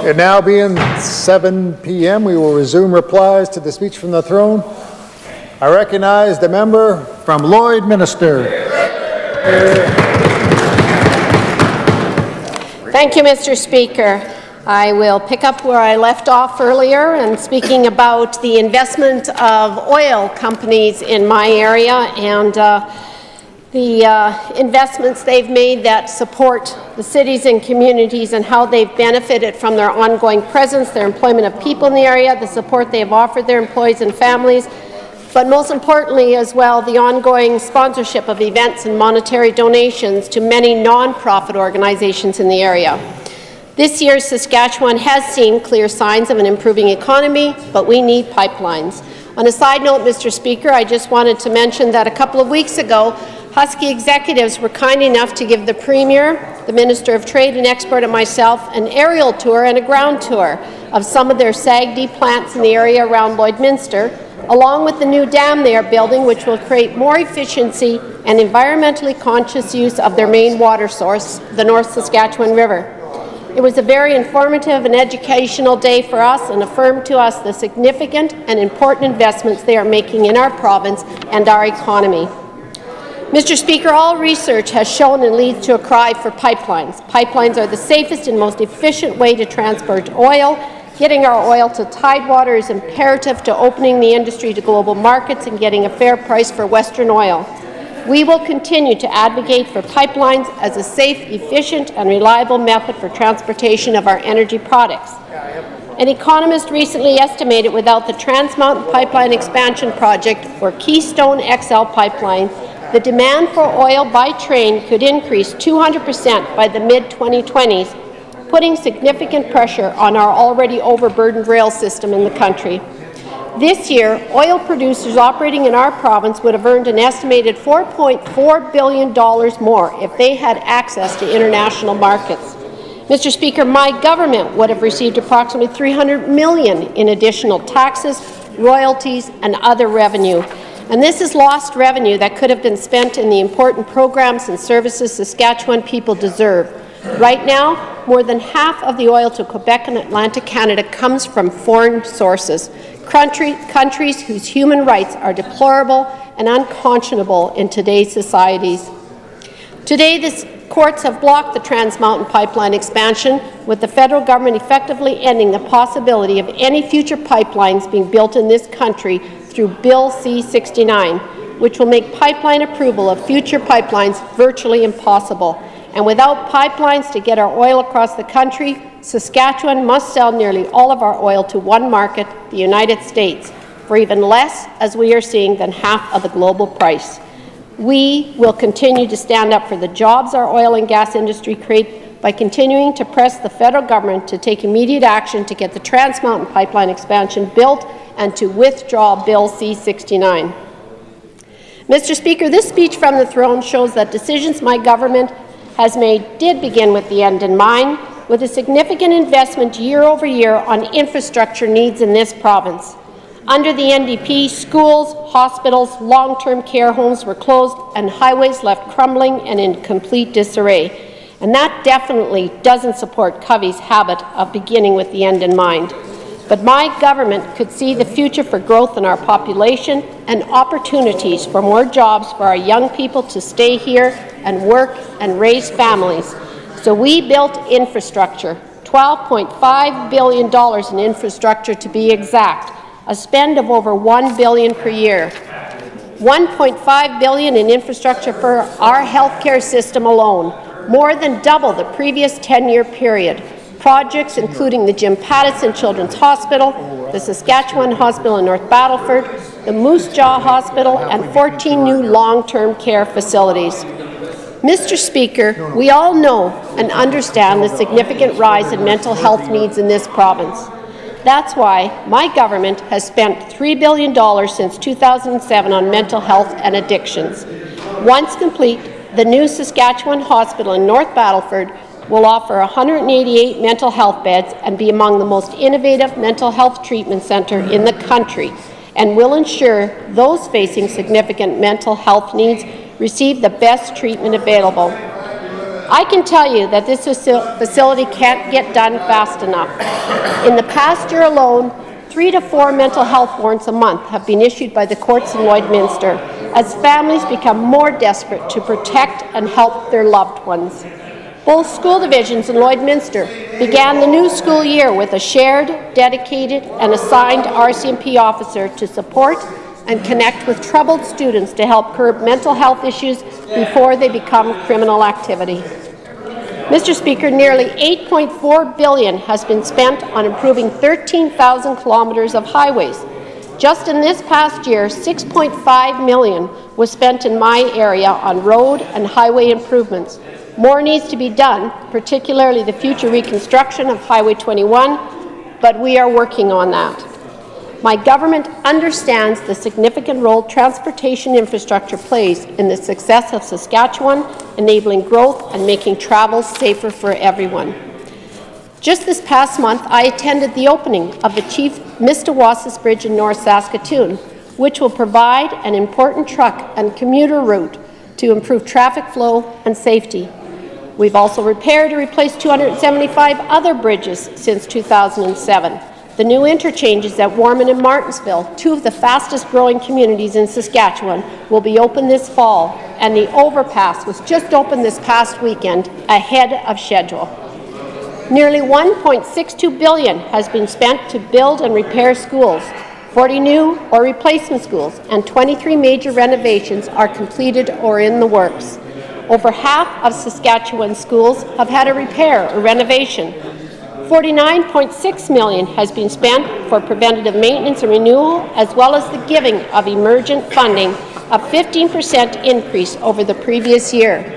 It now being 7 p.m., we will resume replies to the speech from the throne. I recognize the member from Lloyd Minister. Thank you, Mr. Speaker. I will pick up where I left off earlier and speaking about the investment of oil companies in my area and the investments they've made that support the cities and communities and how they've benefited from their ongoing presence, their employment of people in the area, the support they've offered their employees and families, but most importantly as well, the ongoing sponsorship of events and monetary donations to many non-profit organizations in the area. This year, Saskatchewan has seen clear signs of an improving economy, but we need pipelines. On a side note, Mr. Speaker, I just wanted to mention that a couple of weeks ago, Husky executives were kind enough to give the Premier, the Minister of Trade and Export and myself an aerial tour and a ground tour of some of their SAGD plants in the area around Lloydminster, along with the new dam they are building, which will create more efficiency and environmentally conscious use of their main water source, the North Saskatchewan River. It was a very informative and educational day for us and affirmed to us the significant and important investments they are making in our province and our economy. Mr. Speaker, all research has shown and leads to a cry for pipelines. Pipelines are the safest and most efficient way to transport oil. Getting our oil to Tidewater is imperative to opening the industry to global markets and getting a fair price for Western oil. We will continue to advocate for pipelines as a safe, efficient and reliable method for transportation of our energy products. An economist recently estimated without the Trans Mountain Pipeline Expansion Project or Keystone XL pipeline, the demand for oil by train could increase 200% by the mid-2020s, putting significant pressure on our already overburdened rail system in the country. This year, oil producers operating in our province would have earned an estimated $4.4 billion more if they had access to international markets. Mr. Speaker, my government would have received approximately $300 million in additional taxes, royalties, and other revenue. And this is lost revenue that could have been spent in the important programs and services Saskatchewan people deserve. Right now, more than half of the oil to Quebec and Atlantic Canada comes from foreign sources, countries whose human rights are deplorable and unconscionable in today's societies. Today, the courts have blocked the Trans Mountain Pipeline expansion, with the federal government effectively ending the possibility of any future pipelines being built in this country through Bill C-69, which will make pipeline approval of future pipelines virtually impossible. And without pipelines to get our oil across the country, Saskatchewan must sell nearly all of our oil to one market, the United States, for even less, as we are seeing, than half of the global price. We will continue to stand up for the jobs our oil and gas industry create by continuing to press the federal government to take immediate action to get the Trans Mountain Pipeline expansion built and to withdraw Bill C-69. Mr. Speaker, this speech from the throne shows that decisions my government has made did begin with the end in mind, with a significant investment year over year on infrastructure needs in this province. Under the NDP, schools, hospitals, long-term care homes were closed and highways left crumbling and in complete disarray. And that definitely doesn't support Covey's habit of beginning with the end in mind. But my government could see the future for growth in our population and opportunities for more jobs for our young people to stay here and work and raise families. So we built infrastructure, $12.5 billion in infrastructure to be exact, a spend of over $1 billion per year. $1.5 billion in infrastructure for our healthcare system alone, more than double the previous 10-year period. Projects including the Jim Pattison Children's Hospital, the Saskatchewan Hospital in North Battleford, the Moose Jaw Hospital, and 14 new long-term care facilities. Mr. Speaker, we all know and understand the significant rise in mental health needs in this province. That's why my government has spent $3 billion since 2007 on mental health and addictions. Once complete, the new Saskatchewan Hospital in North Battleford will offer 188 mental health beds and be among the most innovative mental health treatment centres in the country, and will ensure those facing significant mental health needs receive the best treatment available. I can tell you that this facility can't get done fast enough. In the past year alone, 3 to 4 mental health warrants a month have been issued by the courts in Lloydminster as families become more desperate to protect and help their loved ones. Both school divisions in Lloydminster began the new school year with a shared, dedicated, and assigned RCMP officer to support and connect with troubled students to help curb mental health issues before they become criminal activity. Mr. Speaker, nearly $8.4 billion has been spent on improving 13,000 kilometres of highways. Just in this past year, $6.5 million was spent in my area on road and highway improvements. More needs to be done, particularly the future reconstruction of Highway 21, but we are working on that. My government understands the significant role transportation infrastructure plays in the success of Saskatchewan, enabling growth and making travel safer for everyone. Just this past month, I attended the opening of the Chief Mistawasis Bridge in North Saskatoon, which will provide an important truck and commuter route to improve traffic flow and safety. We've also repaired or replaced 275 other bridges since 2007. The new interchanges at Warman and Martinsville, two of the fastest-growing communities in Saskatchewan, will be open this fall, and the overpass was just opened this past weekend, ahead of schedule. Nearly $1.62 billion has been spent to build and repair schools. 40 new or replacement schools and 23 major renovations are completed or in the works. Over half of Saskatchewan schools have had a repair or renovation. $49.6 million has been spent for preventative maintenance and renewal, as well as the giving of emergent funding, a 15% increase over the previous year.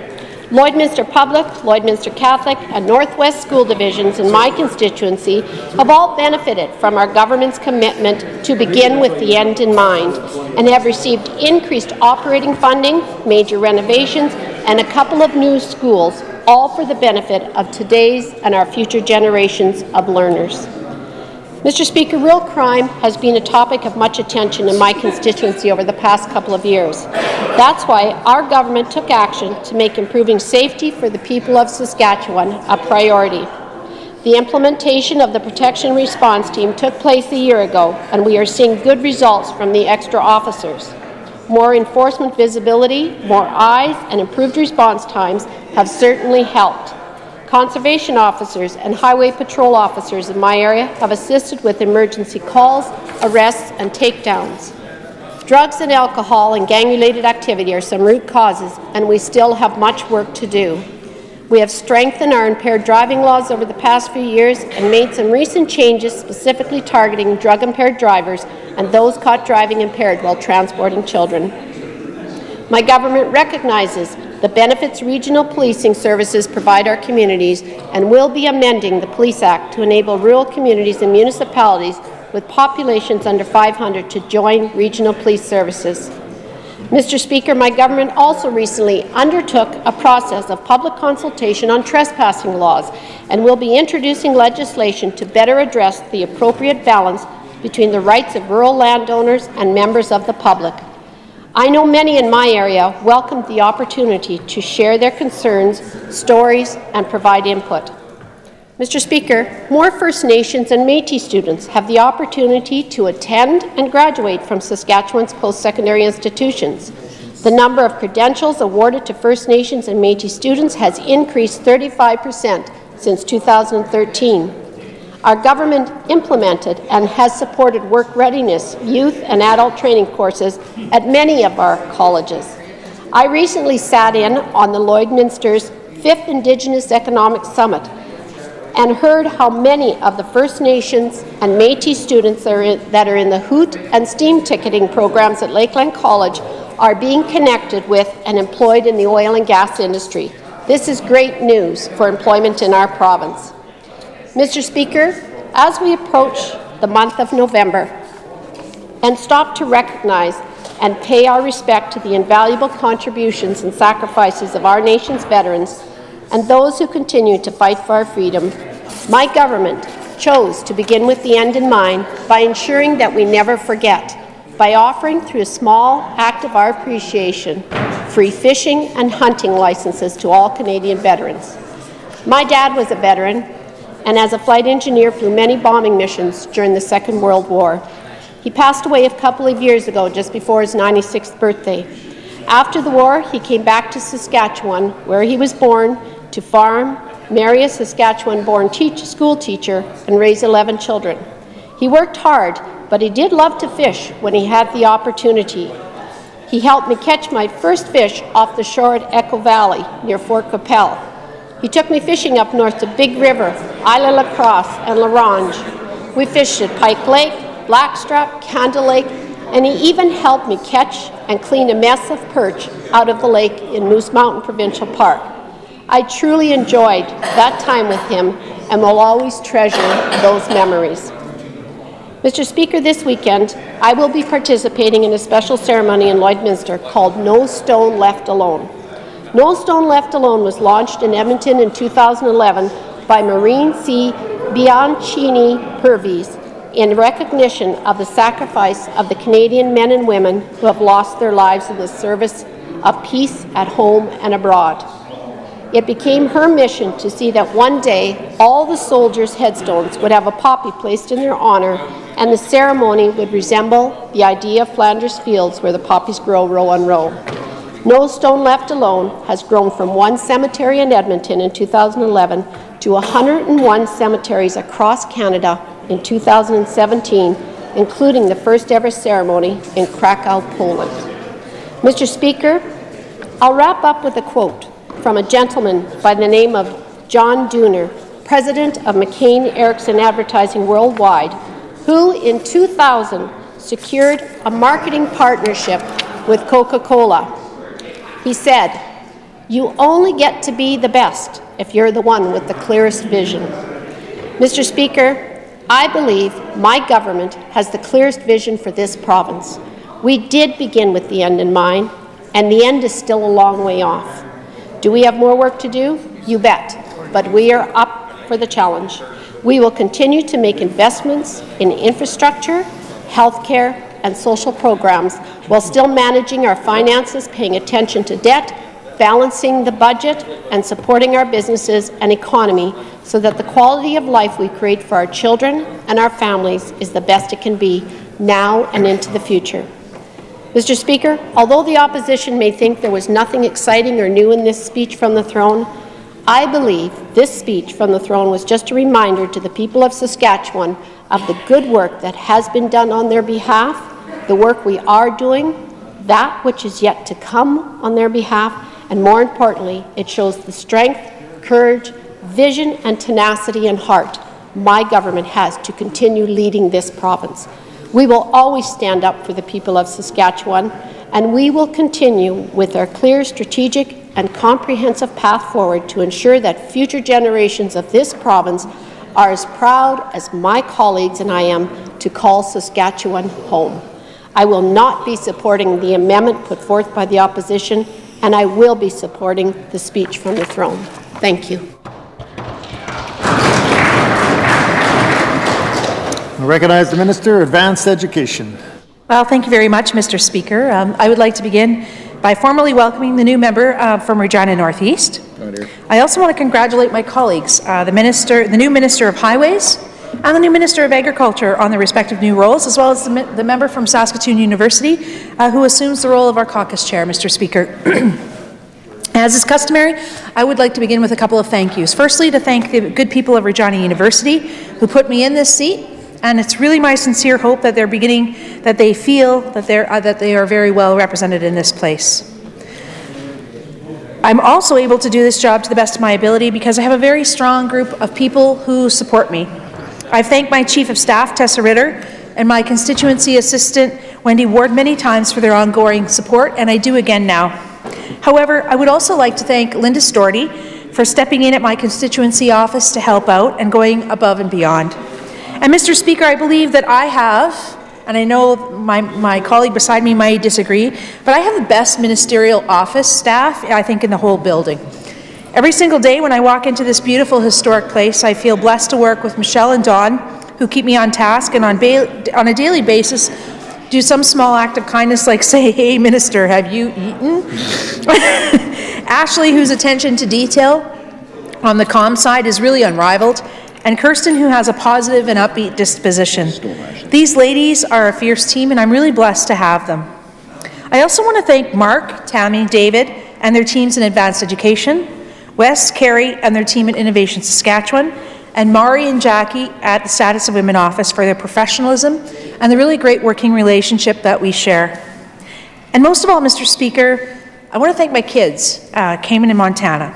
Lloydminster Public, Lloydminster Catholic, and Northwest School Divisions in my constituency have all benefited from our government's commitment to begin with the end in mind, and have received increased operating funding, major renovations, and a couple of new schools, all for the benefit of today's and our future generations of learners. Mr. Speaker, real crime has been a topic of much attention in my constituency over the past couple of years. That's why our government took action to make improving safety for the people of Saskatchewan a priority. The implementation of the Protection Response Team took place a year ago, and we are seeing good results from the extra officers. More enforcement visibility, more eyes, and improved response times have certainly helped. Conservation officers and highway patrol officers in my area have assisted with emergency calls, arrests, and takedowns. Drugs and alcohol and gang-related activity are some root causes, and we still have much work to do. We have strengthened our impaired driving laws over the past few years and made some recent changes specifically targeting drug-impaired drivers and those caught driving impaired while transporting children. My government recognizes the benefits regional policing services provide our communities and will be amending the Police Act to enable rural communities and municipalities with populations under 500 to join regional police services. Mr. Speaker, my government also recently undertook a process of public consultation on trespassing laws and will be introducing legislation to better address the appropriate balance between the rights of rural landowners and members of the public. I know many in my area welcomed the opportunity to share their concerns, stories, and provide input. Mr. Speaker, more First Nations and Métis students have the opportunity to attend and graduate from Saskatchewan's post-secondary institutions. The number of credentials awarded to First Nations and Métis students has increased 35% since 2013. Our government implemented and has supported work readiness, youth and adult training courses at many of our colleges. I recently sat in on the Lloydminster's 5th Indigenous Economic Summit and heard how many of the First Nations and Métis students that are in the Hoot and STEAM ticketing programs at Lakeland College are being connected with and employed in the oil and gas industry. This is great news for employment in our province. Mr. Speaker, as we approach the month of November and stop to recognize and pay our respect to the invaluable contributions and sacrifices of our nation's veterans and those who continue to fight for our freedom, my government chose to begin with the end in mind by ensuring that we never forget, by offering, through a small act of our appreciation, free fishing and hunting licenses to all Canadian veterans. My dad was a veteran, and as a flight engineer flew many bombing missions during the Second World War. He passed away a couple of years ago, just before his 96th birthday. After the war, he came back to Saskatchewan, where he was born, to farm, marry a Saskatchewan-born school teacher, and raise 11 children. He worked hard, but he did love to fish when he had the opportunity. He helped me catch my first fish off the shore at Echo Valley, near Fort Qu'Appelle. He took me fishing up north to Big River, Isle La Crosse, and La Ronge. We fished at Pike Lake, Blackstrap, Candle Lake, and he even helped me catch and clean a mess of perch out of the lake in Moose Mountain Provincial Park. I truly enjoyed that time with him and will always treasure those memories. Mr. Speaker, this weekend, I will be participating in a special ceremony in Lloydminster called No Stone Left Alone. No Stone Left Alone was launched in Edmonton in 2011 by Maureen C. Bianchini Purvis in recognition of the sacrifice of the Canadian men and women who have lost their lives in the service of peace at home and abroad. It became her mission to see that one day all the soldiers' headstones would have a poppy placed in their honour, and the ceremony would resemble the idea of Flanders Fields, where the poppies grow row on row. No Stone Left Alone has grown from one cemetery in Edmonton in 2011 to 101 cemeteries across Canada in 2017, including the first ever ceremony in Krakow, Poland. Mr. Speaker, I'll wrap up with a quote from a gentleman by the name of John Dooner, president of McCain Erickson Advertising Worldwide, who in 2000 secured a marketing partnership with Coca-Cola. He said, "You only get to be the best if you're the one with the clearest vision." Mr. Speaker, I believe my government has the clearest vision for this province. We did begin with the end in mind, and the end is still a long way off. Do we have more work to do? You bet, but we are up for the challenge. We will continue to make investments in infrastructure, healthcare, and social programs while still managing our finances, paying attention to debt, balancing the budget, and supporting our businesses and economy so that the quality of life we create for our children and our families is the best it can be now and into the future. Mr. Speaker, although the opposition may think there was nothing exciting or new in this speech from the throne, I believe this speech from the throne was just a reminder to the people of Saskatchewan of the good work that has been done on their behalf, the work we are doing, that which is yet to come on their behalf, and more importantly, it shows the strength, courage, vision, and tenacity and heart my government has to continue leading this province. We will always stand up for the people of Saskatchewan, and we will continue with our clear, strategic, and comprehensive path forward to ensure that future generations of this province are as proud as my colleagues and I am to call Saskatchewan home. I will not be supporting the amendment put forth by the opposition, and I will be supporting the speech from the throne. Thank you. I recognize the Minister, Advanced Education. Well, thank you very much, Mr. Speaker. I would like to begin by formally welcoming the new member from Regina Northeast. I also want to congratulate my colleagues, the new Minister of Highways and the new Minister of Agriculture on their respective new roles, as well as the member from Saskatoon University who assumes the role of our caucus chair, Mr. Speaker. As is customary, I would like to begin with a couple of thank yous. Firstly, to thank the good people of Regina University who put me in this seat, and it's really my sincere hope that they feel that they are very well represented in this place. I'm also able to do this job to the best of my ability because I have a very strong group of people who support me. I've thanked my Chief of Staff, Tessa Ritter, and my constituency assistant, Wendy Ward, many times for their ongoing support, and I do again now. However, I would also like to thank Linda Storty for stepping in at my constituency office to help out and going above and beyond. And Mr. Speaker, I believe that I have, and I know my colleague beside me might disagree, but I have the best ministerial office staff, I think, in the whole building. Every single day when I walk into this beautiful historic place, I feel blessed to work with Michelle and Dawn, who keep me on task and on a daily basis do some small act of kindness like say, "Hey, Minister, have you eaten?" Ashley, whose attention to detail on the comm side is really unrivaled, and Kirsten, who has a positive and upbeat disposition. These ladies are a fierce team, and I'm really blessed to have them. I also want to thank Mark, Tammy, David, and their teams in Advanced Education, Wes, Carrie, and their team at Innovation Saskatchewan, and Mari and Jackie at the Status of Women Office for their professionalism and the really great working relationship that we share. And most of all, Mr. Speaker, I want to thank my kids, Cayman and Montana.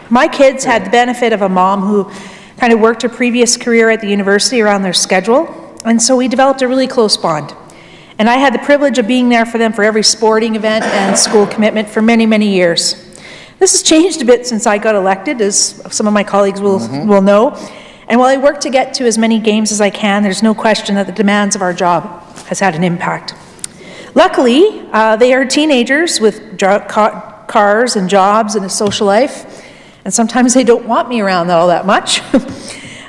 My kids had the benefit of a mom who kind of worked a previous career at the university around their schedule, and so we developed a really close bond. And I had the privilege of being there for them for every sporting event and school commitment for many, many years. This has changed a bit since I got elected, as some of my colleagues will know. And while I work to get to as many games as I can, there's no question that the demands of our job has had an impact. Luckily, they are teenagers with cars and jobs and a social life, and sometimes they don't want me around all that much.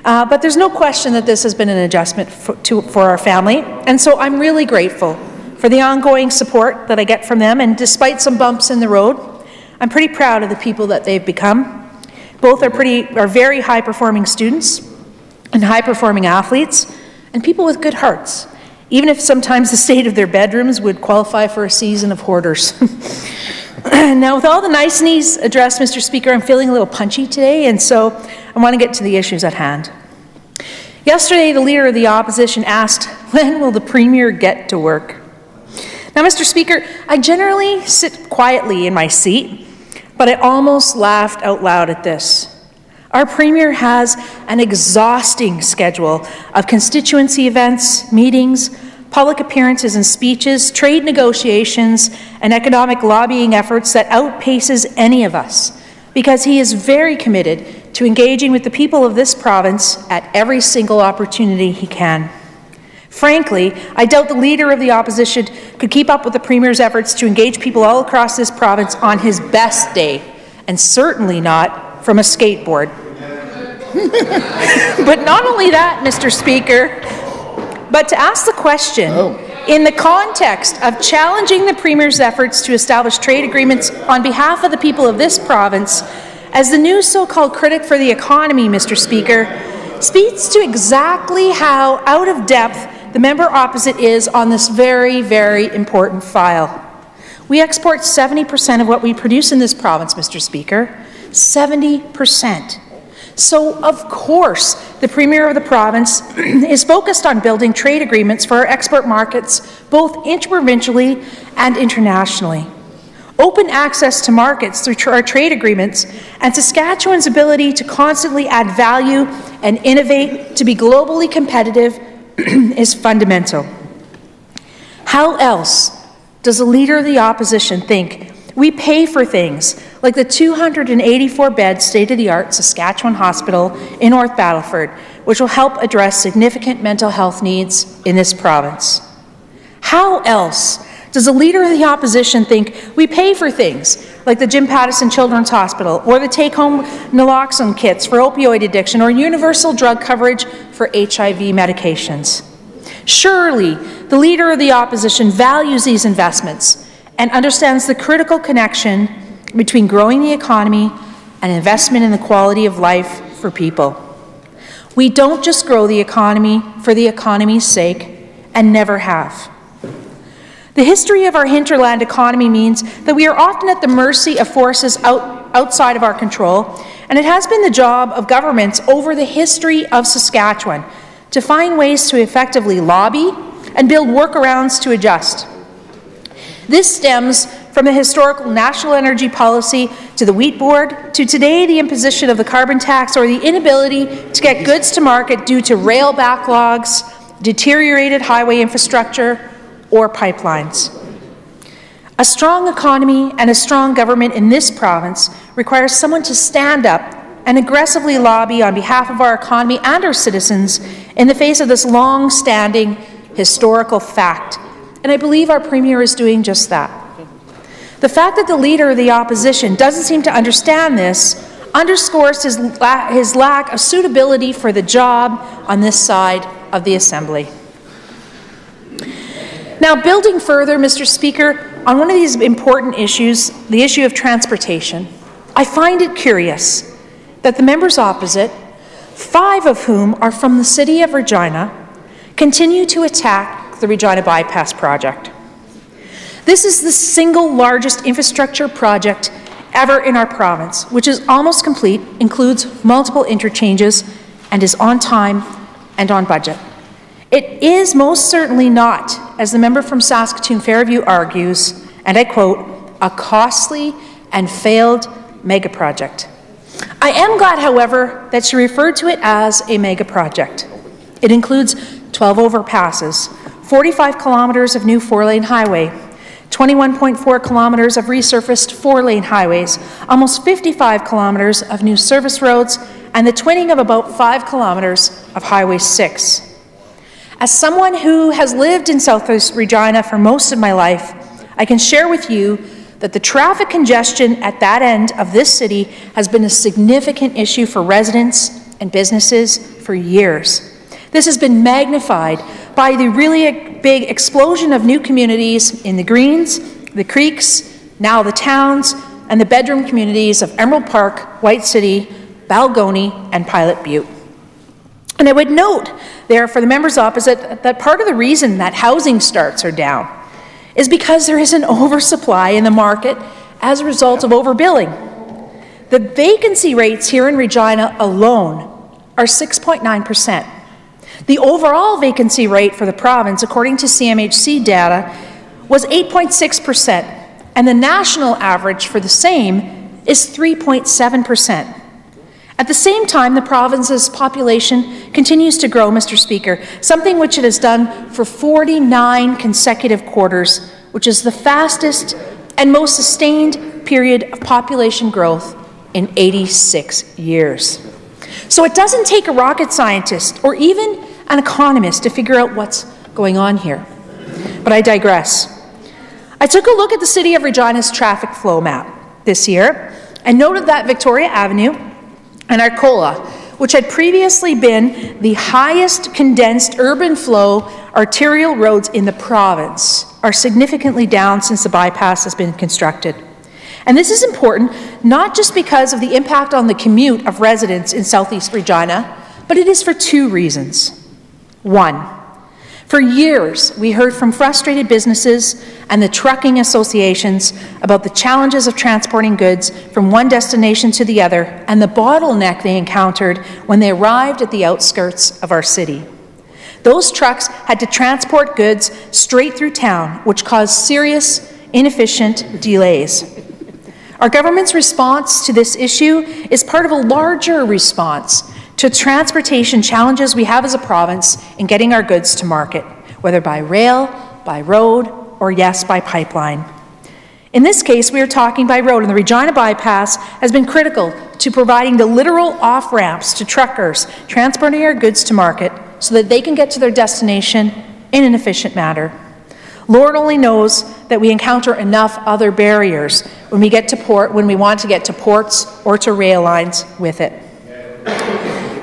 But there's no question that this has been an adjustment for our family, and so I'm really grateful for the ongoing support that I get from them, and despite some bumps in the road, I'm pretty proud of the people that they've become. Both are very high-performing students and high-performing athletes, and people with good hearts, even if sometimes the state of their bedrooms would qualify for a season of hoarders. Now, with all the niceties addressed, Mr. Speaker, I'm feeling a little punchy today, and so I want to get to the issues at hand. Yesterday, the Leader of the Opposition asked, "When will the Premier get to work?" Now, Mr. Speaker, I generally sit quietly in my seat, but I almost laughed out loud at this. Our Premier has an exhausting schedule of constituency events, meetings, public appearances and speeches, trade negotiations, and economic lobbying efforts that outpaces any of us, because he is very committed to engaging with the people of this province at every single opportunity he can. Frankly, I doubt the Leader of the Opposition could keep up with the Premier's efforts to engage people all across this province on his best day, and certainly not from a skateboard. But not only that, Mr. Speaker, but to ask the question, in the context of challenging the Premier's efforts to establish trade agreements on behalf of the people of this province, as the new so-called critic for the economy, Mr. Speaker, speaks to exactly how out of depth the member opposite is on this very, very important file. We export 70% of what we produce in this province, Mr. Speaker. 70%. So, of course, the Premier of the province is focused on building trade agreements for our export markets, both interprovincially and internationally. Open access to markets through our trade agreements and Saskatchewan's ability to constantly add value and innovate to be globally competitive is fundamental. How else does the Leader of the Opposition think we pay for things like the 284-bed state-of-the-art Saskatchewan Hospital in North Battleford, which will help address significant mental health needs in this province? How else does the Leader of the Opposition think we pay for things like the Jim Pattison Children's Hospital, or the take-home naloxone kits for opioid addiction, or universal drug coverage for HIV medications? Surely, the Leader of the Opposition values these investments and understands the critical connection between growing the economy and investment in the quality of life for people. We don't just grow the economy for the economy's sake, and never have. The history of our hinterland economy means that we are often at the mercy of forces outside of our control, and it has been the job of governments over the history of Saskatchewan to find ways to effectively lobby and build workarounds to adjust. This stems from the historical national energy policy to the wheat board, to today the imposition of the carbon tax, or the inability to get goods to market due to rail backlogs, deteriorated highway infrastructure, or pipelines. A strong economy and a strong government in this province requires someone to stand up and aggressively lobby on behalf of our economy and our citizens in the face of this long-standing historical fact. And I believe our Premier is doing just that. The fact that the Leader of the Opposition doesn't seem to understand this underscores his lack of suitability for the job on this side of the Assembly. Now, building further, Mr. Speaker, on one of these important issues, the issue of transportation, I find it curious that the members opposite, 5 of whom are from the City of Regina, continue to attack the Regina Bypass project. This is the single largest infrastructure project ever in our province, which is almost complete, includes multiple interchanges, and is on time and on budget. It is most certainly not, as the member from Saskatoon Fairview argues, and I quote, a costly and failed mega project. I am glad, however, that she referred to it as a mega project. It includes 12 overpasses, 45 kilometres of new 4-lane highway, 21.4 kilometres of resurfaced 4-lane highways, almost 55 kilometres of new service roads, and the twinning of about 5 kilometres of Highway 6. As someone who has lived in Southwest Regina for most of my life, I can share with you that the traffic congestion at that end of this city has been a significant issue for residents and businesses for years. This has been magnified by the really big explosion of new communities in the Greens, the Creeks, now the towns, and the bedroom communities of Emerald Park, White City, Balgony, and Pilot Butte. And I would note there for the members opposite that part of the reason that housing starts are down is because there is an oversupply in the market as a result of overbilling. The vacancy rates here in Regina alone are 6.9%. The overall vacancy rate for the province, according to CMHC data, was 8.6%, and the national average for the same is 3.7%. At the same time, the province's population continues to grow, Mr. Speaker, something which it has done for 49 consecutive quarters, which is the fastest and most sustained period of population growth in 86 years. So it doesn't take a rocket scientist or even an economist to figure out what's going on here. But I digress. I took a look at the City of Regina's traffic flow map this year and noted that Victoria Avenue and Arcola, which had previously been the highest condensed urban flow arterial roads in the province, are significantly down since the bypass has been constructed. And this is important not just because of the impact on the commute of residents in Southeast Regina, but it is for 2 reasons. 1, for years we heard from frustrated businesses and the trucking associations about the challenges of transporting goods from one destination to the other and the bottleneck they encountered when they arrived at the outskirts of our city. Those trucks had to transport goods straight through town, which caused serious, inefficient delays. Our government's response to this issue is part of a larger response to transportation challenges we have as a province in getting our goods to market, whether by rail, by road, or yes, by pipeline. In this case, we are talking by road, and the Regina Bypass has been critical to providing the literal off-ramps to truckers transporting our goods to market so that they can get to their destination in an efficient manner. Lord only knows that we encounter enough other barriers when we want to get to ports or to rail lines with it.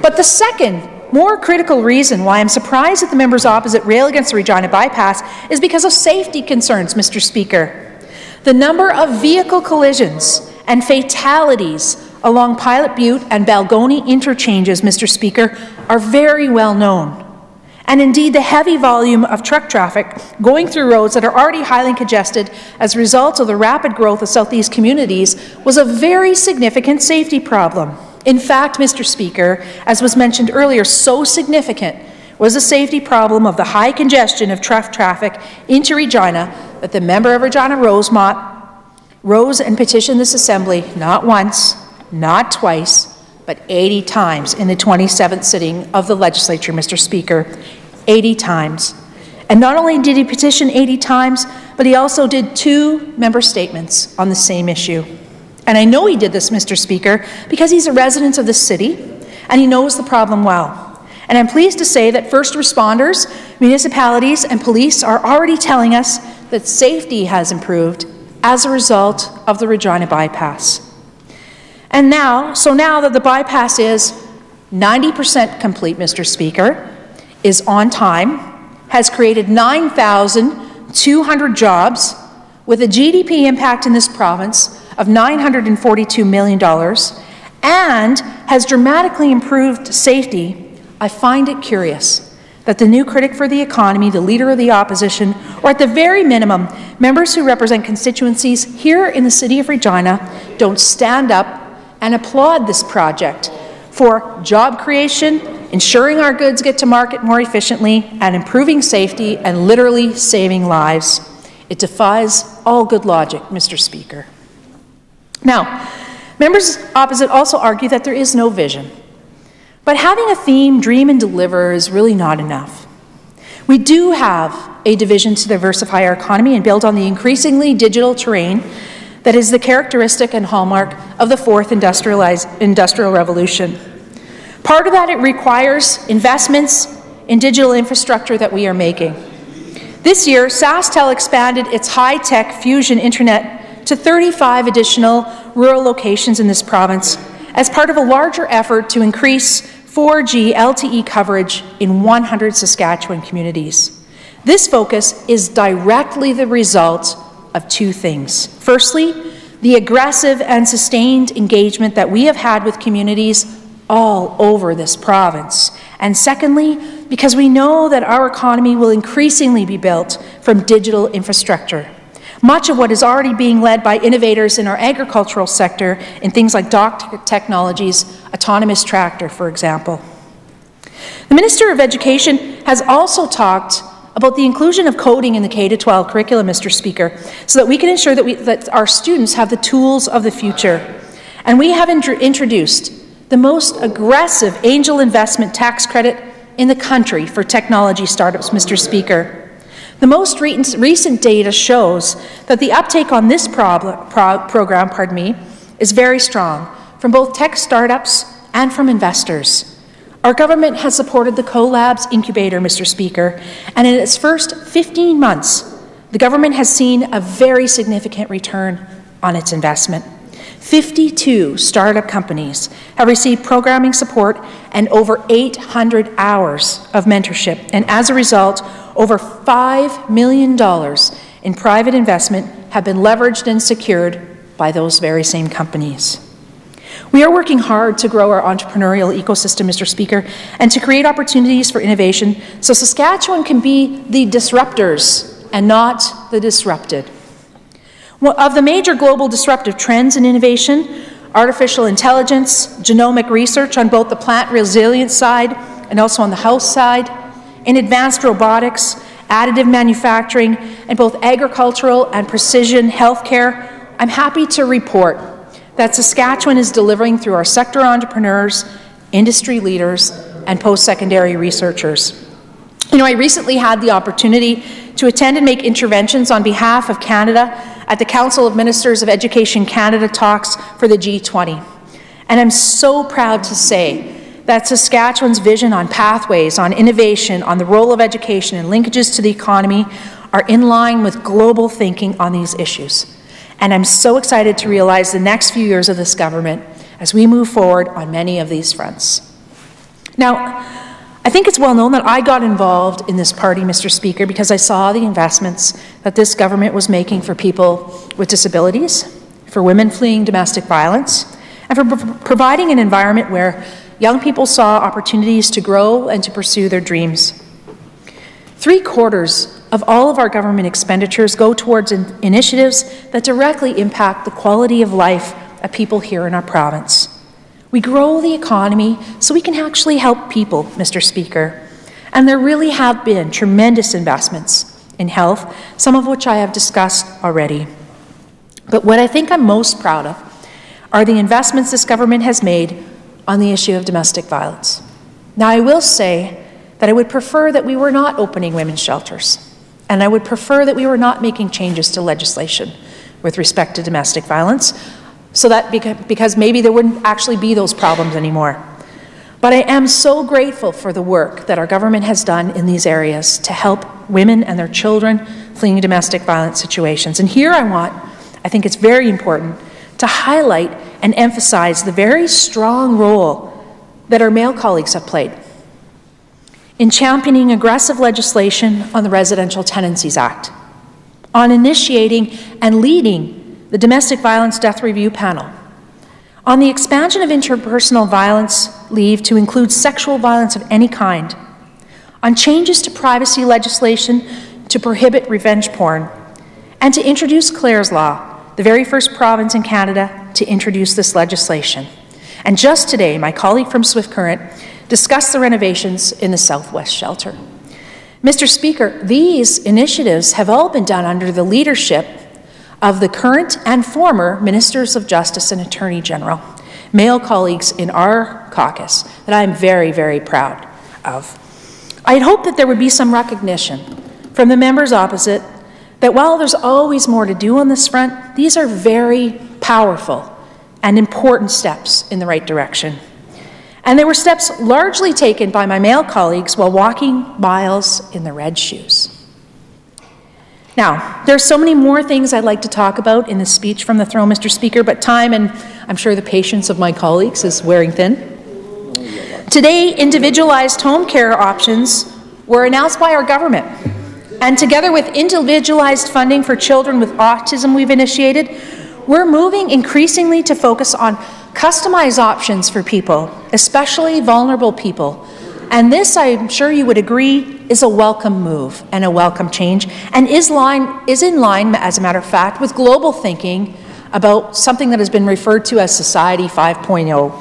But the second, more critical reason why I'm surprised that the members opposite rail against the Regina Bypass is because of safety concerns, Mr. Speaker. The number of vehicle collisions and fatalities along Pilot Butte and Balgony interchanges, Mr. Speaker, are very well known. And indeed, the heavy volume of truck traffic going through roads that are already highly congested as a result of the rapid growth of Southeast communities was a very significant safety problem. In fact, Mr. Speaker, as was mentioned earlier, so significant was the safety problem of the high congestion of truck traffic into Regina that the member of Regina Rosemont rose and petitioned this Assembly not once, not twice, but 80 times in the 27th sitting of the legislature, Mr. Speaker, 80 times. And not only did he petition 80 times, but he also did 2 member statements on the same issue. And I know he did this, Mr. Speaker, because he's a resident of the city and he knows the problem well. And I'm pleased to say that first responders, municipalities, and police are already telling us that safety has improved as a result of the Regina Bypass. And now that the bypass is 90% complete, Mr. Speaker, is on time, has created 9,000 200 jobs, with a GDP impact in this province of $942 million, and has dramatically improved safety, I find it curious that the new critic for the economy, the Leader of the Opposition, or at the very minimum, members who represent constituencies here in the City of Regina don't stand up and applaud this project for job creation, ensuring our goods get to market more efficiently, and improving safety and literally saving lives. It defies all good logic, Mr. Speaker. Now, members opposite also argue that there is no vision. But having a theme, dream, and deliver is really not enough. We do have a division to diversify our economy and build on the increasingly digital terrain that is the characteristic and hallmark of the fourth industrial revolution. Part of that, it requires investments in digital infrastructure that we are making. This year, SaskTel expanded its high-tech fusion internet to 35 additional rural locations in this province as part of a larger effort to increase 4G LTE coverage in 100 Saskatchewan communities. This focus is directly the result of two things. Firstly, the aggressive and sustained engagement that we have had with communities all over this province. And secondly, because we know that our economy will increasingly be built from digital infrastructure. Much of what is already being led by innovators in our agricultural sector in things like dock technologies, autonomous tractor, for example. The Minister of Education has also talked about the inclusion of coding in the K-12 curriculum, Mr. Speaker, so that we can ensure that our students have the tools of the future. And we have introduced the most aggressive angel investment tax credit in the country for technology startups, Mr. Speaker. The most recent data shows that the uptake on this program is very strong from both tech startups and from investors. Our government has supported the CoLabs incubator, Mr. Speaker, and in its first 15 months, the government has seen a very significant return on its investment. 52 startup companies have received programming support and over 800 hours of mentorship, and as a result, over $5 million in private investment have been leveraged and secured by those very same companies. We are working hard to grow our entrepreneurial ecosystem, Mr. Speaker, and to create opportunities for innovation so Saskatchewan can be the disruptors and not the disrupted. Of the major global disruptive trends in innovation, artificial intelligence, genomic research on both the plant resilience side and also on the health side, in advanced robotics, additive manufacturing, and both agricultural and precision healthcare, I'm happy to report that Saskatchewan is delivering through our sector entrepreneurs, industry leaders, and post-secondary researchers. You know, I recently had the opportunity to attend and make interventions on behalf of Canada at the Council of Ministers of Education Canada talks for the G20. And I'm so proud to say that Saskatchewan's vision on pathways, on innovation, on the role of education and linkages to the economy are in line with global thinking on these issues. And I'm so excited to realize the next few years of this government as we move forward on many of these fronts. Now, I think it's well known that I got involved in this party, Mr. Speaker, because I saw the investments that this government was making for people with disabilities, for women fleeing domestic violence, and for providing an environment where young people saw opportunities to grow and to pursue their dreams. 3/4 of all of our government expenditures go towards initiatives that directly impact the quality of life of people here in our province. We grow the economy so we can actually help people, Mr. Speaker. And there really have been tremendous investments in health, some of which I have discussed already. But what I think I'm most proud of are the investments this government has made on the issue of domestic violence. Now, I will say that I would prefer that we were not opening women's shelters, and I would prefer that we were not making changes to legislation with respect to domestic violence, so that because maybe there wouldn't actually be those problems anymore. But I am so grateful for the work that our government has done in these areas to help women and their children fleeing domestic violence situations. And here I think it's very important to highlight and emphasize the very strong role that our male colleagues have played in championing aggressive legislation on the Residential Tenancies Act, on initiating and leading the Domestic Violence Death Review Panel, on the expansion of interpersonal violence leave to include sexual violence of any kind, on changes to privacy legislation to prohibit revenge porn, and to introduce Clare's Law, the very first province in Canada to introduce this legislation. And just today, my colleague from Swift Current discussed the renovations in the Southwest Shelter. Mr. Speaker, these initiatives have all been done under the leadership of the current and former Ministers of Justice and Attorney General, male colleagues in our caucus that I am very, very proud of. I had hoped that there would be some recognition from the members opposite that while there's always more to do on this front, these are very powerful and important steps in the right direction. And they were steps largely taken by my male colleagues while walking miles in the red shoes. Now, there are so many more things I'd like to talk about in this speech from the throne, Mr. Speaker, but time and I'm sure the patience of my colleagues is wearing thin. Today, individualized home care options were announced by our government. And together with individualized funding for children with autism we've initiated, we're moving increasingly to focus on customized options for people, especially vulnerable people. And this, I'm sure you would agree, is a welcome move and a welcome change, and is in line, as a matter of fact, with global thinking about something that has been referred to as Society 5.0.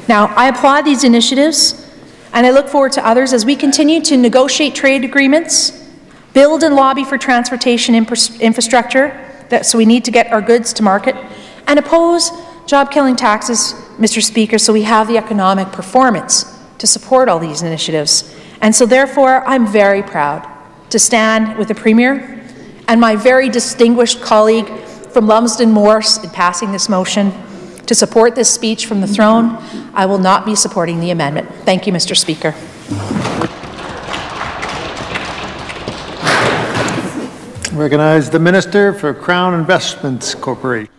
Now, I applaud these initiatives, and I look forward to others as we continue to negotiate trade agreements, build and lobby for transportation infrastructure, so we need to get our goods to market, and oppose job-killing taxes, Mr. Speaker, so we have the economic performance to support all these initiatives. And so therefore, I'm very proud to stand with the Premier and my very distinguished colleague from Lumsden Morse in passing this motion to support this speech from the throne. I will not be supporting the amendment. Thank you, Mr. Speaker. Recognize the Minister for Crown Investments Corporation.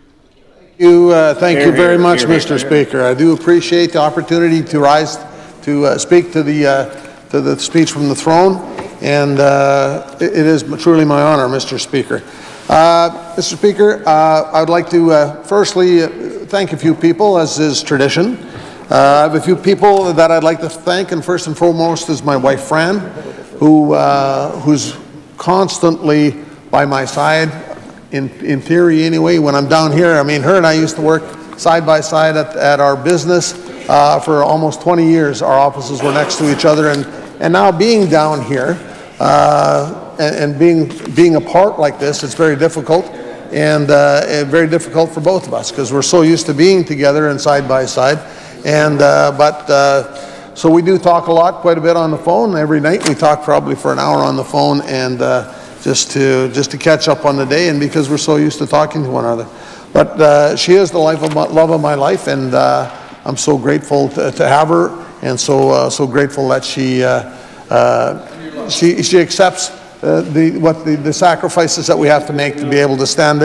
Thank you very much, Mr. Speaker. I do appreciate the opportunity to rise to speak to the speech from the throne, and it is truly my honor, Mr. Speaker. Mr. Speaker, I would like to firstly thank a few people, as is tradition. I have a few people that I'd like to thank, and first and foremost is my wife, Fran, who's constantly by my side, in theory anyway, when I'm down here. I mean, her and I used to work side by side at our business for almost 20 years. Our offices were next to each other, and now being down here and being apart like this, it's very difficult, and very difficult for both of us because we're so used to being together and side by side. And so we do talk a lot, quite a bit on the phone. Every night we talk probably for an hour on the phone, and just to catch up on the day, and because we're so used to talking to one another. But she is the love of my life, and I'm so grateful to have her, and so grateful that she accepts the sacrifices that we have to make to be able to stand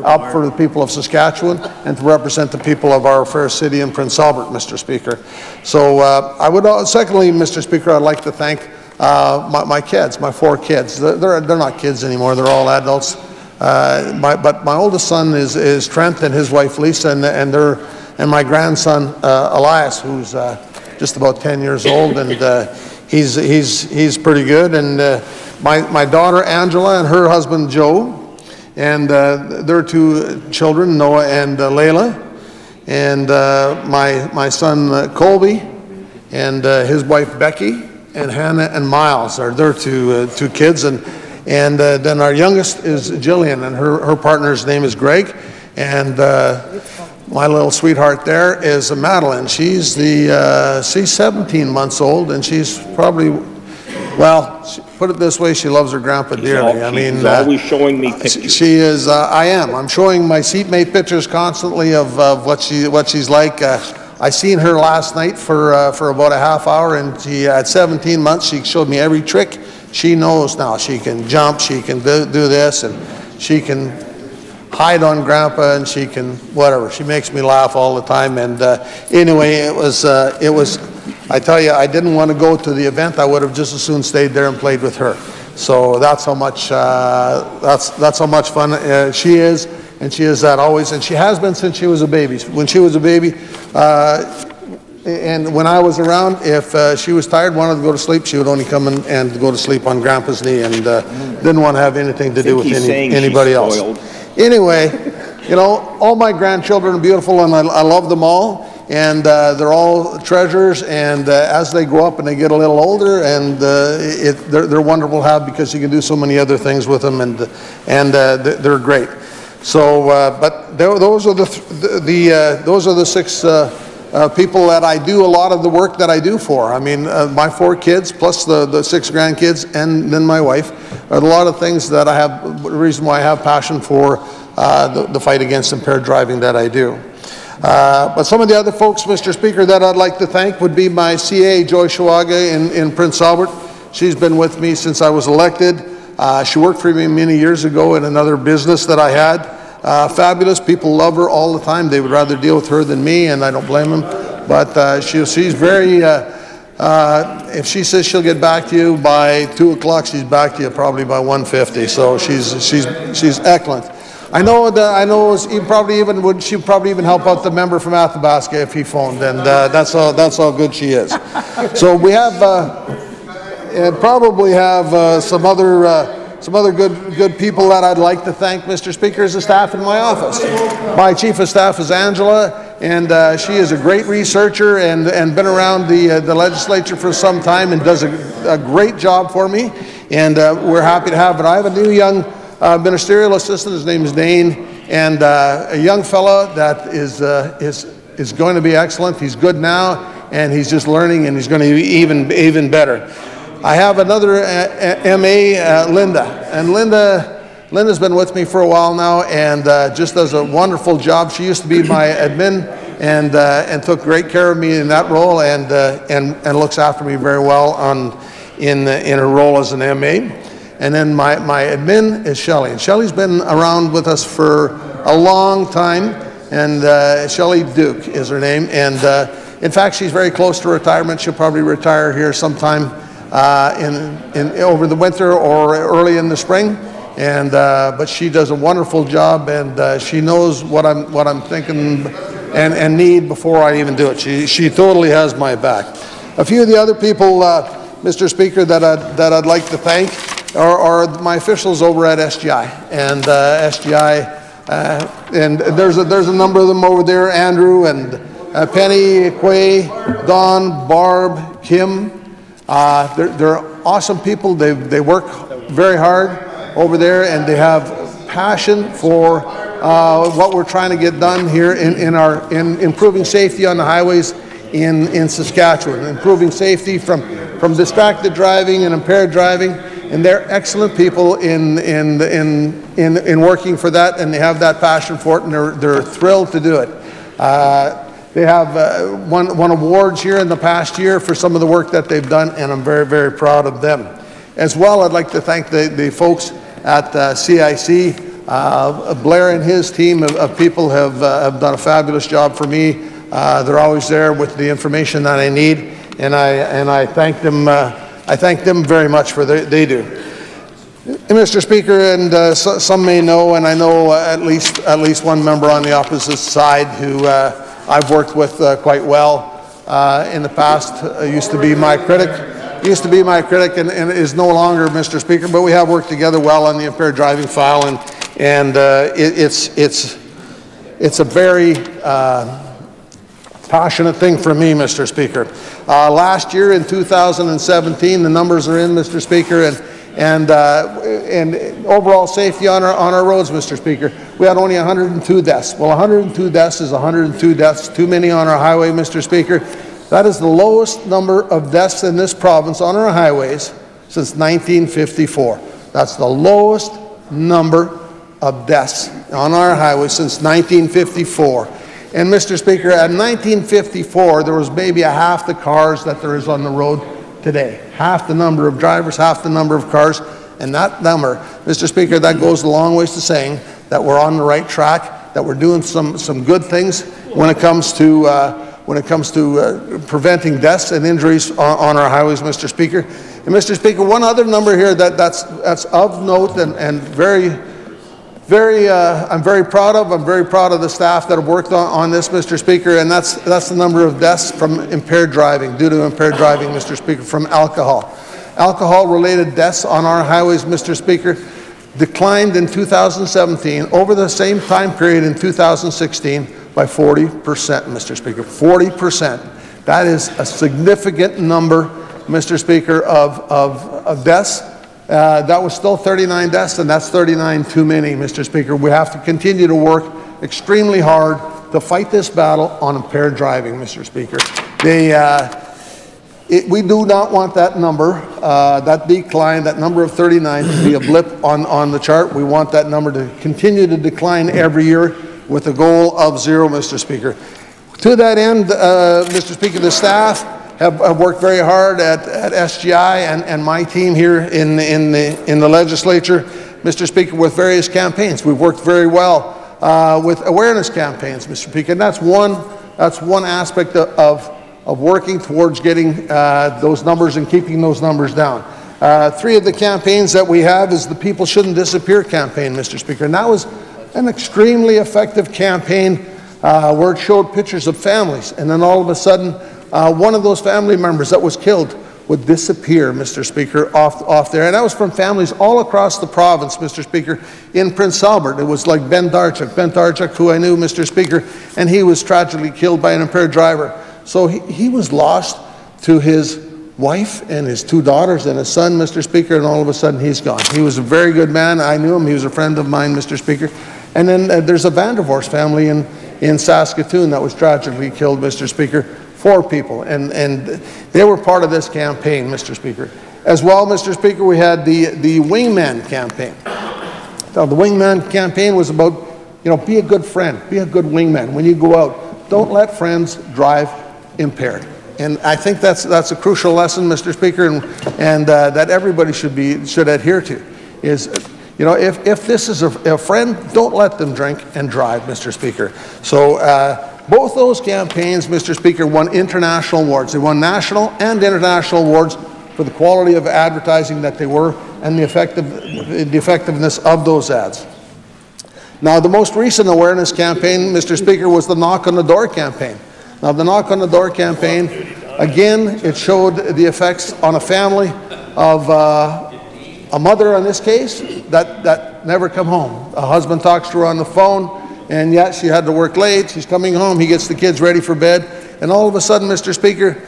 up for the people of Saskatchewan and to represent the people of our fair city in Prince Albert, Mr. Speaker. So I would secondly, Mr. Speaker, I'd like to thank my kids, my 4 kids. They're not kids anymore, they're all adults. But my oldest son is Trent, and his wife Lisa, and my grandson Elias, who's just about 10 years old, and he's pretty good. And my daughter Angela and her husband Joe, and their 2 children, Noah and Layla, and my son Colby, and his wife Becky, and Hannah and Miles are their 2 kids, and then our youngest is Jillian, and her partner's name is Greg, and my little sweetheart there is Madeline. She's 17 months old, and she's probably, well, put it this way, she loves her grandpa dearly. I mean, she's always showing me pictures. She is. I'm showing my seatmate pictures constantly of what she's like. I seen her last night for about a half hour, and she, at 17 months, she showed me every trick she knows now. She can jump, she can do this, and she can hide on Grandpa, and she can whatever. She makes me laugh all the time. And anyway, it was. I tell you, I didn't want to go to the event. I would have just as soon stayed there and played with her. So that's how much that's how much fun she is, and she is that always, and she has been since she was a baby. When she was a baby, and when I was around, if she was tired, wanted to go to sleep, she would only come in and go to sleep on Grandpa's knee, and didn't want to have anything to do with anybody else. Anyway, you know, all my grandchildren are beautiful, and I love them all. And they're all treasures, and as they grow up and they get a little older, and they're wonderful to have, because you can do so many other things with them, and they're great. So, but those are the six people that I do a lot of the work that I do for. I mean, my 4 kids plus the 6 grandkids, and then my wife. Are a lot of things that I have. The reason why I have passion for the fight against impaired driving that I do. But some of the other folks, Mr. Speaker, that I'd like to thank would be my CA, Joy Shawaga in Prince Albert. She's been with me since I was elected. She worked for me many years ago in another business that I had. Fabulous. People love her all the time. They would rather deal with her than me, and I don't blame them. But she's very, if she says she'll get back to you by 2 o'clock, she's back to you probably by 1:50. So she's excellent. I know she'd probably even help out the member from Athabasca if he phoned, and that's how good she is. So we have and probably have some other good people that I'd like to thank, Mr. Speaker, as the staff in my office. My chief of staff is Angela, and she is a great researcher and been around the legislature for some time, and does a great job for me, and we're happy to have her. I have a new young ministerial assistant. His name is Dane, and a young fella that is going to be excellent. He's good now, and he's just learning, and he's going to be even better. I have another MA, Linda, and Linda's been with me for a while now, and just does a wonderful job. She used to be my admin, and took great care of me in that role, and looks after me very well in her role as an MA. And then my admin is Shelley, and Shelley's been around with us for a long time, and Shelley Duke is her name, and in fact she's very close to retirement. She'll probably retire here sometime over the winter or early in the spring, and but she does a wonderful job, and she knows what I'm thinking and need before I even do it. She totally has my back. A few of the other people, Mr. Speaker, that I'd like to thank are my officials over at SGI, and SGI, and there's a number of them over there. Andrew and Penny, Quay, Don, Barb, Kim. They're awesome people. They work very hard over there, and they have passion for what we're trying to get done here in improving safety on the highways in Saskatchewan, improving safety from distracted driving and impaired driving. And they're excellent people in working for that, and they have that passion for it, and they're thrilled to do it. They have won awards here in the past year for some of the work that they've done, and I'm very, very proud of them. As well, I'd like to thank the folks at CIC. Blair and his team of people have done a fabulous job for me. They're always there with the information that I need, and I thank them. I thank them very much for they do. Mr. Speaker, and some may know, and I know at least one member on the opposite side who I've worked with quite well in the past. Used to be my critic, and is no longer, Mr. Speaker. But we have worked together well on the impaired driving file, and it's a very passionate thing for me, Mr. Speaker. Last year in 2017, the numbers are in, Mr. Speaker, and overall safety on our roads, Mr. Speaker, we had only 102 deaths. Well, 102 deaths is 102 deaths too many on our highway, Mr. Speaker. That is the lowest number of deaths in this province on our highways since 1954. That's the lowest number of deaths on our highways since 1954. And Mr. Speaker, at 1954, there was maybe half the cars that there is on the road today. Half the number of drivers, half the number of cars, and that number, Mr. Speaker, that goes a long ways to saying that we're on the right track, that we're doing some good things when it comes to preventing deaths and injuries on our highways, Mr. Speaker. And Mr. Speaker, one other number here that's of note and I'm very proud of. I'm very proud of the staff that have worked on this, Mr. Speaker, and that's the number of deaths from impaired driving, due to impaired driving, Mr. Speaker, from alcohol. Alcohol-related deaths on our highways, Mr. Speaker, declined in 2017 over the same time period in 2016 by 40%, Mr. Speaker, 40%. That is a significant number, Mr. Speaker, of deaths. That was still 39 deaths, and that's 39 too many, Mr. Speaker. We have to continue to work extremely hard to fight this battle on impaired driving, Mr. Speaker. We do not want that number, that decline, that number of 39 to be a blip on the chart. We want that number to continue to decline every year with a goal of 0, Mr. Speaker. To that end, Mr. Speaker, the staff have worked very hard at SGI and my team here in the legislature, Mr. Speaker, with various campaigns. We've worked very well with awareness campaigns, Mr. Speaker, and that's one aspect of working towards getting those numbers and keeping those numbers down. 3 of the campaigns that we have is the People Shouldn't Disappear campaign, Mr. Speaker, and that was an extremely effective campaign where it showed pictures of families, and then all of a sudden one of those family members that was killed would disappear, Mr. Speaker, off there. And that was from families all across the province, Mr. Speaker. In Prince Albert, it was like Ben Darchuk, who I knew, Mr. Speaker, and he was tragically killed by an impaired driver. So he was lost to his wife and his 2 daughters and his son, Mr. Speaker, and all of a sudden he's gone. He was a very good man. I knew him. He was a friend of mine, Mr. Speaker. And then there's a Vandervoorst family in Saskatoon that was tragically killed, Mr. Speaker. 4 people, and they were part of this campaign, Mr. Speaker. As well, Mr. Speaker, we had the Wingman campaign. Now, the Wingman campaign was about, be a good friend, be a good wingman. When you go out, don't let friends drive impaired. And I think that's a crucial lesson, Mr. Speaker, and that everybody should adhere to. Is, if this is a friend, don't let them drink and drive, Mr. Speaker. So. Both those campaigns, Mr. Speaker, won international awards. They won national and international awards for the quality of advertising that they were and the effectiveness of those ads. Now, the most recent awareness campaign, Mr. Speaker, was the Knock on the Door campaign. Now, the Knock on the Door campaign, again, it showed the effects on a family of a mother, in this case, that never come home. A husband talks to her on the phone, and yet she had to work late. She's coming home. He gets the kids ready for bed. And all of a sudden, Mr. Speaker,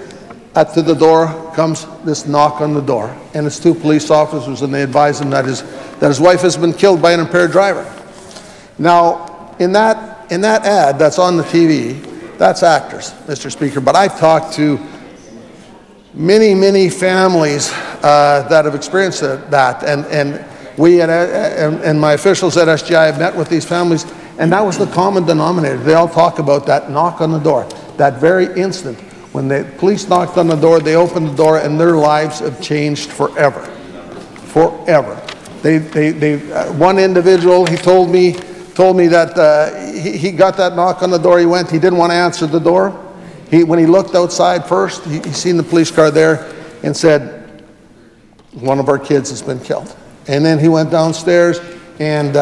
to the door comes this knock on the door. And it's 2 police officers, and they advise him that his wife has been killed by an impaired driver. Now, in that ad that's on the TV, that's actors, Mr. Speaker. But I've talked to many families that have experienced that. And we and my officials at SGI have met with these families. And that was the common denominator. They all talk about that knock on the door, that very instant. When the police knocked on the door, they opened the door, and their lives have changed forever. Forever. One individual, he told me that he got that knock on the door. He didn't want to answer the door. When he looked outside first, he seen the police car there and said, one of our kids has been killed. And then he went downstairs and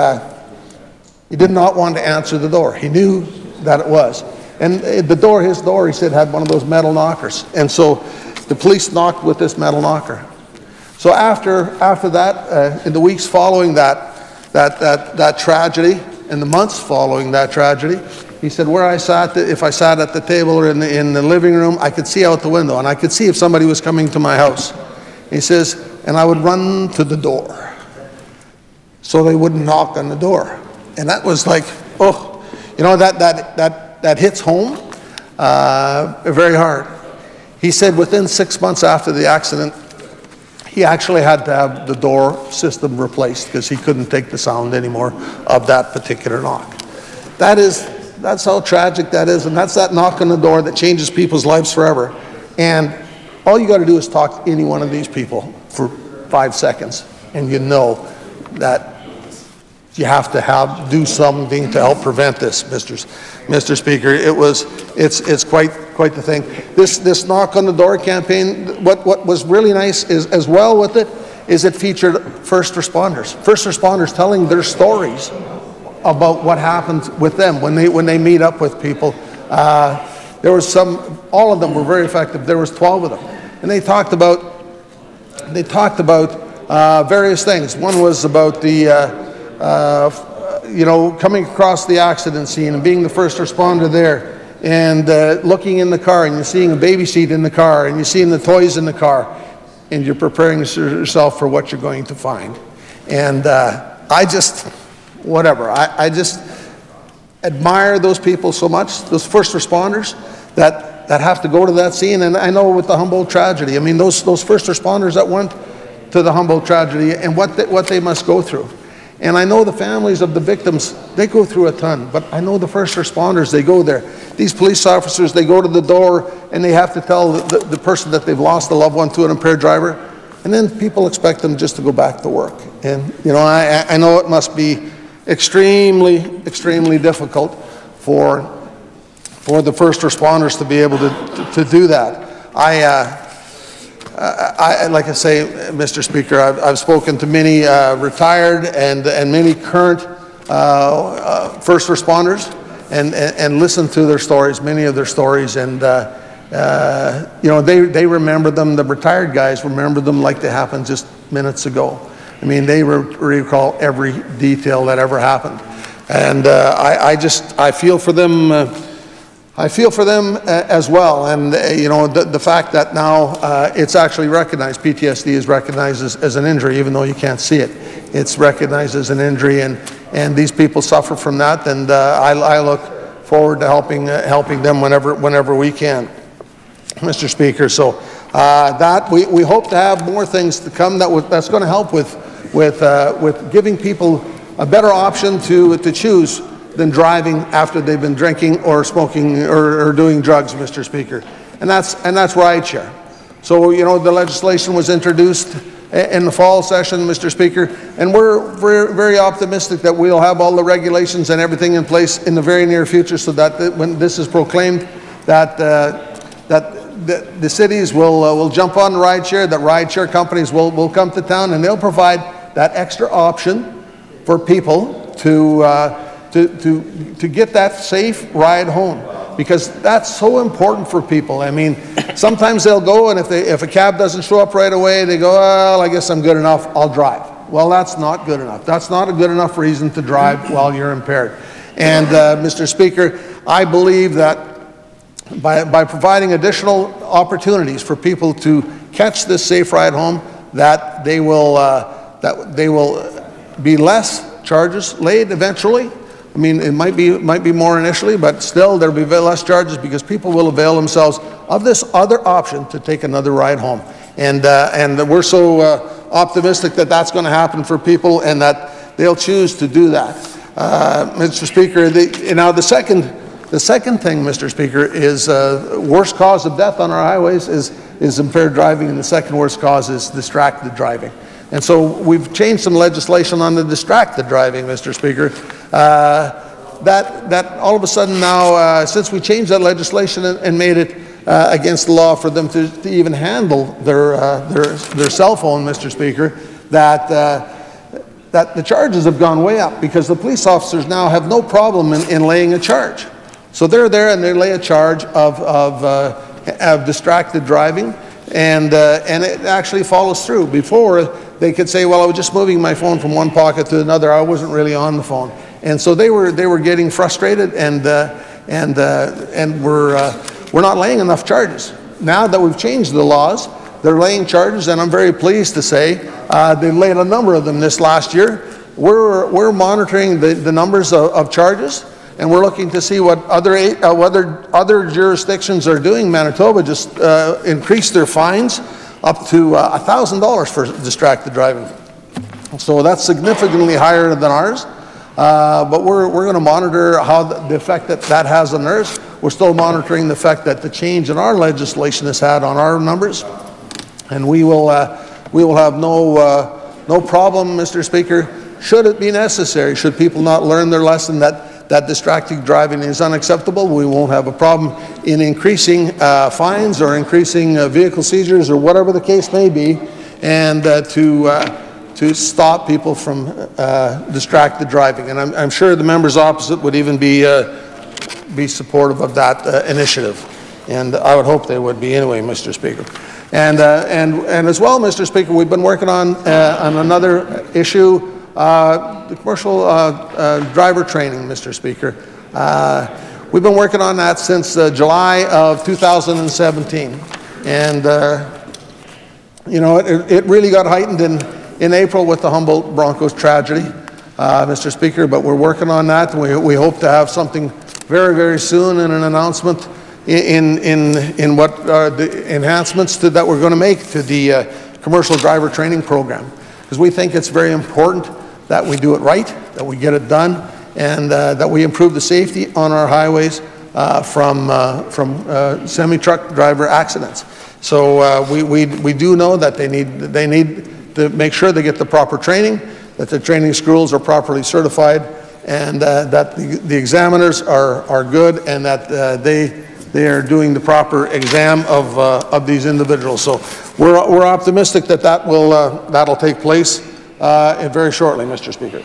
he did not want to answer the door. He knew that it was. And his door, he said, had one of those metal knockers. And so the police knocked with this metal knocker. So after that, in the weeks following that tragedy, and the months following that tragedy, he said, where I sat, if I sat at the table or in the living room, I could see out the window, and I could see if somebody was coming to my house. He says, and I would run to the door so they wouldn't knock on the door. And that was like, oh, that hits home very hard. He said within 6 months after the accident, he actually had to have the door system replaced because he couldn't take the sound anymore of that particular knock. That's how tragic that is, and that's that knock on the door that changes people's lives forever. And all you got to do is talk to any one of these people for 5 seconds, and you know that you have to do something to help prevent this, Mr. Speaker. It's quite the thing. This knock on the door campaign, what was really nice is, as well with it, is it featured first responders telling their stories about what happened with them when they meet up with people. There was all of them were very effective. There was 12 of them, and they talked about various things. One was about the coming across the accident scene and being the first responder there, and looking in the car, and you're seeing a baby seat in the car, and you're seeing the toys in the car, and you're preparing yourself for what you're going to find. And I just admire those people so much, those first responders that have to go to that scene. And I know with the Humboldt tragedy, I mean, those first responders that went to the Humboldt tragedy and what they must go through. And I know the families of the victims, they go through a ton, but I know the first responders, they go there. These police officers, they go to the door and they have to tell the person that they've lost a loved one to an impaired driver, and then people expect them just to go back to work. And I know it must be extremely difficult for the first responders to be able to do that. Like I say, Mr. Speaker, I've spoken to many retired and many current first responders, and listened to their stories, many of their stories, and they remember them. The retired guys remember them like they happened just minutes ago. I mean, they recall every detail that ever happened, and I feel for them. I feel for them as well, and the fact that now it's actually recognized, PTSD is recognized as an injury, even though you can't see it. It's recognized as an injury, and these people suffer from that, and I look forward to helping them whenever we can, Mr. Speaker. So that we hope to have more things to come that's going to help with giving people a better option to choose than driving after they've been drinking or smoking or doing drugs, Mr. Speaker. And that's rideshare. So, the legislation was introduced in the fall session, Mr. Speaker, and we're very optimistic that we'll have all the regulations and everything in place in the very near future, so that when this is proclaimed, that the cities will jump on rideshare, that rideshare companies will come to town, and they'll provide that extra option for people to get that safe ride home, because that's so important for people. I mean, sometimes they'll go, and if a cab doesn't show up right away, they go, well, I guess I'm good enough, I'll drive. Well, that's not good enough. That's not a good enough reason to drive while you're impaired. And Mr. Speaker, I believe that by providing additional opportunities for people to catch this safe ride home, that they will be less charges laid eventually. I mean, it might be more initially, but still there'll be less charges, because people will avail themselves of this other option to take another ride home. And we're so optimistic that that's going to happen for people, and that they'll choose to do that. Mr. Speaker, now the second thing, Mr. Speaker, is worst cause of death on our highways is impaired driving, and the second worst cause is distracted driving. And so we've changed some legislation on the distracted driving, Mr. Speaker, that all of a sudden now, since we changed that legislation and made it against the law for them to even handle their cell phone, Mr. Speaker, that the charges have gone way up, because the police officers now have no problem in laying a charge. So they're there and they lay a charge of distracted driving, and it actually follows through. Before, they could say, well, I was just moving my phone from one pocket to another, I wasn't really on the phone. And so they were getting frustrated, and we're not laying enough charges. Now that we've changed the laws, they're laying charges, and I'm very pleased to say they've laid a number of them this last year. We're monitoring the numbers of charges, and we're looking to see what other jurisdictions are doing. Manitoba just increased their fines up to $1,000 for distracted driving. So that's significantly higher than ours. But we're going to monitor how the effect that has on ours. We're still monitoring the effect that the change in our legislation has had on our numbers, and we will have no problem, Mr. Speaker, should it be necessary, should people not learn their lesson that distracted driving is unacceptable, we won't have a problem in increasing fines or increasing vehicle seizures or whatever the case may be, and to stop people from distracted driving. And I'm sure the members opposite would even be supportive of that initiative. And I would hope they would be anyway, Mr. Speaker. And as well, Mr. Speaker, we've been working on another issue, the commercial driver training, Mr. Speaker. We've been working on that since July of 2017. And, you know, it really got heightened in April with the Humboldt Broncos tragedy, Mr. Speaker, but we're working on that. We hope to have something very, very soon in an announcement in what are the enhancements that we're going to make to the commercial driver training program, because we think it's very important that we do it right, that we get it done, and that we improve the safety on our highways from semi-truck driver accidents. So we do know that they need to make sure they get the proper training, that the training schools are properly certified, and that the examiners are good, and that they are doing the proper exam of these individuals. So we're optimistic that that'll take place very shortly, Mr. Speaker.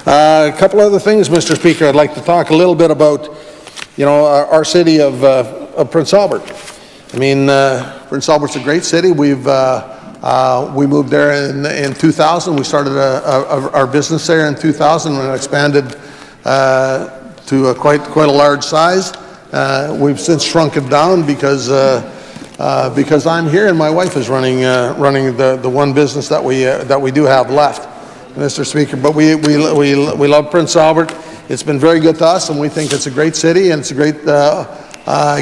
A couple other things, Mr. Speaker. I'd like to talk a little bit about, you know, our city of Prince Albert. I mean, Prince Albert's a great city. We moved there in 2000. We started our business there in 2000 and expanded to quite a large size. We've since shrunk it down because I'm here and my wife is running the one business that we do have left, Mr. Speaker. But we love Prince Albert. It's been very good to us, and we think it's a great city, and it's a great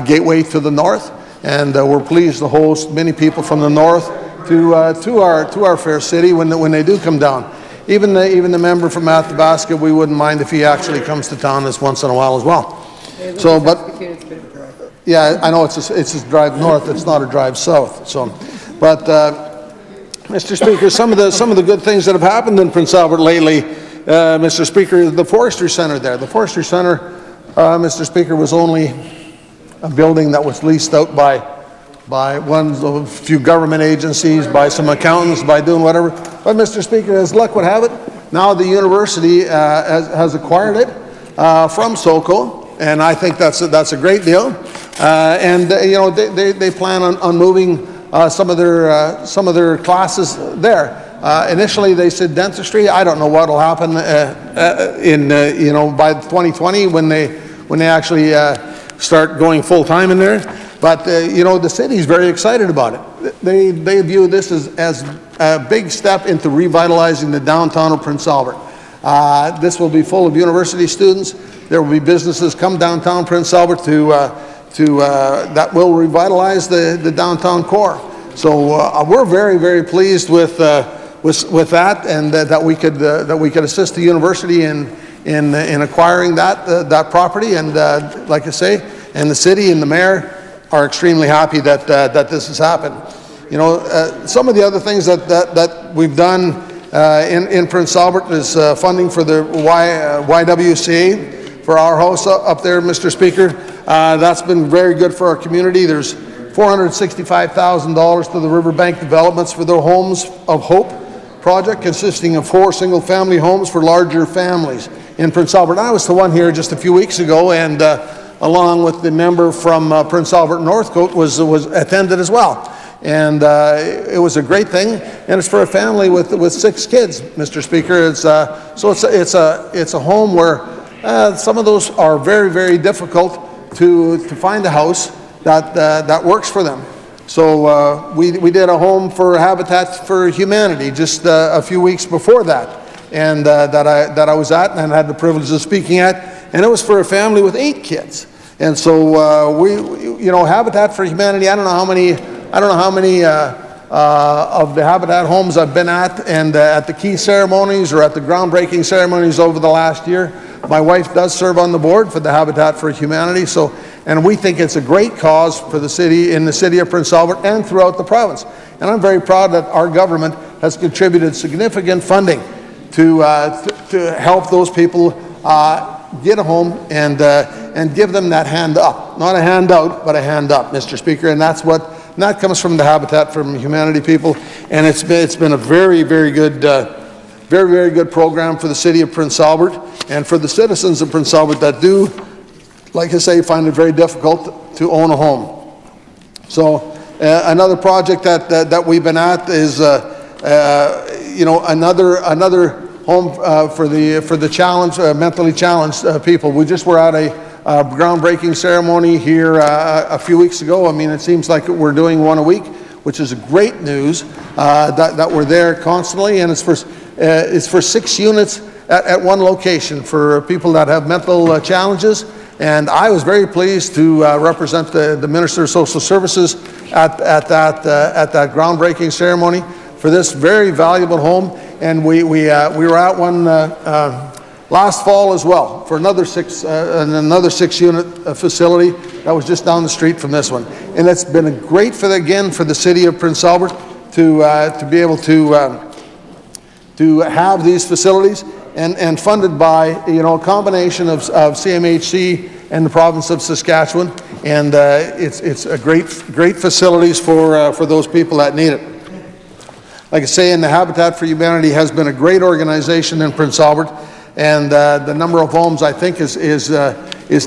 gateway to the north. And we're pleased to host many people from the north to our fair city when they do come down. Even the member from Athabasca, we wouldn't mind if he actually comes to town this once in a while as well. So, but yeah, I know it's a drive north. It's not a drive south. So, but Mr. Speaker, some of the good things that have happened in Prince Albert lately, Mr. Speaker, the Forestry Centre there. The Forestry Centre, Mr. Speaker, was only a building that was leased out by one of a few government agencies, by some accountants, by doing whatever. But Mr. Speaker, as luck would have it, now the university has acquired it from SoCo, and I think that's a great deal. And you know, they plan on moving some of their classes there. Initially, they said dentistry. I don't know what will happen you know, by 2020 when they actually start going full time in there. But you know, the city's very excited about it. They view this as a big step into revitalizing the downtown of Prince Albert. This will be full of university students. There will be businesses come downtown Prince Albert that will revitalize the downtown core. So we're very, very pleased with that, and that we could assist the university in acquiring that property. And like I say, and the city and the mayor are extremely happy that this has happened. You know, some of the other things that we've done in Prince Albert is funding for the YWCA for our house up there, Mr. Speaker. That's been very good for our community. There's $465,000 to the Riverbank Developments for their Homes of Hope project, consisting of 4 single-family homes for larger families in Prince Albert. I was to one here just a few weeks ago, and along with the member from Prince Albert Northcote was attended as well. And it was a great thing, and it's for a family with 6 kids, Mr. Speaker. It's a home where some of those are very, very difficult to find a house that works for them. So we did a home for Habitat for Humanity just a few weeks before that, and that I was at and had the privilege of speaking at, and it was for a family with 8 kids. And so you know, Habitat for Humanity. I don't know how many of the Habitat homes I've been at, and at the key ceremonies or at the groundbreaking ceremonies over the last year. My wife does serve on the board for the Habitat for Humanity. So, and we think it's a great cause for the city, in the city of Prince Albert and throughout the province. And I'm very proud that our government has contributed significant funding to help those people get a home and give them that hand up. Not a handout, but a hand up, Mr. Speaker, and that comes from the Habitat for Humanity people, and it's been a very, very good program for the city of Prince Albert and for the citizens of Prince Albert that do, like I say, find it very difficult to own a home. So another project that we've been at is another home for the challenged, mentally challenged people. We just were at a groundbreaking ceremony here a few weeks ago. I mean, it seems like we're doing one a week, which is great news that we're there constantly, and it's for 6 units at one location for people that have mental challenges. And I was very pleased to represent the Minister of Social Services at that groundbreaking ceremony for this very valuable home. And we were at one last fall as well for another 6-unit facility that was just down the street from this one. And it's been a great for the city of Prince Albert to be able to have these facilities, and funded by a combination of CMHC and the province of Saskatchewan, and it's a great facilities for those people that need it. Like I say, and the Habitat for Humanity has been a great organization in Prince Albert, and the number of homes I think is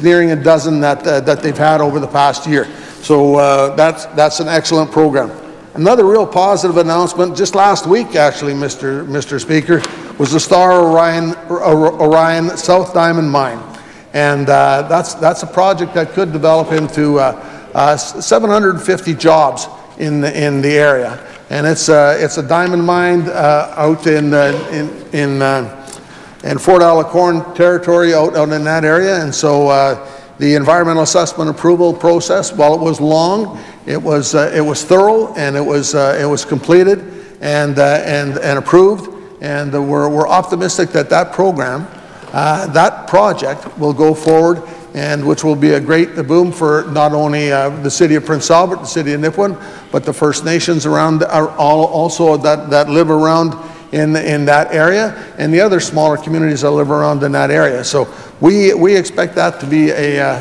nearing a dozen that they've had over the past year. So that's an excellent program. Another real positive announcement just last week, actually, Mr. Speaker, was the Star Orion South Diamond Mine, and that's a project that could develop into 750 jobs in the area, and it's a diamond mine out in Fort Alicorn territory, out in that area, and so the environmental assessment approval process, while it was long, it was thorough, and it was completed and approved, and we're optimistic that program, that project will go forward, and which will be a great boom for not only the city of Prince Albert, the city of Nipawin, but the First Nations around also that live around in that area, and the other smaller communities that live around in that area. So we expect that to be a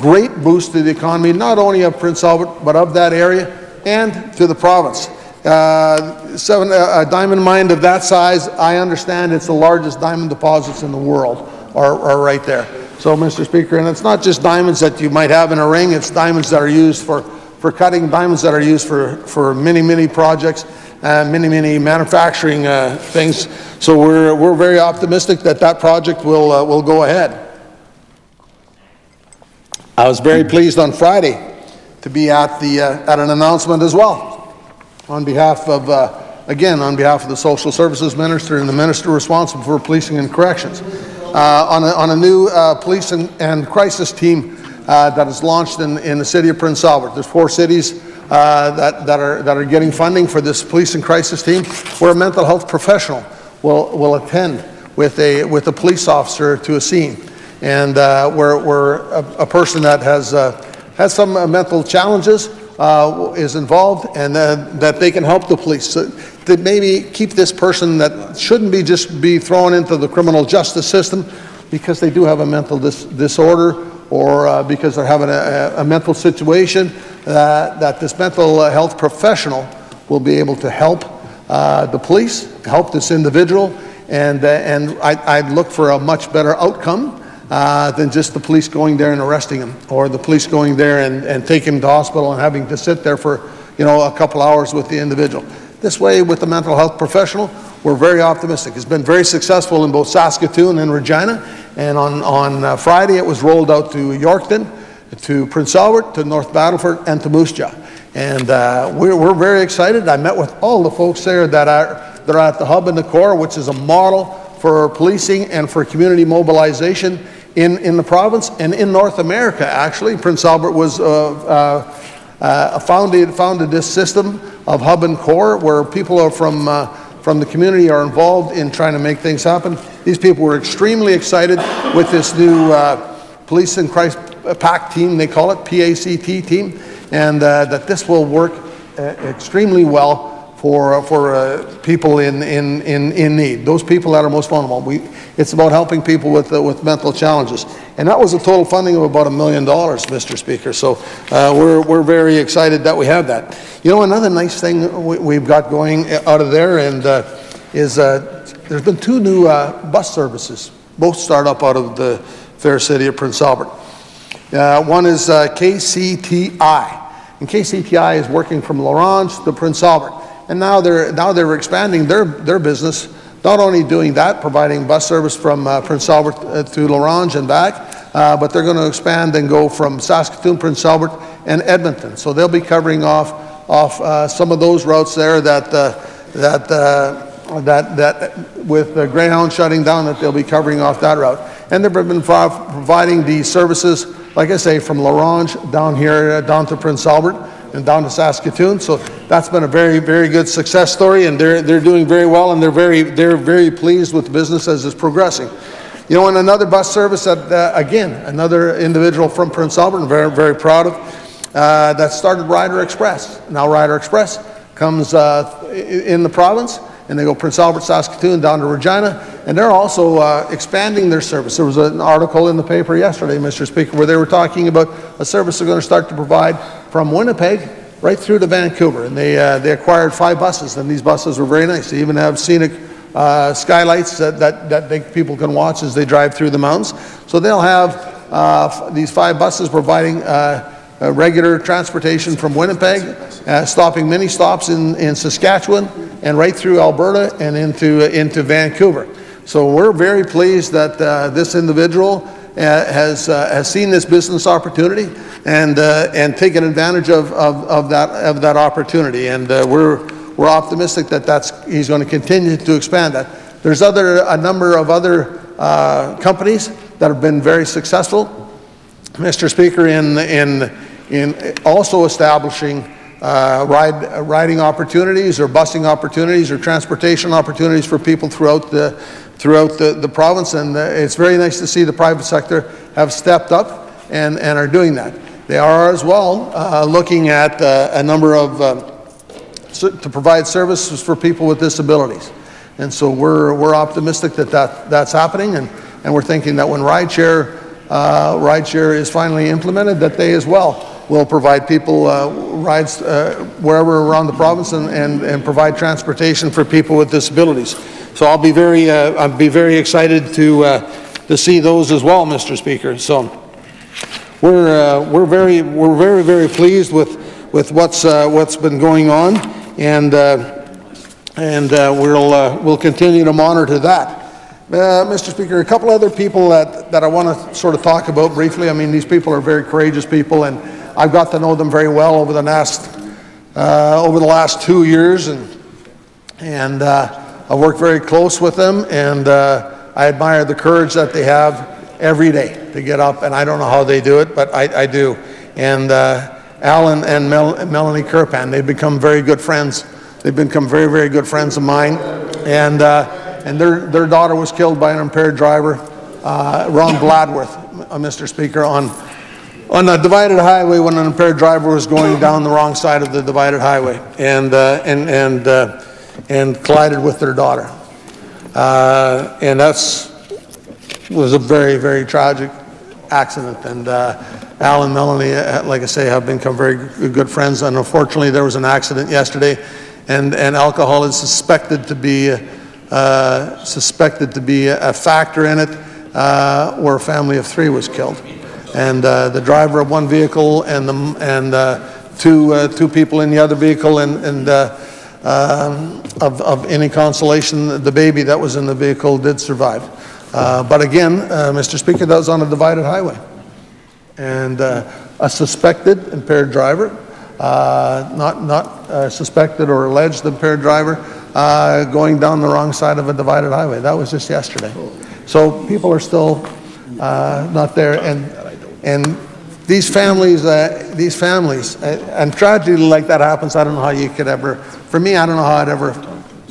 great boost to the economy, not only of Prince Albert, but of that area and to the province. A diamond mine of that size, I understand it's the largest diamond deposits in the world are right there. So, Mr. Speaker, and it's not just diamonds that you might have in a ring, it's diamonds that are used for cutting, diamonds that are used for many projects, many manufacturing things. So we're very optimistic that project will go ahead. I was very pleased on Friday to be at an announcement as well, on behalf of the Social Services Minister and the Minister responsible for policing and corrections, on a new police and crisis team that is launched in the city of Prince Albert. There's 4 cities that are getting funding for this police and crisis team, where a mental health professional will attend with a police officer to a scene, and where a person that has some mental challenges is involved, and that they can help the police to maybe keep this person that shouldn't be thrown into the criminal justice system because they do have a mental disorder, or because they're having a mental situation, that this mental health professional will be able to help the police, help this individual, and I'd look for a much better outcome than just the police going there and arresting him, or the police going there and taking him to hospital and having to sit there for a couple hours with the individual. This way, with the mental health professional, we're very optimistic. It's been very successful in both Saskatoon and Regina, and on Friday it was rolled out to Yorkton, to Prince Albert, to North Battleford, and to Moose Jaw. And we're very excited. I met with all the folks there that are at the Hub and the Core, which is a model for policing and for community mobilization in the province and in North America. Actually, Prince Albert was founded this system of Hub and Core, where people are from the community are involved in trying to make things happen. These people were extremely excited with this new police and PACT team, they call it, P-A-C-T team, and that this will work extremely well for people in need, those people that are most vulnerable. It's about helping people with mental challenges. And that was a total funding of about $1 million, Mr. Speaker. So we're very excited that we have that. You know, another nice thing we've got going out of there is there's been 2 new bus services, both start up out of the fair city of Prince Albert. One is KCTI. And KCTI is working from L'Orange to Prince Albert. And now they're expanding their business, not only doing that, providing bus service from Prince Albert to L'Orange and back, but they're going to expand and go from Saskatoon, Prince Albert, and Edmonton. So they'll be covering off some of those routes there that with the Greyhound shutting down, that they'll be covering off that route. And they've been providing the services, like I say, from L'Orange down here, down to Prince Albert and down to Saskatoon. So that's been a very, very good success story, and they're doing very well, and they're very pleased with the business as it's progressing. You know, and another bus service that, again, another individual from Prince Albert, I'm very, very proud of, that started Rider Express. Now Rider Express comes in the province, and they go Prince Albert, Saskatoon, down to Regina, and they're also expanding their service. There was an article in the paper yesterday, Mr. Speaker, where they were talking about a service they're going to start to provide from Winnipeg right through to Vancouver, and they acquired 5 buses, and these buses were very nice. They even have scenic skylights that people can watch as they drive through the mountains. So they'll have these 5 buses providing regular transportation from Winnipeg, stopping many stops in Saskatchewan and right through Alberta and into Vancouver. So we're very pleased that this individual has seen this business opportunity and taken advantage of that opportunity. And we're optimistic that he's going to continue to expand that. There's a number of other companies that have been very successful, Mr. Speaker, in also establishing riding opportunities or busing opportunities or transportation opportunities for people throughout the province, and it's very nice to see the private sector have stepped up and are doing that. They are as well looking at a number of to provide services for people with disabilities, and so we're optimistic that's happening, and we're thinking that when rideshare is finally implemented, that they as well will provide people rides wherever around the province and provide transportation for people with disabilities. So I'll be very excited to see those as well, Mr. Speaker. So we're very pleased with what's been going on, and we'll continue to monitor that. Mr. Speaker, a couple other people that I want to sort of talk about briefly. I mean, these people are very courageous people, and I've got to know them very well over the last 2 years, and I work very close with them, and I admire the courage that they have every day to get up, and I don't know how they do it, but I do. And Alan and Melanie Kirpan, they've become very good friends. They've become very, very good friends of mine, and their daughter was killed by an impaired driver, Ron Bladworth, Mr. Speaker, on a divided highway when an impaired driver was going down the wrong side of the divided highway and collided with their daughter. And was a very, very tragic accident. And Al and Melanie, like I say, have become very good friends. And unfortunately, there was an accident yesterday, and alcohol is suspected to be a factor in it, where a family of 3 was killed. And the driver of one vehicle and two people in the other vehicle, and of any consolation, the baby that was in the vehicle did survive. But again, Mr. Speaker, that was on a divided highway. And a suspected impaired driver, not suspected or alleged impaired driver, going down the wrong side of a divided highway. That was just yesterday. So people are still not there, and these families, and tragedy like that happens. I don't know how you could ever, for me, I don't know how I'd ever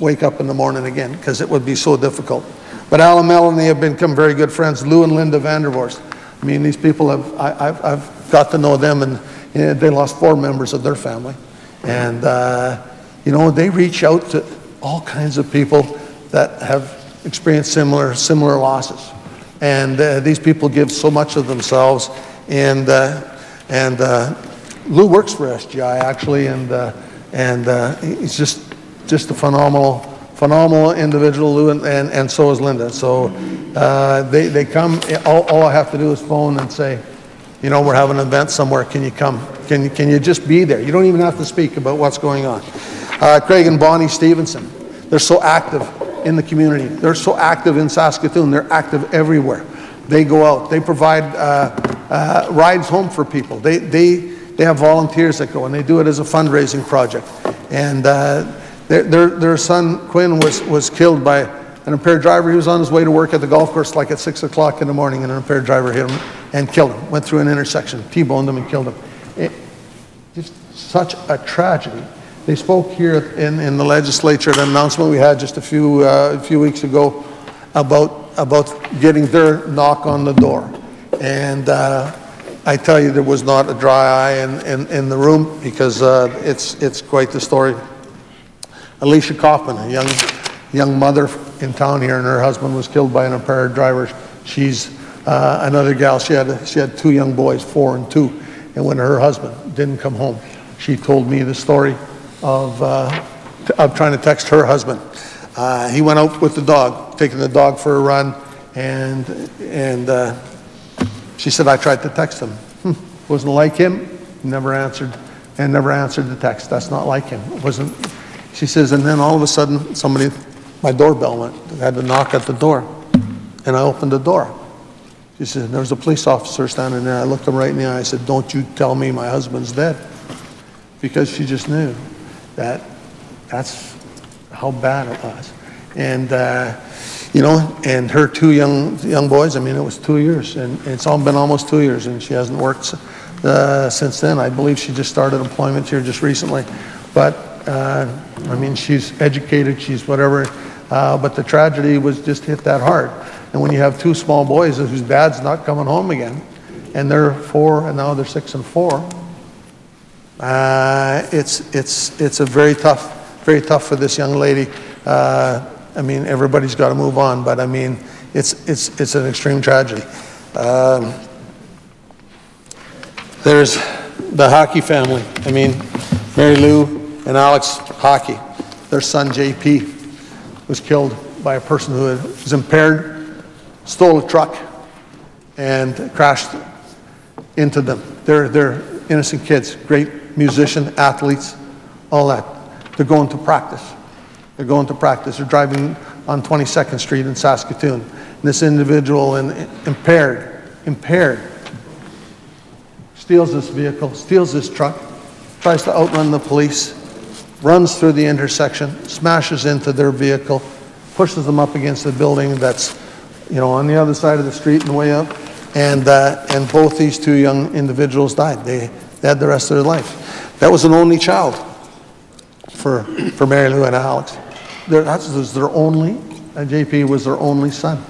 wake up in the morning again, because it would be so difficult. But Al and Melanie have become very good friends. Lou and Linda Vandervorst. I mean, these people I've got to know them, and they lost 4 members of their family. And, you know, they reach out to all kinds of people that have experienced similar losses. And these people give so much of themselves. And Lou works for SGI, actually, and he's just a phenomenal individual, Lou, and so is Linda. So they come. All I have to do is phone and say, you know, we're having an event somewhere. Can you come? Can you just be there? You don't even have to speak about what's going on. Craig and Bonnie Stevenson, they're so active in the community. They're so active in Saskatoon. They're active everywhere. They go out. They provide rides home for people. They have volunteers that go, and they do it as a fundraising project. And their son Quinn was killed by an impaired driver. He was on his way to work at the golf course like at 6 o'clock in the morning, and an impaired driver hit him and killed him. Went through an intersection, T-boned him and killed him. Just such a tragedy. They spoke here in the legislature at an announcement we had just a few weeks ago about getting their knock on the door. And I tell you, there was not a dry eye in the room, because it's quite the story. Alicia Kaufman, a young mother in town here, and her husband was killed by an impaired driver. She's another gal. She had 2 young boys, 4 and 2, and when her husband didn't come home, she told me the story of trying to text her husband. He went out with the dog, taking the dog for a run, and she said, I tried to text him. Wasn't like him. Never answered the text. That's not like him. It wasn't. She says, and then all of a sudden, my doorbell went. I had to knock at the door, and I opened the door. She said, there was a police officer standing there. I looked him right in the eye. I said, don't you tell me my husband's dead. Because she just knew that's how bad it was. And, you know, and her 2 young boys, I mean, it was 2 years, and it's all been almost 2 years, and she hasn't worked since then. I believe she just started employment here just recently. But, I mean, she's educated, she's whatever, but the tragedy was just hit that hard. And when you have 2 small boys whose dad's not coming home again, and they're 4, and now they're 6 and 4, it's a very tough for this young lady. I mean, everybody's got to move on, but I mean, it's an extreme tragedy. There's the Hockey family. I mean, Mary Lou and Alex Hockey. Their son JP was killed by a person who was impaired, stole a truck, and crashed into them. They're innocent kids, great musician, athletes, all that. They're going to practice. They're going to practice. They're driving on 22nd Street in Saskatoon. And this individual, impaired, steals this vehicle, steals this truck, tries to outrun the police, runs through the intersection, smashes into their vehicle, pushes them up against the building that's, you know, on the other side of the street and way up. And both these 2 young individuals died. They had the rest of their life. That was an only child for Mary Lou and Alex. That was their only, JP was their only son.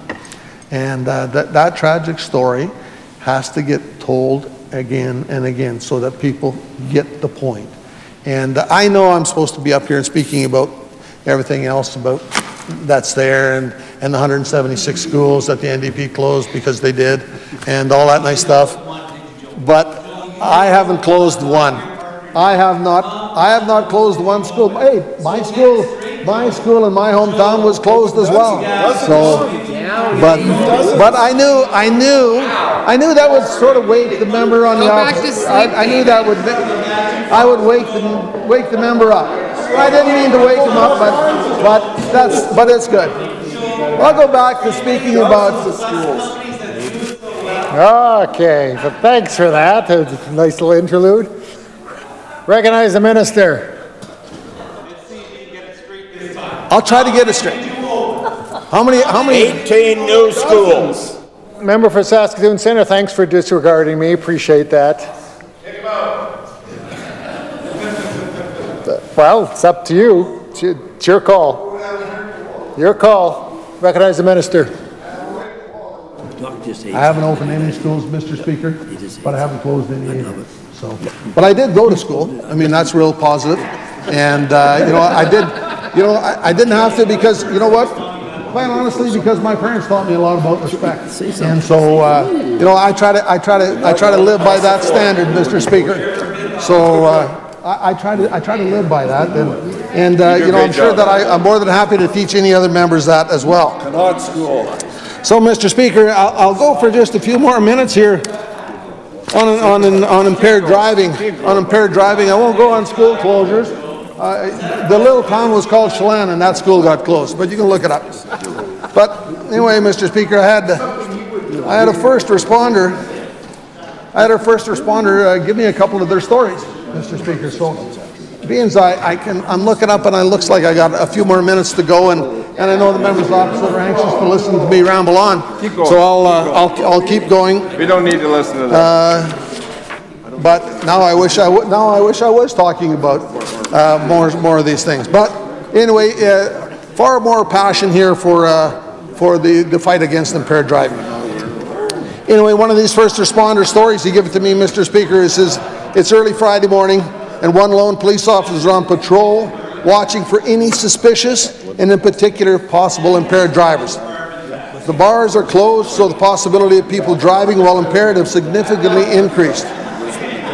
And that tragic story has to get told again and again so that people get the point. And I know I'm supposed to be up here and speaking about everything else about that's there, and the 176 schools that the NDP closed because they did, and all that nice stuff. But I haven't closed one. I have not closed one school. Hey, my school in my hometown was closed as well. So, but I knew that would sort of wake the member on the opposite. I knew that would wake the member up. I didn't mean to wake him up, but it's good. I'll go back to speaking about the schools. Okay, so thanks for that. A nice little interlude. Recognize the minister. I'll try to get it straight. How many? 18 new schools. Member for Saskatoon Centre, thanks for disregarding me. Appreciate that. Take him out. Well, it's up to you. It's your call. Your call. Recognize the minister. I haven't opened any schools, Mr. Speaker, but I haven't closed any either. So, but I did go to school. I mean, that's real positive. And, you know, I didn't have to because, you know what? Quite honestly, because my parents taught me a lot about respect. And so, you know, I try to live by that standard, Mr. Speaker. So, I try to live by that. And you know, I'm sure that I'm more than happy to teach any other members that as well. Cannot school. So, Mr. Speaker, I'll go for just a few more minutes here on impaired driving. On impaired driving, I won't go on school closures. The little town was called Chelan, and that school got closed, but you can look it up. But anyway, Mr. Speaker, I had a first responder. Give me a couple of their stories, Mr. Speaker. So, being I'm looking up, and it looks like I got a few more minutes to go, and I know the members opposite are anxious to listen to me ramble on. Keep going. So I'll keep going. We don't need to listen to that. But now I wish I was talking about more of these things. But anyway, far more passion here for the fight against impaired driving. Anyway, one of these first responder stories, he gave it to me, Mr. Speaker, it's early Friday morning, and one lone police officer is on patrol, watching for any suspicious, and in particular, possible impaired drivers. The bars are closed, so the possibility of people driving while impaired have significantly increased.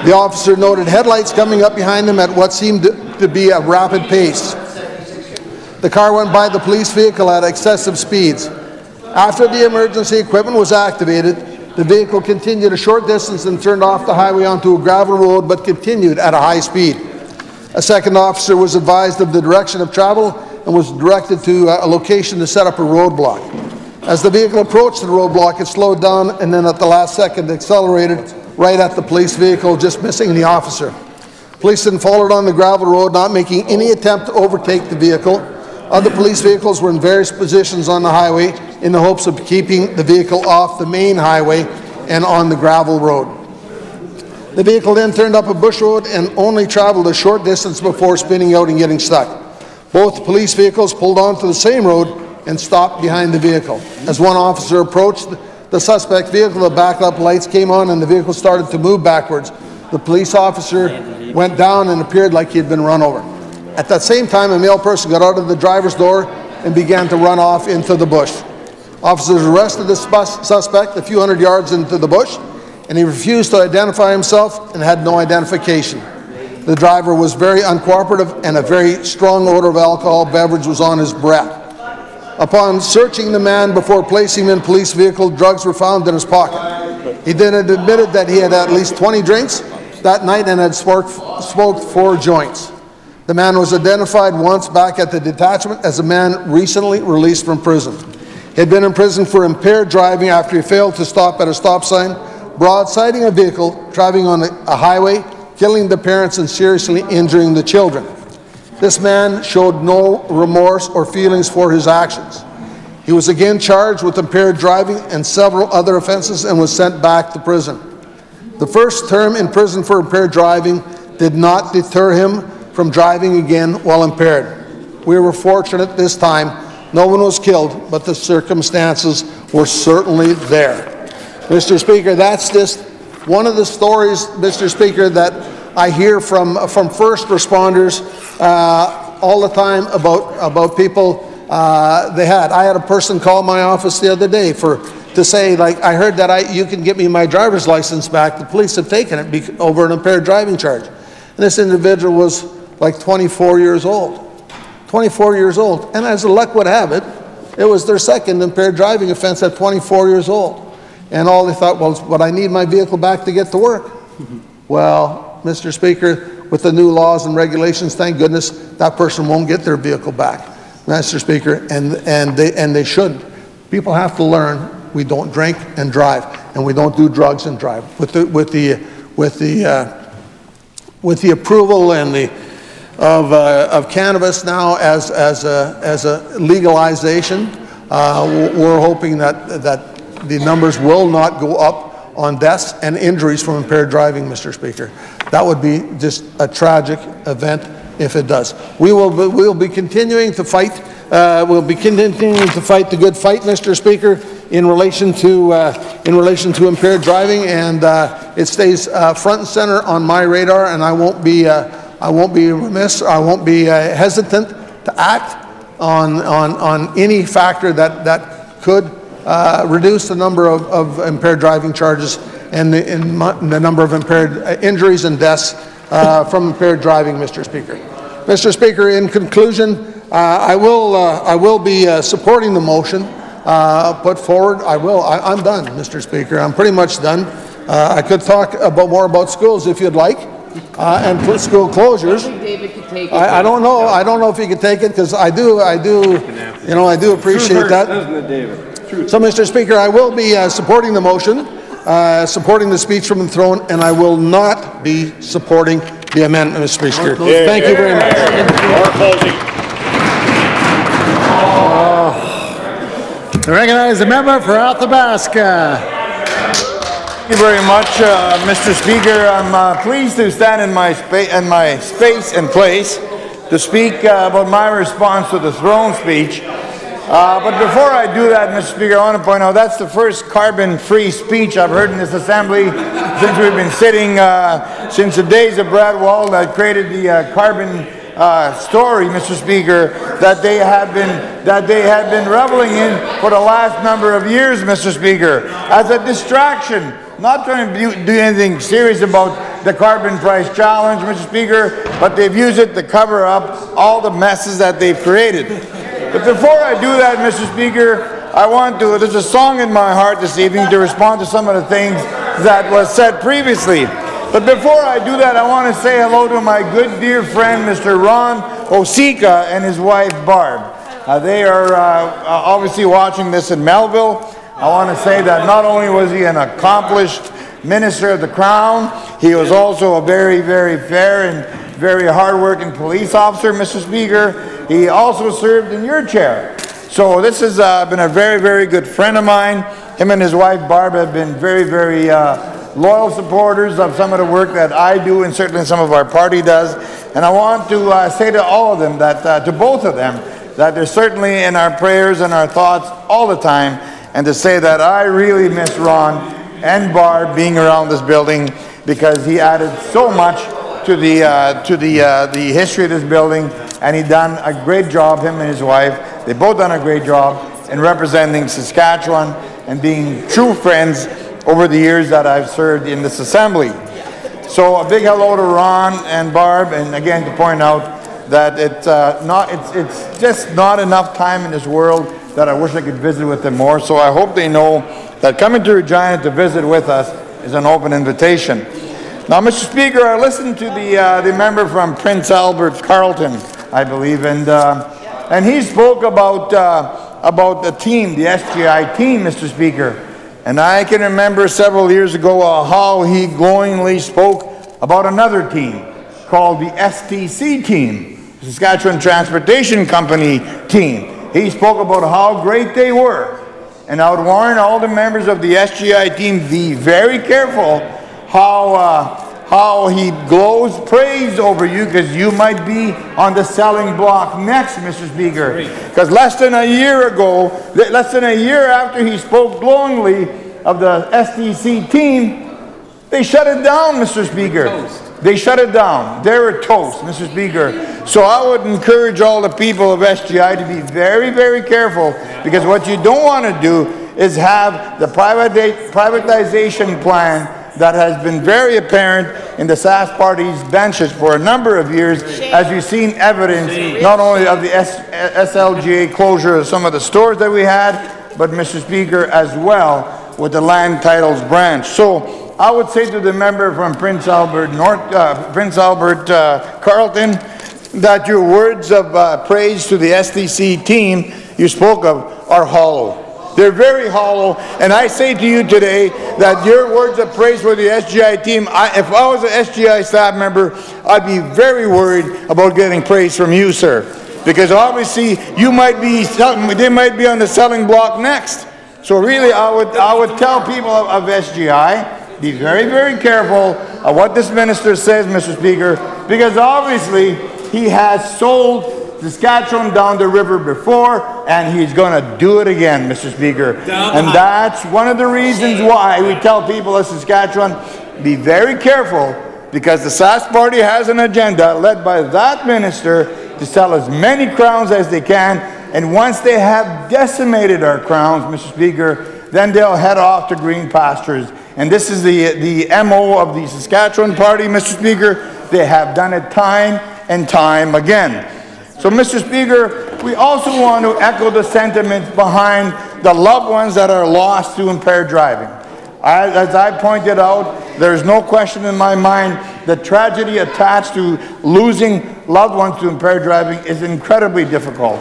The officer noted headlights coming up behind him at what seemed to be a rapid pace. The car went by the police vehicle at excessive speeds. After the emergency equipment was activated, the vehicle continued a short distance and turned off the highway onto a gravel road, but continued at a high speed. A second officer was advised of the direction of travel and was directed to a location to set up a roadblock. As the vehicle approached the roadblock, it slowed down and then at the last second accelerated right at the police vehicle, just missing the officer. Police then followed on the gravel road, not making any attempt to overtake the vehicle. Other police vehicles were in various positions on the highway in the hopes of keeping the vehicle off the main highway and on the gravel road. The vehicle then turned up a bush road and only traveled a short distance before spinning out and getting stuck. Both police vehicles pulled onto the same road and stopped behind the vehicle. As one officer approached the suspect vehicle, the backup lights came on and the vehicle started to move backwards. The police officer went down and appeared like he had been run over. At that same time, a male person got out of the driver's door and began to run off into the bush. Officers arrested the suspect a few hundred yards into the bush, and he refused to identify himself and had no identification. The driver was very uncooperative, and a very strong odor of alcohol beverage was on his breath. Upon searching the man before placing him in a police vehicle, drugs were found in his pocket. He then admitted that he had at least 20 drinks that night and had smoked 4 joints. The man was identified once back at the detachment as a man recently released from prison. He had been in prison for impaired driving after he failed to stop at a stop sign, broadsiding a vehicle, driving on a highway, killing the parents and seriously injuring the children. This man showed no remorse or feelings for his actions. He was again charged with impaired driving and several other offenses and was sent back to prison. The first term in prison for impaired driving did not deter him from driving again while impaired. We were fortunate this time. No one was killed, but the circumstances were certainly there. Mr. Speaker, that's just one of the stories, Mr. Speaker, that I hear from first responders all the time about people they had. I had a person call my office the other day to say, like, I heard that you can get me my driver's license back. The police have taken it over an impaired driving charge. And this individual was like 24 years old. 24 years old. And as the luck would have it, it was their second impaired driving offense at 24 years old. And all they thought was, but I need my vehicle back to get to work. Well, Mr. Speaker, with the new laws and regulations, thank goodness, that person won't get their vehicle back, Mr. Speaker, and they shouldn't. People have to learn we don't drink and drive, and we don't do drugs and drive. With the approval and of cannabis now as a legalization, we're hoping that the numbers will not go up on deaths and injuries from impaired driving, Mr. Speaker. That would be just a tragic event if it does. We will be continuing to fight we'll be continuing to fight the good fight, Mr. Speaker, in relation to impaired driving, and it stays front and center on my radar, and I won't be remiss, I won't be hesitant to act on any factor that could reduce the number of impaired driving charges and the number of impaired injuries and deaths from impaired driving, Mr. Speaker. Mr. Speaker, in conclusion, I will be supporting the motion put forward. I'm done, Mr. Speaker. I'm pretty much done. I could talk more about schools if you'd like, and school closures. I think David could take it. I don't know. I don't know if he could take it, because I do appreciate that. Doesn't it, David? So, Mr. Speaker, I will be supporting the motion, supporting the speech from the throne, and I will not be supporting the amendment, Mr. Speaker. Thank you very much. I recognize the member for Athabasca. Thank you very much, Mr. Speaker. I'm pleased to stand in my space and place to speak about my response to the throne speech. But before I do that, Mr. Speaker, I want to point out that's the first carbon-free speech I've heard in this assembly since we've been sitting, since the days of Brad Wall that created the carbon story, Mr. Speaker, that they had been reveling in for the last number of years, Mr. Speaker, as a distraction, not trying to do anything serious about the carbon price challenge, Mr. Speaker, but they've used it to cover up all the messes that they've created. But before I do that, Mr. Speaker, there's a song in my heart this evening to respond to some of the things that was said previously. But before I do that, I want to say hello to my good dear friend, Mr. Ron Osika, and his wife, Barb. They are obviously watching this in Melville. I want to say that not only was he an accomplished minister of the Crown, he was also a very, very fair and very hard-working police officer, Mr. Speaker. He also served in your chair. So this has been a very, very good friend of mine. Him and his wife, Barb, have been very, very loyal supporters of some of the work that I do, and certainly some of our party does. And I want to say to all of them, that to both of them, that they're certainly in our prayers and our thoughts all the time, and to say that I really miss Ron and Barb being around this building, because he added so much to the history of this building, and he done a great job, him and his wife. They both done a great job in representing Saskatchewan and being true friends over the years that I've served in this assembly. So a big hello to Ron and Barb, and again to point out that it's just not enough time in this world that I wish I could visit with them more. So I hope they know that coming to Regina to visit with us is an open invitation. Now, Mr. Speaker, I listened to the member from Prince Albert, Carleton, I believe, and he spoke about the team, the SGI team, Mr. Speaker. And I can remember several years ago how he glowingly spoke about another team called the STC team, the Saskatchewan Transportation Company team. He spoke about how great they were. And I would warn all the members of the SGI team, be very careful how he glows praise over you, because you might be on the selling block next, Mr. Speaker. Because less than a year after he spoke glowingly of the STC team, they shut it down, Mr. Speaker. They shut it down. They were toast, Mr. Speaker. So I would encourage all the people of SGI to be very, very careful, because what you don't want to do is have the privatization plan that has been very apparent in the Sask Party's benches for a number of years, as we've seen evidence not only of the SLGA closure of some of the stores that we had, but, Mr. Speaker, as well with the land titles branch. So I would say to the member from Prince Albert Carleton, that your words of praise to the STC team you spoke of are hollow. They're very hollow, and I say to you today that your words of praise for the SGI team, if I was an SGI staff member, I'd be very worried about getting praise from you, sir, because obviously they might be on the selling block next. So really, I would tell people of SGI, be very, very careful of what this minister says, Mr. Speaker, because obviously he has sold Saskatchewan down the river before, and he's going to do it again, Mr. Speaker. And that's one of the reasons why we tell people of Saskatchewan, be very careful, because the Sask Party has an agenda led by that minister to sell as many crowns as they can, and once they have decimated our crowns, Mr. Speaker, then they'll head off to green pastures. And this is the MO of the Saskatchewan Party, Mr. Speaker. They have done it time and time again. So, Mr. Speaker, we also want to echo the sentiments behind the loved ones that are lost through impaired driving. As I pointed out, there's no question in my mind the tragedy attached to losing loved ones to impaired driving is incredibly difficult.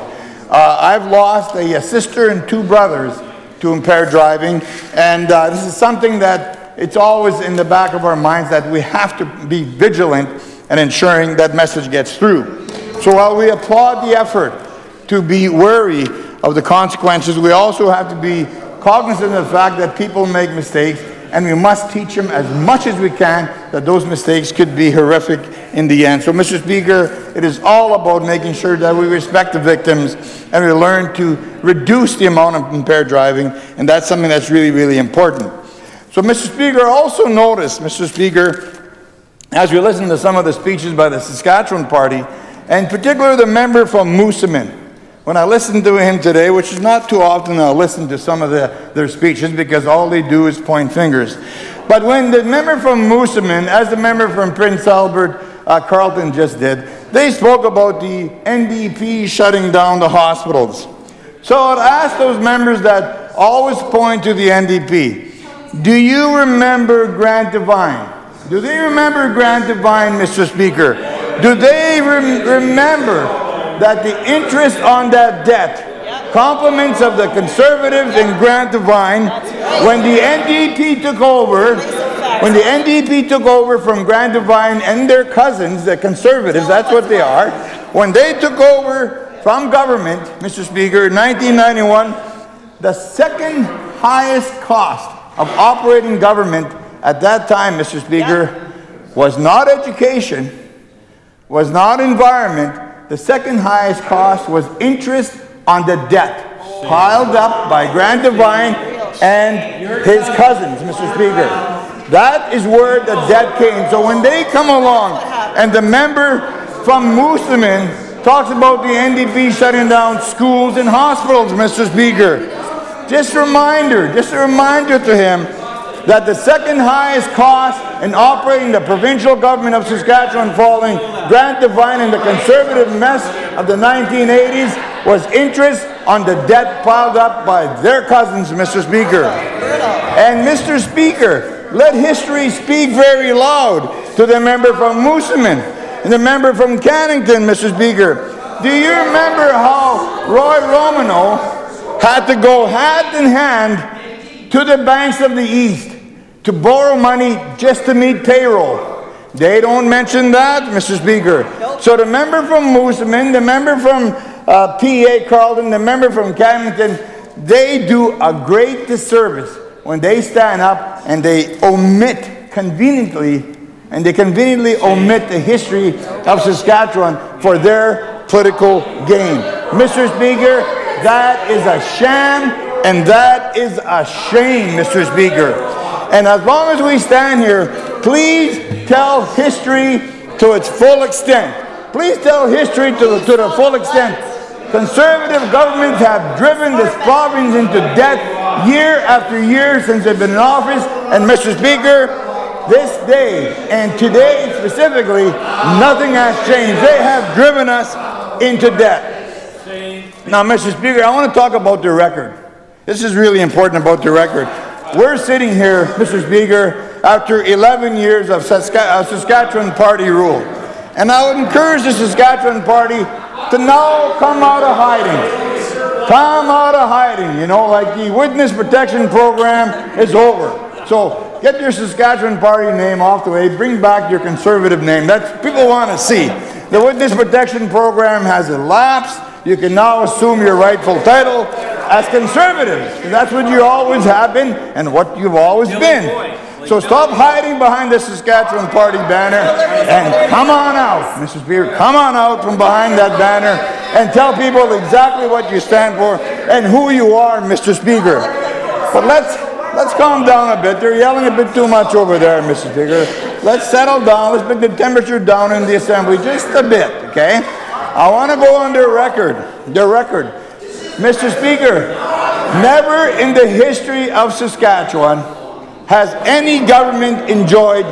I've lost a sister and 2 brothers to impaired driving, and this is something that it's always in the back of our minds that we have to be vigilant in ensuring that message gets through. So while we applaud the effort to be wary of the consequences, we also have to be cognizant of the fact that people make mistakes, and we must teach them as much as we can that those mistakes could be horrific in the end. So, Mr. Speaker, it is all about making sure that we respect the victims and we learn to reduce the amount of impaired driving, and that's something that's really, really important. So, Mr. Speaker, also notice, Mr. Speaker, as we listen to some of the speeches by the Saskatchewan Party, and particularly the member from Moosomin, when I listened to him today, which is not too often I'll listen to some of their speeches because all they do is point fingers. But when the member from Moosomin, as the member from Prince Albert, Carleton just did, they spoke about the NDP shutting down the hospitals. So I'd ask those members that always point to the NDP, do you remember Grant Devine? Do they remember Grant Devine, Mr. Speaker? Do they remember that the interest on that debt, compliments of the Conservatives and Grant Devine, when the NDP took over, from Grant Devine and their cousins, the Conservatives, that's what they are, when they took over from government, Mr. Speaker, in 1991, the second highest cost of operating government at that time, Mr. Speaker, was not education, was not environment. The second highest cost was interest on the debt piled up by Grant Devine and his cousins, Mr. Speaker. That is where the debt came. So when they come along and the member from Moosomin talks about the NDP shutting down schools and hospitals, Mr. Speaker, just a reminder to him that the second highest cost in operating the provincial government of Saskatchewan following Grant Devine and the Conservative mess of the 1980s was interest on the debt piled up by their cousins, Mr. Speaker. And Mr. Speaker, let history speak very loud to the member from Moosomin and the member from Cannington, Mr. Speaker. Do you remember how Roy Romano had to go hand in hand to the banks of the East to borrow money just to meet payroll? They don't mention that, Mr. Speaker. So the member from Moosomin, the member from PA Carleton, the member from Cannington, they do a great disservice when they stand up and they conveniently omit the history of Saskatchewan for their political gain. Mr. Speaker, that is a sham and that is a shame, Mr. Speaker. And as long as we stand here, please tell history to its full extent. Please tell history to the full extent. Conservative governments have driven this province into debt year after year since they've been in office. And Mr. Speaker, this day and today specifically, nothing has changed. They have driven us into debt. Now, Mr. Speaker, I want to talk about the record. This is really important about the record. We're sitting here, Mr. Speaker, after 11 years of Saskatchewan Party rule. And I would encourage the Saskatchewan Party to now come out of hiding. Come out of hiding. You know, like the witness protection program is over. So get your Saskatchewan Party name off the way. Bring back your Conservative name. That's people want to see. The witness protection program has elapsed. You can now assume your rightful title as Conservatives. That's what you always have been and what you've always been. So stop hiding behind the Saskatchewan Party banner and come on out, Mr. Speaker. Come on out from behind that banner and tell people exactly what you stand for and who you are, Mr. Speaker. But let's calm down a bit. They're yelling a bit too much over there, Mr. Speaker. Let's settle down. Let's bring the temperature down in the Assembly just a bit, okay? I want to go on the record. Mr. Speaker, never in the history of Saskatchewan has any government enjoyed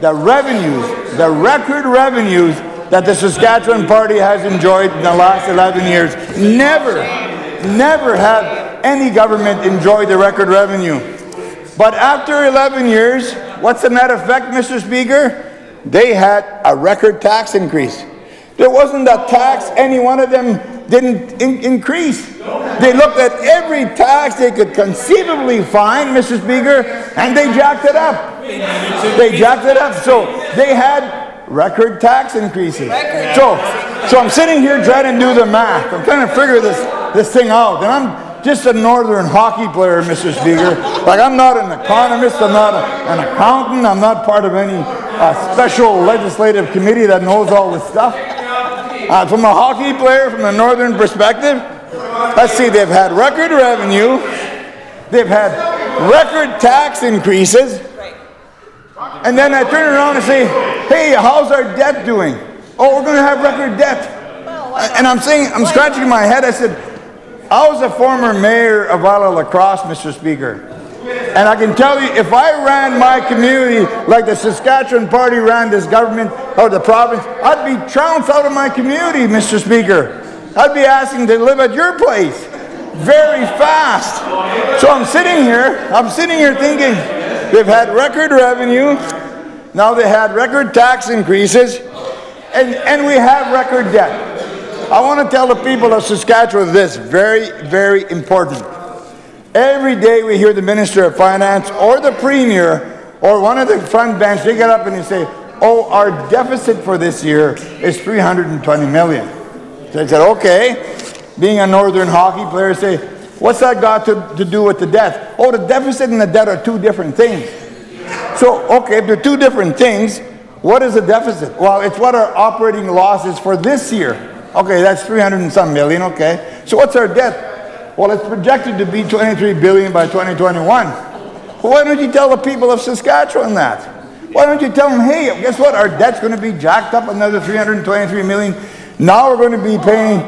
the revenues, the record revenues that the Saskatchewan Party has enjoyed in the last 11 years. Never have any government enjoyed the record revenue. But after 11 years, what's the net effect, Mr. Speaker? They had a record tax increase. There wasn't a tax any one of them didn't increase. They looked at every tax they could conceivably find, Mr. Speaker, and they jacked it up. They jacked it up. So they had record tax increases. So I'm sitting here trying to do the math. I'm trying to figure this thing out. And I'm just a northern hockey player, Mr. Speaker. Like, I'm not an economist. I'm not an accountant. I'm not part of any special legislative committee that knows all this stuff. From a hockey player, from a northern perspective, let's see, they've had record revenue, they've had record tax increases, and then I turn around and say, hey, how's our debt doing? Oh, we're going to have record debt. And I'm scratching my head. I said, I was a former mayor of Isla Lacrosse, Mr. Speaker. And I can tell you, if I ran my community like the Saskatchewan Party ran this government or the province, I'd be trounced out of my community, Mr. Speaker. I'd be asking to live at your place very fast. So I'm sitting here thinking, they've had record revenue, now they had record tax increases, and we have record debt. I want to tell the people of Saskatchewan this, very, very important. Every day we hear the Minister of Finance or the Premier or one of the front bench, they get up and they say, oh, our deficit for this year is 320 million. So I said, okay. Being a northern hockey player, say, what's that got to do with the debt? Oh, the deficit and the debt are two different things. So, okay, if they're two different things, what is the deficit? Well, it's what our operating loss is for this year. Okay, that's 300 and some million, okay. So what's our debt? Well, it's projected to be 23 billion by 2021. Well, why don't you tell the people of Saskatchewan that? Why don't you tell them, hey, guess what? Our debt's going to be jacked up another 323 million. Now we're going to be paying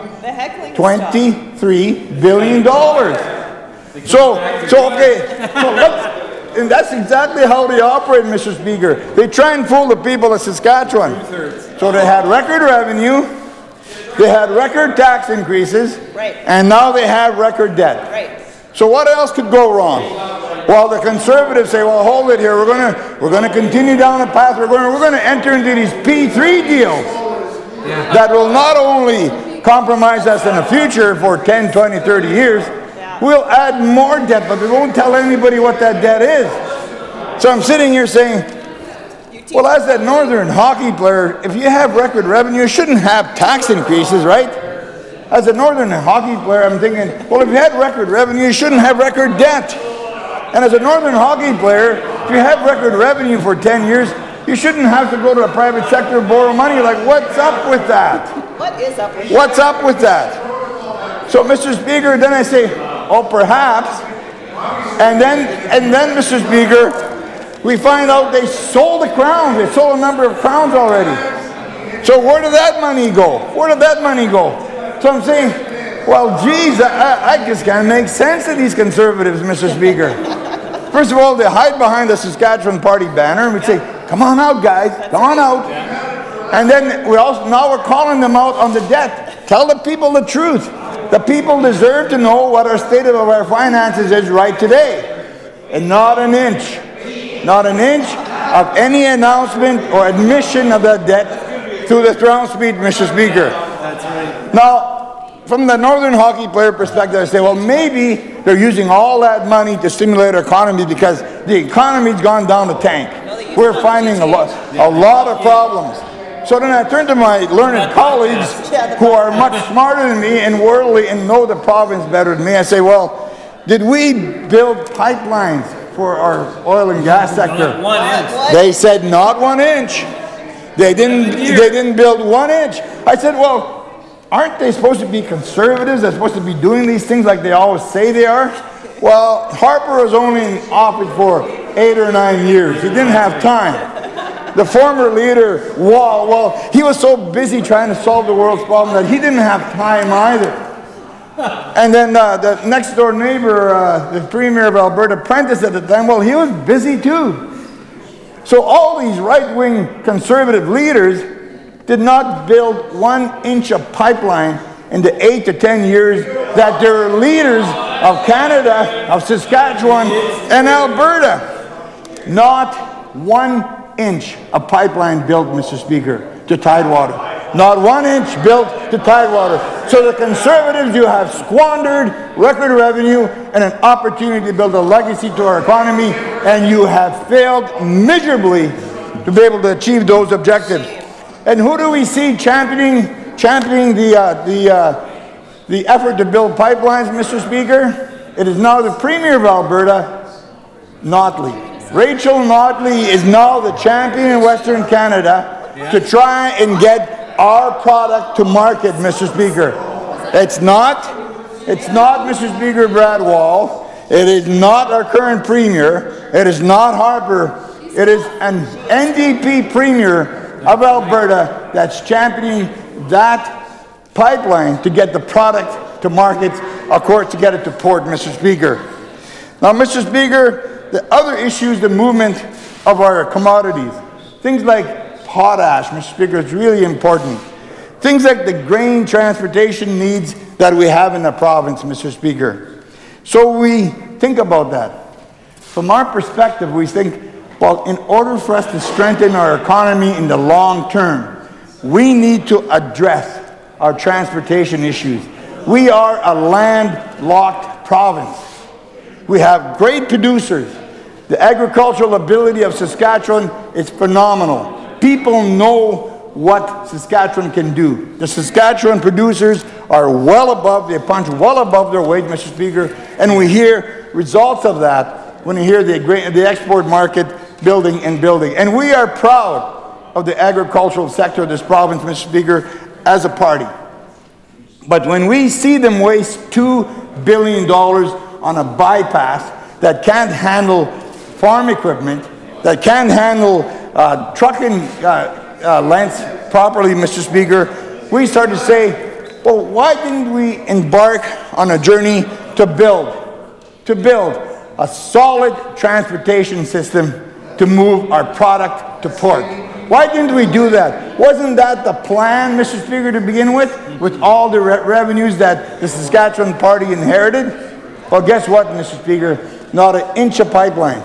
$23 billion. So and that's exactly how they operate, Mr. Speaker. They try and fool the people of Saskatchewan. So they had record revenue. They had record tax increases, and now they have record debt. So what else could go wrong? Well, the Conservatives say, well, hold it here. We're going to continue down the path. We're going to enter into these P3 deals that will not only compromise us in the future for 10, 20, 30 years, we'll add more debt, but we won't tell anybody what that debt is. So I'm sitting here saying, well, as that northern hockey player, if you have record revenue, you shouldn't have tax increases, right? As a northern hockey player, I'm thinking, well, if you had record revenue, you shouldn't have record debt. And as a northern hockey player, if you have record revenue for 10 years, you shouldn't have to go to a private sector and borrow money. Like, what's up with that? What is up with that? What's up with that? So, Mr. Speaker, then I say, oh, perhaps. And then, Mr. Speaker, we find out they sold the crowns. They sold a number of crowns already. So where did that money go? Where did that money go? So I'm saying, well, geez, I just can't make sense of these Conservatives, Mr. Speaker. First of all, they hide behind the Saskatchewan Party banner and we say, come on out, guys, come on out. And then now we're calling them out on the debt. Tell the people the truth. The people deserve to know what our state of our finances is right today. And not an inch of any announcement or admission of that debt through the throne speech, Mr. Speaker. That's right. Now, from the northern hockey player perspective, I say, well, maybe they're using all that money to stimulate our economy because the economy's gone down the tank. We're finding a lot of problems. So then I turn to my learned colleagues who are much smarter than me and worldly and know the province better than me. I say, well, did we build pipelines for our oil and gas sector? 1 inch. They said not 1 inch. They didn't build 1 inch. I said, well, aren't they supposed to be conservatives? They're supposed to be doing these things like they always say they are? Well, Harper was only in office for 8 or 9 years. He didn't have time. The former leader, Wall, well, he was so busy trying to solve the world's problem that he didn't have time either. And then the next door neighbor, the Premier of Alberta, Prentice at the time, well, he was busy too. So all these right-wing conservative leaders did not build 1 inch of pipeline in the 8 to 10 years that their leaders of Canada, of Saskatchewan, and Alberta. Not 1 inch of pipeline built, Mr. Speaker, to Tidewater. Not 1 inch built to Tidewater. So the Conservatives, you have squandered record revenue and an opportunity to build a legacy to our economy, and you have failed miserably to be able to achieve those objectives. And who do we see championing the effort to build pipelines, Mr. Speaker? It is now the Premier of Alberta, Notley. Rachel Notley is now the champion in Western Canada to try and get our product to market, Mr. Speaker. It's not Mr. Speaker, Brad Wall. It is not our current Premier. It is not Harper. It is an NDP Premier of Alberta that's championing that pipeline to get the product to market, of course, to get it to port, Mr. Speaker. Now, Mr. Speaker, the other issues, the movement of our commodities. Things like potash, Mr. Speaker, is really important. Things like the grain transportation needs that we have in the province, Mr. Speaker. So we think about that. From our perspective, we think, well, in order for us to strengthen our economy in the long term, we need to address our transportation issues. We are a landlocked province. We have great producers. The agricultural ability of Saskatchewan is phenomenal. People know what Saskatchewan can do. The Saskatchewan producers are well above, they punch well above their weight, Mr. Speaker, and we hear results of that when we hear the export market building and building. And we are proud of the agricultural sector of this province, Mr. Speaker, as a party. But when we see them waste $2 billion on a bypass that can't handle farm equipment, that can't handle trucking lengths properly, Mr. Speaker, we start to say, well, why didn't we embark on a journey to build a solid transportation system to move our product to port? Why didn't we do that? Wasn't that the plan, Mr. Speaker, to begin with all the revenues that the Saskatchewan Party inherited? Well, guess what, Mr. Speaker? Not an inch of pipeline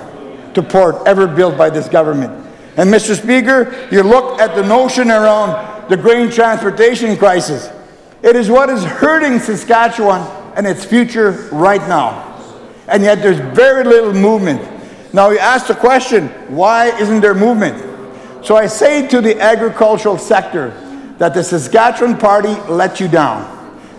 to port ever built by this government. And Mr. Speaker, you look at the notion around the grain transportation crisis. It is what is hurting Saskatchewan and its future right now. And yet there's very little movement. Now you ask the question, why isn't there movement? So I say to the agricultural sector that the Saskatchewan Party let you down.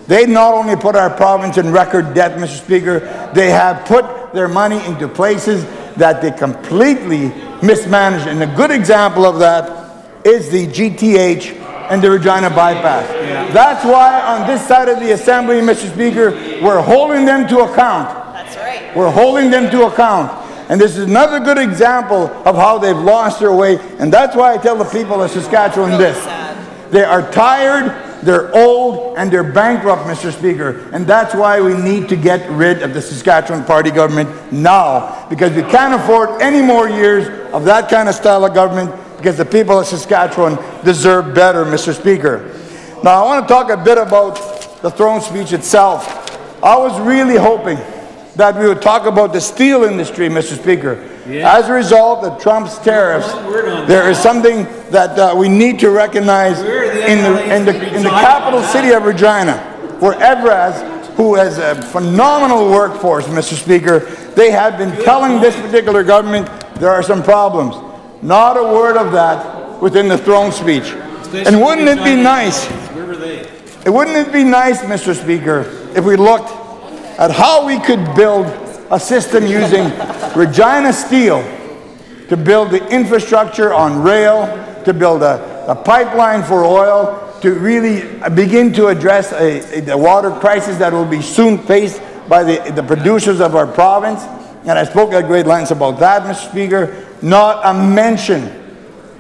They not only put our province in record debt, Mr. Speaker, they have put their money into places that they completely mismanaged. And a good example of that is the GTH and the Regina bypass. Yeah. That's why on this side of the Assembly, Mr. Speaker, we're holding them to account. That's right. We're holding them to account. And this is another good example of how they've lost their way. And that's why I tell the people of Saskatchewan this. They are tired, they're old, and they're bankrupt, Mr. Speaker. And that's why we need to get rid of the Saskatchewan Party government now. Because we can't afford any more years of that kind of style of government, because the people of Saskatchewan deserve better, Mr. Speaker. Now, I want to talk a bit about the throne speech itself. I was really hoping that we would talk about the steel industry, Mr. Speaker. Yeah. As a result of Trump's tariffs, there is something that we need to recognize in the capital city of Regina, where Evraz, who has a phenomenal workforce, Mr. Speaker, they have been telling this particular government there are some problems. Not a word of that within the throne speech. And wouldn't it be nice, wouldn't it be nice, Mr. Speaker, if we looked at how we could build a system using Regina steel to build the infrastructure on rail, to build a pipeline for oil, to really begin to address the water crisis that will be soon faced by the producers of our province. And I spoke at great lengths about that, Mr. Speaker. Not a mention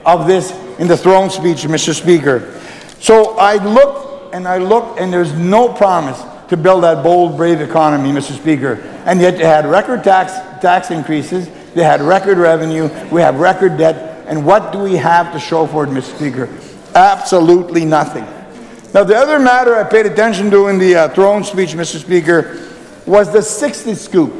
of this in the throne speech, Mr. Speaker. So I looked, and there's no promise to build that bold, brave economy, Mr. Speaker. And yet they had record tax increases, they had record revenue, we have record debt, and what do we have to show for it, Mr. Speaker? Absolutely nothing. Now, the other matter I paid attention to in the throne speech, Mr. Speaker, was the 60 scoop.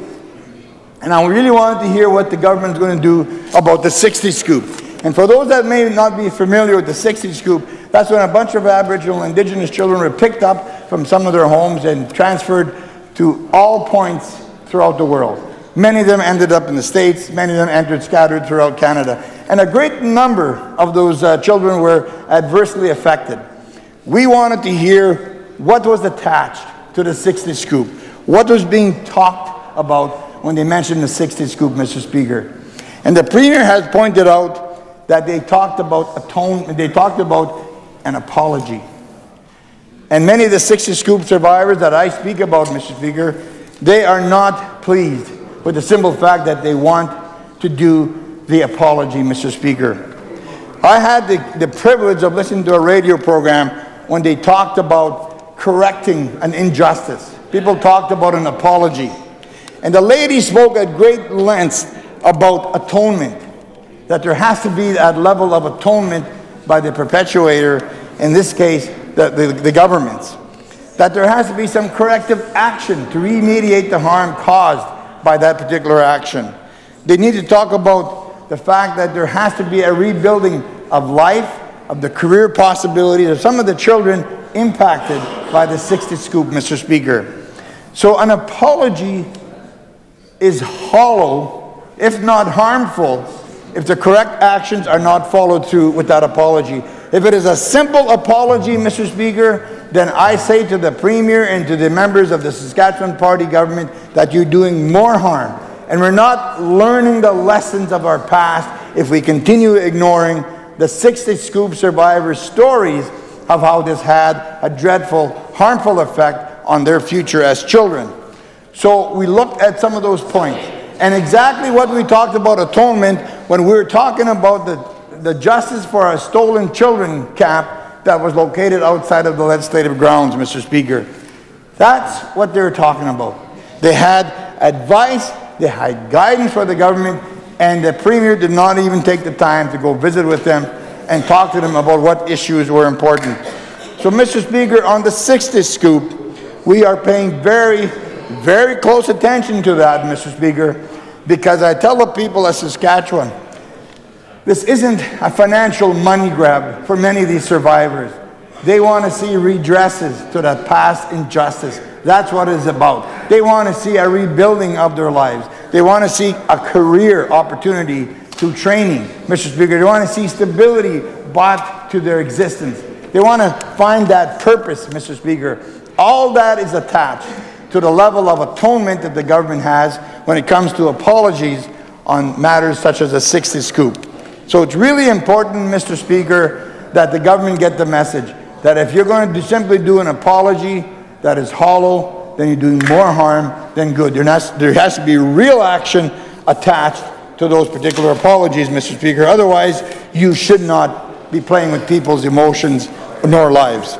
And I really wanted to hear what the government is going to do about the 60 scoop. And for those that may not be familiar with the 60 scoop, that's when a bunch of Aboriginal and Indigenous children were picked up from some of their homes and transferred to all points throughout the world. Many of them ended up in the States, many of them entered scattered throughout Canada. And a great number of those children were adversely affected. We wanted to hear what was attached to the 60 scoop, what was being talked about when they mentioned the 60 scoop, Mr. Speaker. And the Premier has pointed out that they talked about an apology. And many of the 60 scoop survivors that I speak about, Mr. Speaker, they are not pleased with the simple fact that they want to do the apology, Mr. Speaker. I had the privilege of listening to a radio program when they talked about correcting an injustice. People talked about an apology. And the lady spoke at great lengths about atonement, that there has to be that level of atonement by the perpetuator, in this case, the governments. That there has to be some corrective action to remediate the harm caused by that particular action. They need to talk about the fact that there has to be a rebuilding of life, of the career possibilities of some of the children impacted by the 60 scoop, Mr. Speaker. So an apology is hollow, if not harmful, if the correct actions are not followed through with that apology. If it is a simple apology, Mr. Speaker, then I say to the Premier and to the members of the Saskatchewan Party government that you're doing more harm. And we're not learning the lessons of our past if we continue ignoring the 60 scoop survivors' stories of how this had a dreadful, harmful effect on their future as children. So we looked at some of those points. And exactly what we talked about atonement when we were talking about the Justice for Our Stolen Children camp that was located outside of the legislative grounds, Mr. Speaker. That's what they were talking about. They had advice, they had guidance for the government, and the Premier did not even take the time to go visit with them and talk to them about what issues were important. So, Mr. Speaker, on the 60 scoop, we are paying very, very close attention to that, Mr. Speaker, because I tell the people of Saskatchewan, this isn't a financial money grab for many of these survivors. They want to see redresses to that past injustice. That's what it's about. They want to see a rebuilding of their lives. They want to see a career opportunity through training, Mr. Speaker. They want to see stability brought to their existence. They want to find that purpose, Mr. Speaker. All that is attached to the level of atonement that the government has when it comes to apologies on matters such as a 60 scoop. So it's really important, Mr. Speaker, that the government get the message that if you're going to simply do an apology that is hollow, then you're doing more harm than good. There has to be real action attached to those particular apologies, Mr. Speaker. Otherwise, you should not be playing with people's emotions nor lives.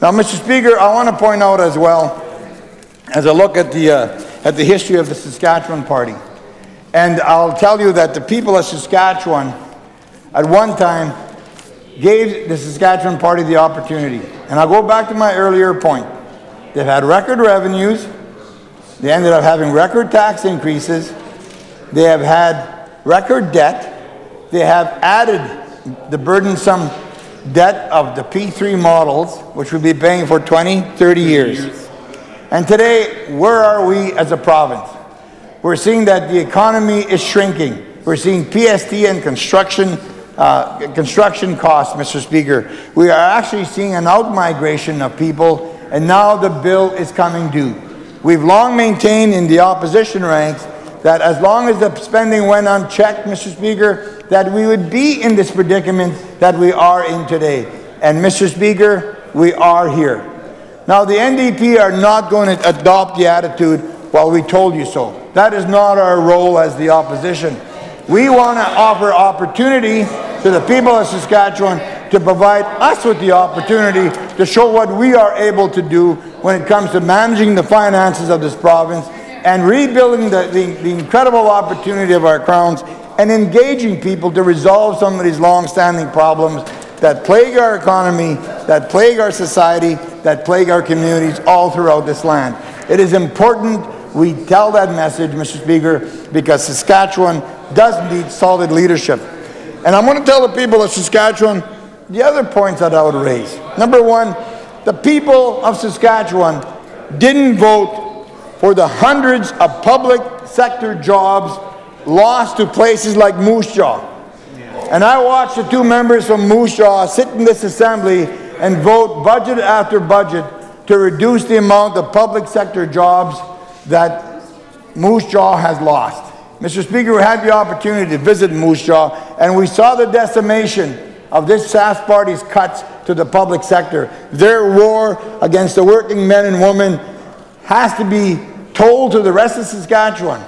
Now, Mr. Speaker, I want to point out as well, as I look at the history of the Saskatchewan Party, and I'll tell you that the people of Saskatchewan at one time gave the Saskatchewan Party the opportunity. And I'll go back to my earlier point. They've had record revenues. They ended up having record tax increases. They have had record debt. They have added the burdensome debt of the P3 models, which we'll be paying for 20, 30 years. And today, where are we as a province? We're seeing that the economy is shrinking. We're seeing PST and construction costs, Mr. Speaker. We are actually seeing an out-migration of people, and now the bill is coming due. We've long maintained in the opposition ranks that as long as the spending went unchecked, Mr. Speaker, that we would be in this predicament that we are in today. And Mr. Speaker, we are here. Now, the NDP are not going to adopt the attitude, well, we told you so. That is not our role as the opposition. We want to offer opportunity to the people of Saskatchewan to provide us with the opportunity to show what we are able to do when it comes to managing the finances of this province and rebuilding the incredible opportunity of our crowns and engaging people to resolve some of these long-standing problems that plague our economy, that plague our society, that plague our communities all throughout this land. It is important we tell that message, Mr. Speaker, because Saskatchewan does need solid leadership. And I'm going to tell the people of Saskatchewan the other points that I would raise. Number one, the people of Saskatchewan didn't vote for the hundreds of public sector jobs lost to places like Moose Jaw. And I watched the two members from Moose Jaw sit in this assembly and vote budget after budget to reduce the amount of public sector jobs that Moose Jaw has lost. Mr. Speaker, we had the opportunity to visit Moose Jaw, and we saw the decimation of this Sask Party's cuts to the public sector. Their war against the working men and women has to be told to the rest of Saskatchewan.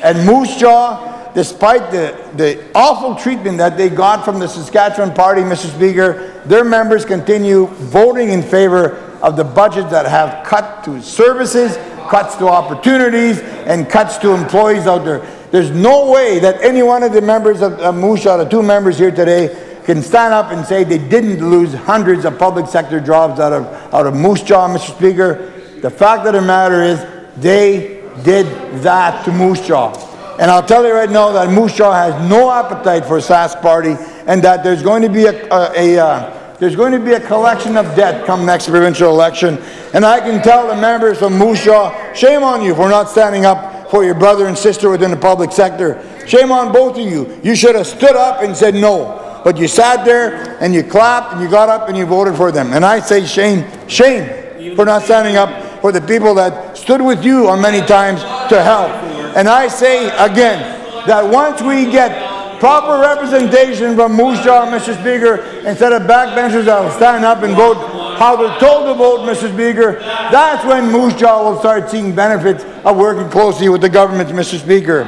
And Moose Jaw, despite the awful treatment that they got from the Saskatchewan Party, Mr. Speaker, their members continue voting in favor of the budgets that have cut to services, cuts to opportunities, and cuts to employees out there. There's no way that any one of the members of Moose Jaw, the two members here today, can stand up and say they didn't lose hundreds of public sector jobs out of Moose Jaw, Mr. Speaker. The fact of the matter is they did that to Moose Jaw. And I'll tell you right now that Moose Jaw has no appetite for Sask Party, and that there's going to be a collection of debt come next provincial election. And I can tell the members from Moose Jaw, shame on you for not standing up for your brother and sister within the public sector. Shame on both of you. You should have stood up and said no. But you sat there and you clapped and you got up and you voted for them. And I say shame, shame for not standing up for the people that stood with you on many times to help. And I say again that once we get proper representation from Moose Jaw, Mr. Speaker, instead of backbenchers that will stand up and vote how they're told to vote, Mr. Speaker, that's when Moose Jaw will start seeing benefits of working closely with the government, Mr. Speaker.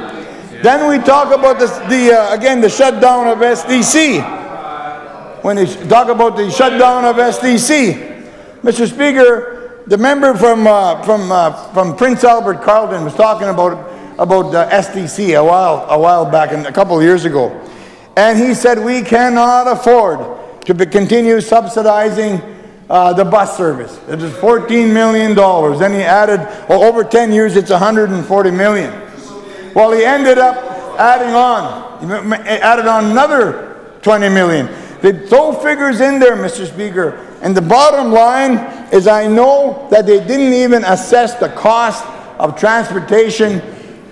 Then we talk about again, the shutdown of SDC. When they talk about the shutdown of SDC, Mr. Speaker, the member from Prince Albert Carleton was talking about SDC a while back, a couple of years ago, and he said we cannot afford to continue subsidizing the bus service. It is $14 million. Then he added, well, over 10 years, it's $140 million. Well, he ended up adding on another $20 million. They throw figures in there, Mr. Speaker, and the bottom line is I know that they didn't even assess the cost of transportation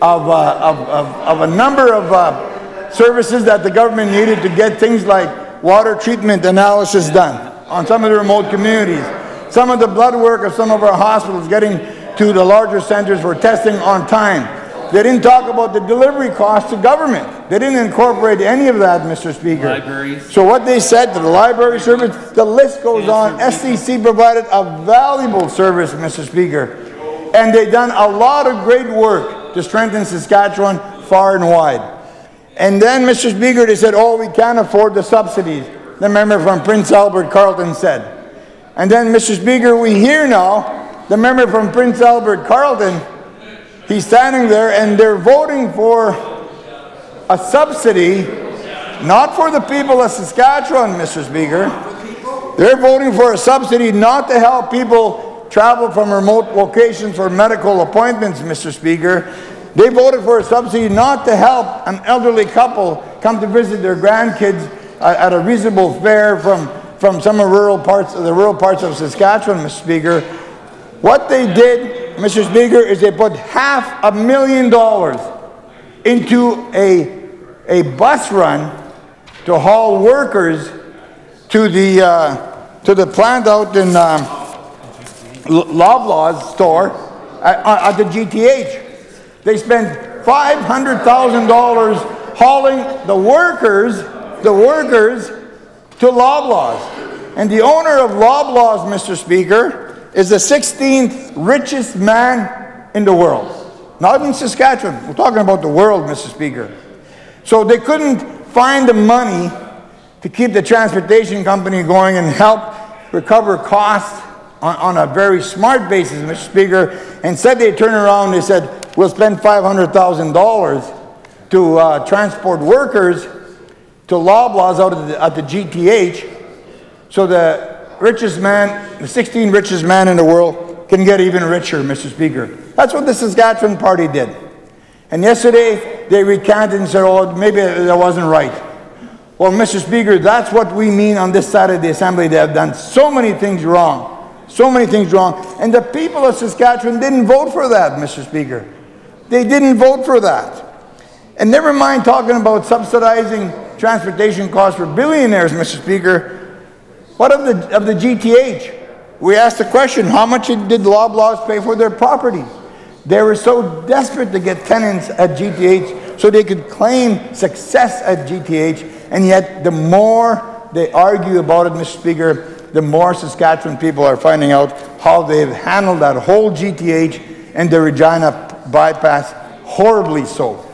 of a number of services that the government needed to get things like water treatment analysis done on some of the remote communities, some of the blood work of some of our hospitals getting to the larger centers for testing on time. They didn't talk about the delivery costs to government. They didn't incorporate any of that, Mr. Speaker. Libraries. So what they said to the library service, the list goes on. SCC provided a valuable service, Mr. Speaker. And they've done a lot of great work to strengthen Saskatchewan far and wide. And then, Mr. Speaker, they said, oh, we can't afford the subsidies, the member from Prince Albert Carleton said. And then, Mr. Speaker, we hear now the member from Prince Albert Carleton, he's standing there and they're voting for a subsidy, not for the people of Saskatchewan, Mr. Speaker. They're voting for a subsidy not to help people travel from remote locations for medical appointments, Mr. Speaker. They voted for a subsidy not to help an elderly couple come to visit their grandkids at a reasonable fare from some of the rural parts of Saskatchewan, Mr. Speaker. What they did, Mr. Speaker, is they put $500,000 into a bus run to haul workers to the plant out in Loblaw's store at the GTH. They spent $500,000 hauling the workers to Loblaws. And the owner of Loblaws, Mr. Speaker, is the 16th richest man in the world. Not in Saskatchewan. We're talking about the world, Mr. Speaker. So they couldn't find the money to keep the transportation company going and help recover costs on a very smart basis, Mr. Speaker. Instead, they turned around and they said, we'll spend $500,000 to transport workers to Loblaws out at the GTH, so the richest man, the 16th richest man in the world, can get even richer, Mr. Speaker. That's what the Saskatchewan Party did. And yesterday, they recanted and said, oh, maybe that wasn't right. Well, Mr. Speaker, that's what we mean on this side of the Assembly. They have done so many things wrong. So many things wrong. And the people of Saskatchewan didn't vote for that, Mr. Speaker. They didn't vote for that. And never mind talking about subsidizing transportation costs for billionaires, Mr. Speaker. What of the GTH? We asked the question, how much did Loblaws pay for their property? They were so desperate to get tenants at GTH so they could claim success at GTH, and yet the more they argue about it, Mr. Speaker, the more Saskatchewan people are finding out how they've handled that whole GTH and the Regina bypass horribly so.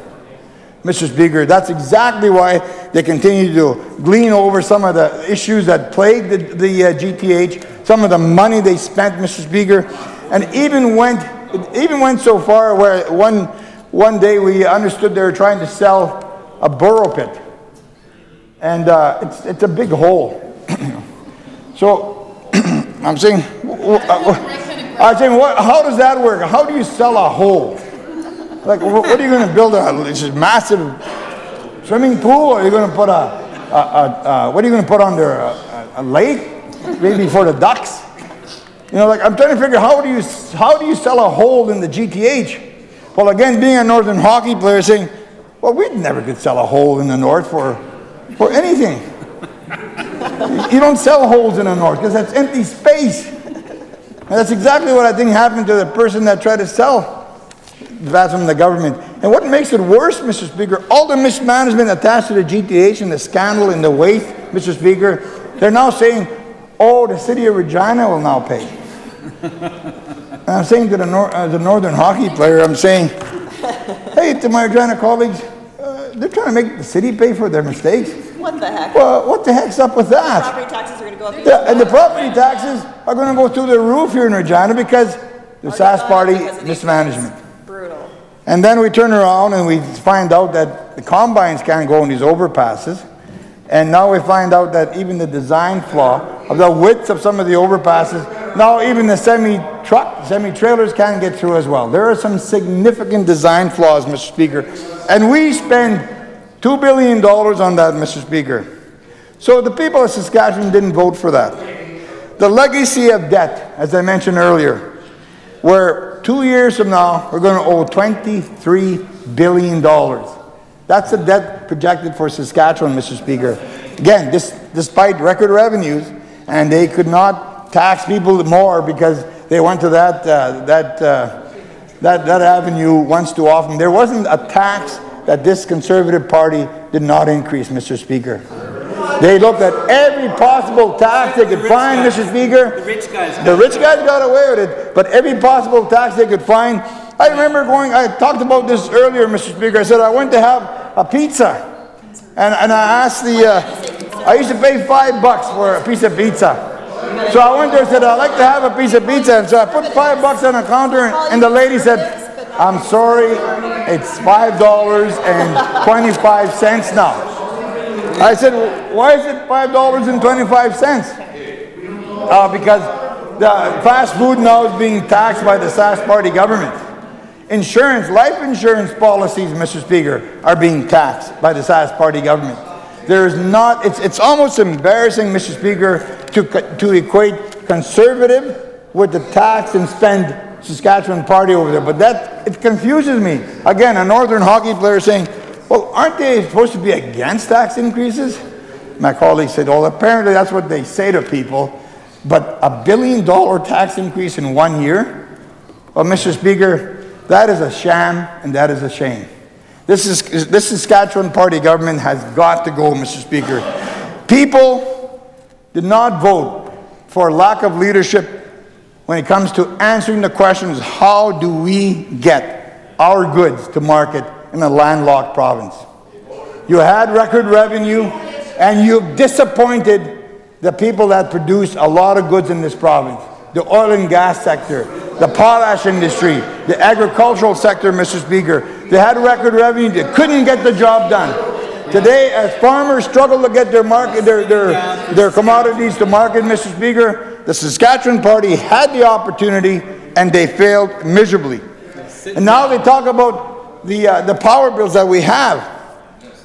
Mr. Speaker, that's exactly why they continue to glean over some of the issues that plagued the GTH, some of the money they spent, Mr. Speaker, and it even went so far where one day we understood they were trying to sell a borrow pit, and it's a big hole. So I'm saying, how does that work? How do you sell a hole? Like, what are you going to build? It's a massive swimming pool? Or are you going to put what are you going to put under a lake? Maybe for the ducks? You know, like, I'm trying to figure, how do you sell a hole in the GTH? Well, again, being a Northern hockey player, saying, well, we never could sell a hole in the North for anything. You don't sell holes in the North because that's empty space. And that's exactly what I think happened to the person that tried to sell that from the government. And what makes it worse, Mr. Speaker, all the mismanagement attached to the GTH and the scandal and the waste, Mr. Speaker, they're now saying, oh, the city of Regina will now pay. And I'm saying to the Northern hockey player, I'm saying, hey, to my Regina colleagues, they're trying to make the city pay for their mistakes. What the heck? Well, what the heck's up with that? Property taxes are going to go up. Yeah, and the property taxes are going to go through the roof here in Regina because the Sask Party mismanagement. Brutal. And then we turn around and we find out that the combines can't go in these overpasses. And now we find out that even the design flaw of the width of some of the overpasses, now even the semi-trailers can't get through as well. There are some significant design flaws, Mr. Speaker. And we spend $2 billion on that, Mr. Speaker. So the people of Saskatchewan didn't vote for that. The legacy of debt, as I mentioned earlier, where 2 years from now, we're going to owe $23 billion. That's the debt projected for Saskatchewan, Mr. Speaker. Again, despite record revenues, and they could not tax people more because they went to that avenue once too often. There wasn't a tax that this Conservative Party did not increase, Mr. Speaker. They looked at every possible tax they could find, Mr. Speaker. The rich guys got away with it, but every possible tax they could find. I remember I talked about this earlier, Mr. Speaker. I said I went to have a pizza, and I asked I used to pay $5 for a piece of pizza. So I went there and said, I'd like to have a piece of pizza. And so I put $5 on the counter, and the lady said, I'm sorry, it's $5.25 now. I said, why is it $5.25? Because the fast food now is being taxed by the Sask Party government. Insurance, life insurance policies, Mr. Speaker, are being taxed by the Sask Party government. There's not, it's almost embarrassing, Mr. Speaker, to equate conservative with the tax and spend Saskatchewan Party over there. But it confuses me. Again, a Northern hockey player saying, well, aren't they supposed to be against tax increases? My colleague said, well, apparently that's what they say to people. But $1 billion tax increase in 1 year? Well, Mr. Speaker, that is a sham and that is a shame. This Saskatchewan Party government has got to go, Mr. Speaker. People did not vote for lack of leadership when it comes to answering the questions, how do we get our goods to market in a landlocked province? You had record revenue, and you've disappointed the people that produce a lot of goods in this province. The oil and gas sector, the potash industry, the agricultural sector, Mr. Speaker. They had record revenue, they couldn't get the job done. Today, as farmers struggle to get their commodities to market, Mr. Speaker, the Saskatchewan Party had the opportunity and they failed miserably. And now they talk about the power bills that we have.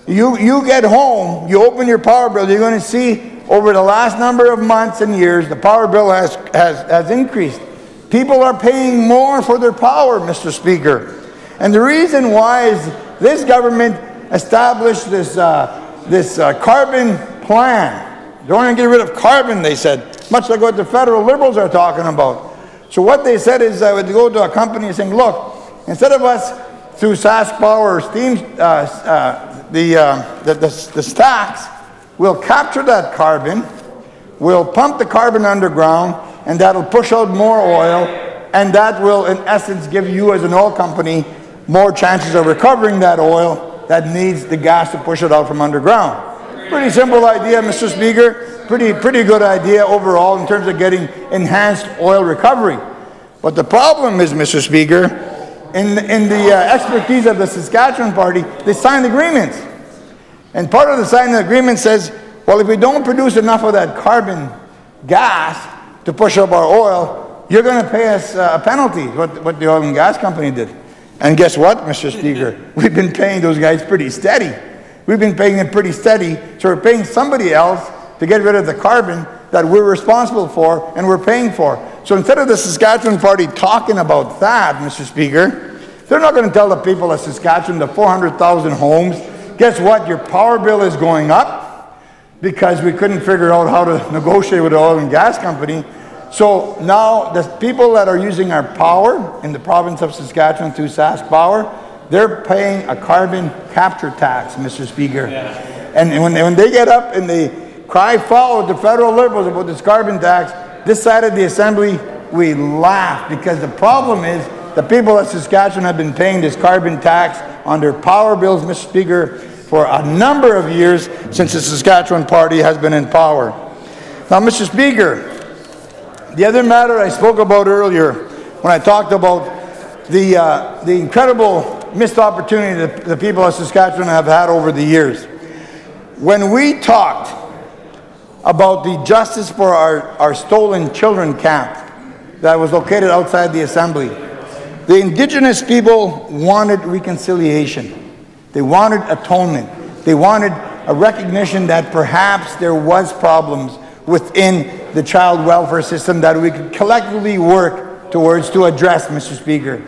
You get home, you open your power bill, you're going to see over the last number of months and years, the power bill has increased. People are paying more for their power, Mr. Speaker. And the reason why is this government established this carbon plan. They want to get rid of carbon, they said, much like what the federal Liberals are talking about. So what they said is they would go to a company and say, look, instead of us through Sask Power steam, the stacks, we'll capture that carbon, we'll pump the carbon underground, and that'll push out more oil, and that will, in essence, give you as an oil company more chances of recovering that oil that needs the gas to push it out from underground. Pretty simple idea, Mr. Speaker. Pretty good idea overall in terms of getting enhanced oil recovery. But the problem is, Mr. Speaker, in the expertise of the Saskatchewan Party, they signed agreements. And part of the signing agreement says, well, if we don't produce enough of that carbon gas to push up our oil, you're going to pay us a penalty, what the oil and gas company did. And guess what, Mr. Speaker? We've been paying those guys pretty steady. We've been paying them pretty steady, so we're paying somebody else to get rid of the carbon that we're responsible for and we're paying for. So instead of the Saskatchewan Party talking about that, Mr. Speaker, they're not going to tell the people of Saskatchewan, the 400,000 homes, guess what, your power bill is going up because we couldn't figure out how to negotiate with the oil and gas company. So now the people that are using our power in the province of Saskatchewan through Sask Power, they're paying a carbon capture tax, Mr. Speaker. And when they get up and they cry foul at the federal Liberals about this carbon tax, this side of the Assembly, we laugh because the problem is the people of Saskatchewan have been paying this carbon tax on their power bills, Mr. Speaker, for a number of years since the Saskatchewan Party has been in power. Now, Mr. Speaker, the other matter I spoke about earlier when I talked about the incredible missed opportunity that the people of Saskatchewan have had over the years. When we talked about the Justice for our Stolen Children camp that was located outside the Assembly, the Indigenous people wanted reconciliation. They wanted atonement. They wanted a recognition that perhaps there was problems within the child welfare system that we could collectively work towards to address, Mr. Speaker.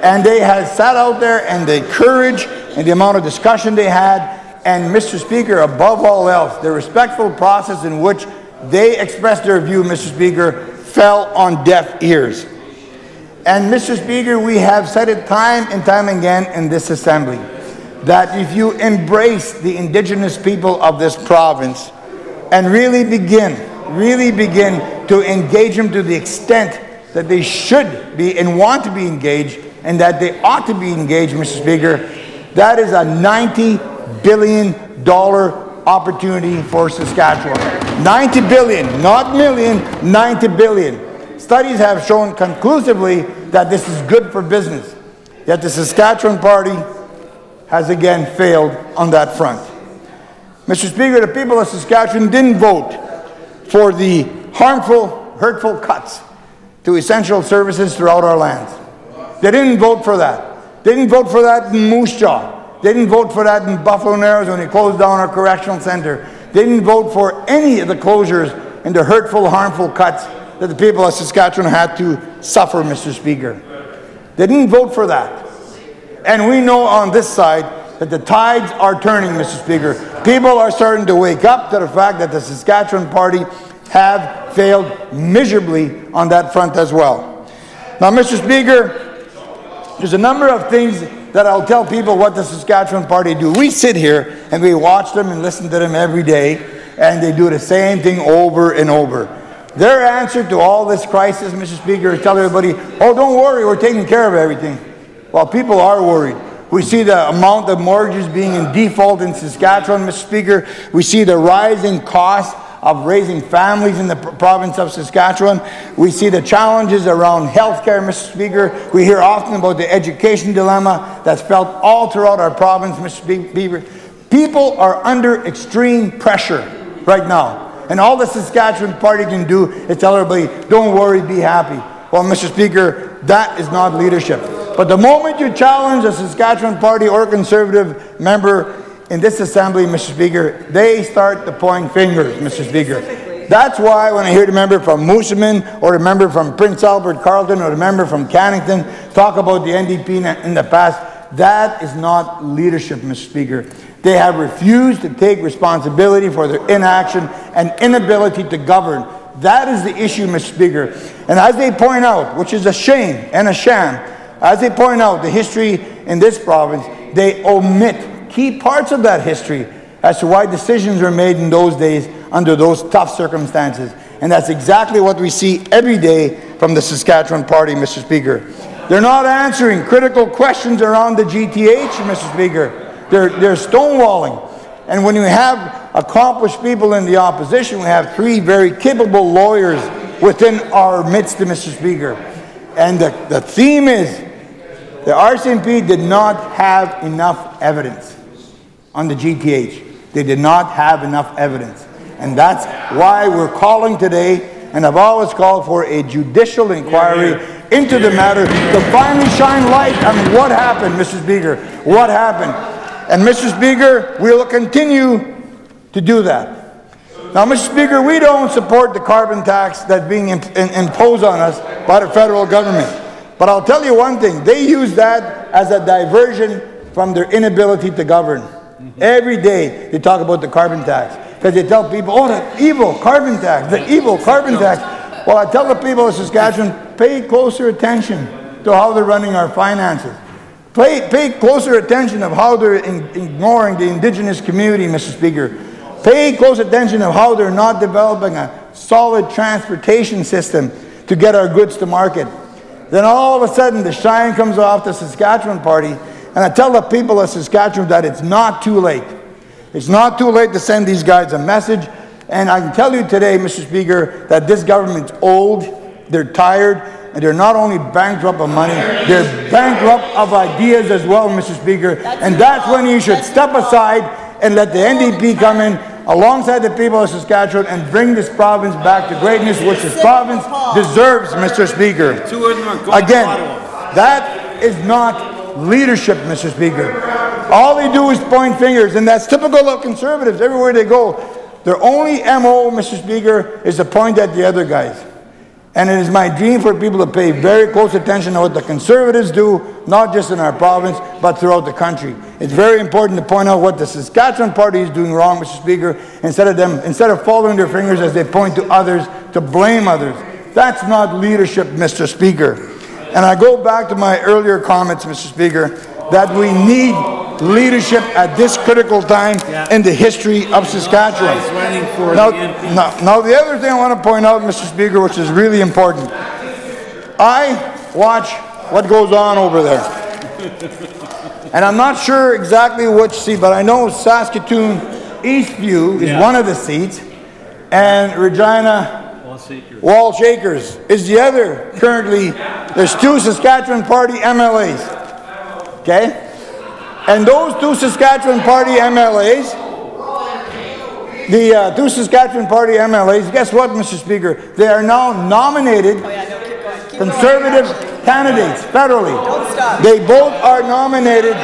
And they had sat out there, and the courage and the amount of discussion they had, and Mr. Speaker, above all else, the respectful process in which they expressed their view, Mr. Speaker, fell on deaf ears. And Mr. Speaker, we have said it time and time again in this Assembly, that if you embrace the Indigenous people of this province and really begin to engage them to the extent that they should be and want to be engaged, and that they ought to be engaged, Mr. Speaker, that is a $90 billion opportunity for Saskatchewan. 90 billion, not million, 90 billion. Studies have shown conclusively that this is good for business. Yet the Saskatchewan Party has again failed on that front. Mr. Speaker, the people of Saskatchewan didn't vote for the harmful, hurtful cuts to essential services throughout our lands. They didn't vote for that. They didn't vote for that in Moose Jaw. They didn't vote for that in Buffalo Narrows when they closed down our correctional center. They didn't vote for any of the closures and the hurtful, harmful cuts that the people of Saskatchewan had to suffer, Mr. Speaker. They didn't vote for that. And we know on this side that the tides are turning, Mr. Speaker. People are starting to wake up to the fact that the Saskatchewan Party have failed miserably on that front as well. Now, Mr. Speaker, there's a number of things that I'll tell people what the Saskatchewan Party do. We sit here and we watch them and listen to them every day, and they do the same thing over and over. Their answer to all this crisis, Mr. Speaker, is tell everybody, oh, don't worry, we're taking care of everything. Well, people are worried. We see the amount of mortgages being in default in Saskatchewan, Mr. Speaker. We see the rising cost of raising families in the province of Saskatchewan. We see the challenges around health care, Mr. Speaker. We hear often about the education dilemma that's felt all throughout our province, Mr. Speaker. People are under extreme pressure right now. And all the Saskatchewan party can do is tell everybody, don't worry, be happy. Well, Mr. Speaker, that is not leadership. But the moment you challenge a Saskatchewan party or Conservative member in this assembly, Mr. Speaker, they start to point fingers, Mr. Speaker. That's why when I hear the member from Moosomin or the member from Prince Albert Carleton or the member from Cannington talk about the NDP in the past, that is not leadership, Mr. Speaker. They have refused to take responsibility for their inaction and inability to govern. That is the issue, Mr. Speaker. And as they point out, which is a shame and a sham, as they point out the history in this province, they omit key parts of that history as to why decisions were made in those days under those tough circumstances. And that's exactly what we see every day from the Saskatchewan party, Mr. Speaker. They're not answering critical questions around the GTH, Mr. Speaker. They're stonewalling. And when you have accomplished people in the opposition, we have 3 very capable lawyers within our midst, Mr. Speaker. And the theme is the RCMP did not have enough evidence on the GTH. They did not have enough evidence. And that's why we're calling today, and I've always called for a judicial inquiry into the matter to finally shine light on what happened, Mr. Speaker. What happened? And Mr. Speaker, we'll continue to do that. Now, Mr. Speaker, we don't support the carbon tax that's being imposed on us by the federal government. But I'll tell you one thing, they use that as a diversion from their inability to govern. Every day they talk about the carbon tax because they tell people, oh, the evil carbon tax, the evil carbon tax. Well, I tell the people of Saskatchewan, pay closer attention to how they're running our finances. Pay closer attention of how they're ignoring the Indigenous community, Mr. Speaker. Pay close attention of how they're not developing a solid transportation system to get our goods to market. Then all of a sudden the shine comes off the Saskatchewan party, and I tell the people of Saskatchewan that it's not too late. It's not too late to send these guys a message. And I can tell you today, Mr. Speaker, that this government's old, they're tired, and they're not only bankrupt of money, they're bankrupt of ideas as well, Mr. Speaker. And that's when you should step aside and let the NDP come in alongside the people of Saskatchewan and bring this province back to greatness, which this province deserves, Mr. Speaker. Again, that is not leadership, Mr. Speaker. All they do is point fingers, and that's typical of Conservatives everywhere they go. Their only MO, Mr. Speaker, is to point at the other guys. And it is my dream for people to pay very close attention to what the Conservatives do, not just in our province, but throughout the country. It's very important to point out what the Saskatchewan party is doing wrong, Mr. Speaker, instead of following their fingers as they point to others, to blame others. That's not leadership, Mr. Speaker. And I go back to my earlier comments, Mr. Speaker, that we need leadership at this critical time in the history of Saskatchewan. Now, the other thing I want to point out, Mr. Speaker, which is really important, I watch what goes on over there. And I'm not sure exactly which seat, but I know Saskatoon Eastview is one of the seats, and Regina Walsh Acres is the other. Currently, there's 2 Saskatchewan Party MLAs. Okay? And those 2 Saskatchewan Party MLAs, the 2 Saskatchewan Party MLAs, guess what, Mr. Speaker? They are now nominated Conservative candidates federally. They both are nominated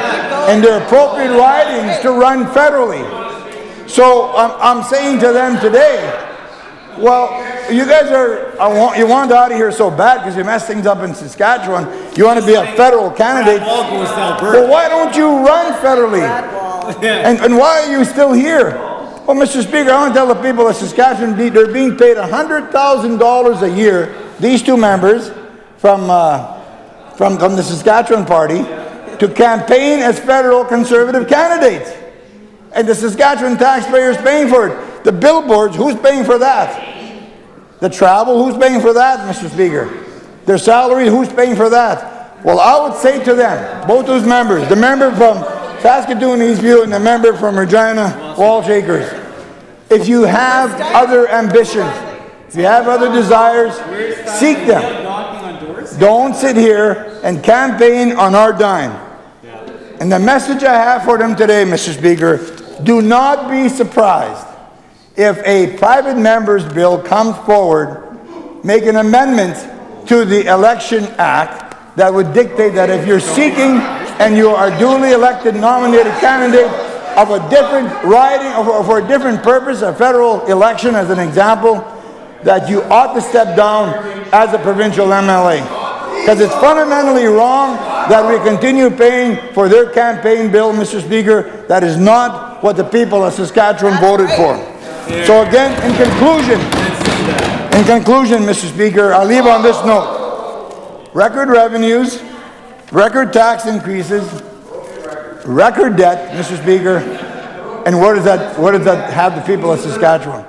in their appropriate ridings to run federally. So I'm saying to them today, well, you guys you want out of here so bad because you mess things up in Saskatchewan. You want to be a federal candidate. Well, why don't you run federally? And why are you still here? Well, Mr. Speaker, I want to tell the people of Saskatchewan they're being paid $100,000 a year, these 2 members from the Saskatchewan Party, to campaign as federal Conservative candidates. And the Saskatchewan taxpayers paying for it. The billboards, who's paying for that? The travel, who's paying for that, Mr. Speaker? Their salary, who's paying for that? Well, I would say to them, both those members, the member from Saskatoon Eastview and the member from Regina Walsh Acres, if you have other ambitions, if you have other desires, seek them. Don't sit here and campaign on our dime. And the message I have for them today, Mr. Speaker, do not be surprised if a private member's bill comes forward, make an amendment to the Election Act that would dictate that if you're seeking and you are duly elected nominated candidate of a different riding or for a different purpose, a federal election as an example, that you ought to step down as a provincial MLA. Because it's fundamentally wrong that we continue paying for their campaign bill, Mr. Speaker. That is not what the people of Saskatchewan voted for. So again, in conclusion, Mr. Speaker, I'll leave on this note. Record revenues, record tax increases, record debt, Mr. Speaker, and what does that have the people of Saskatchewan?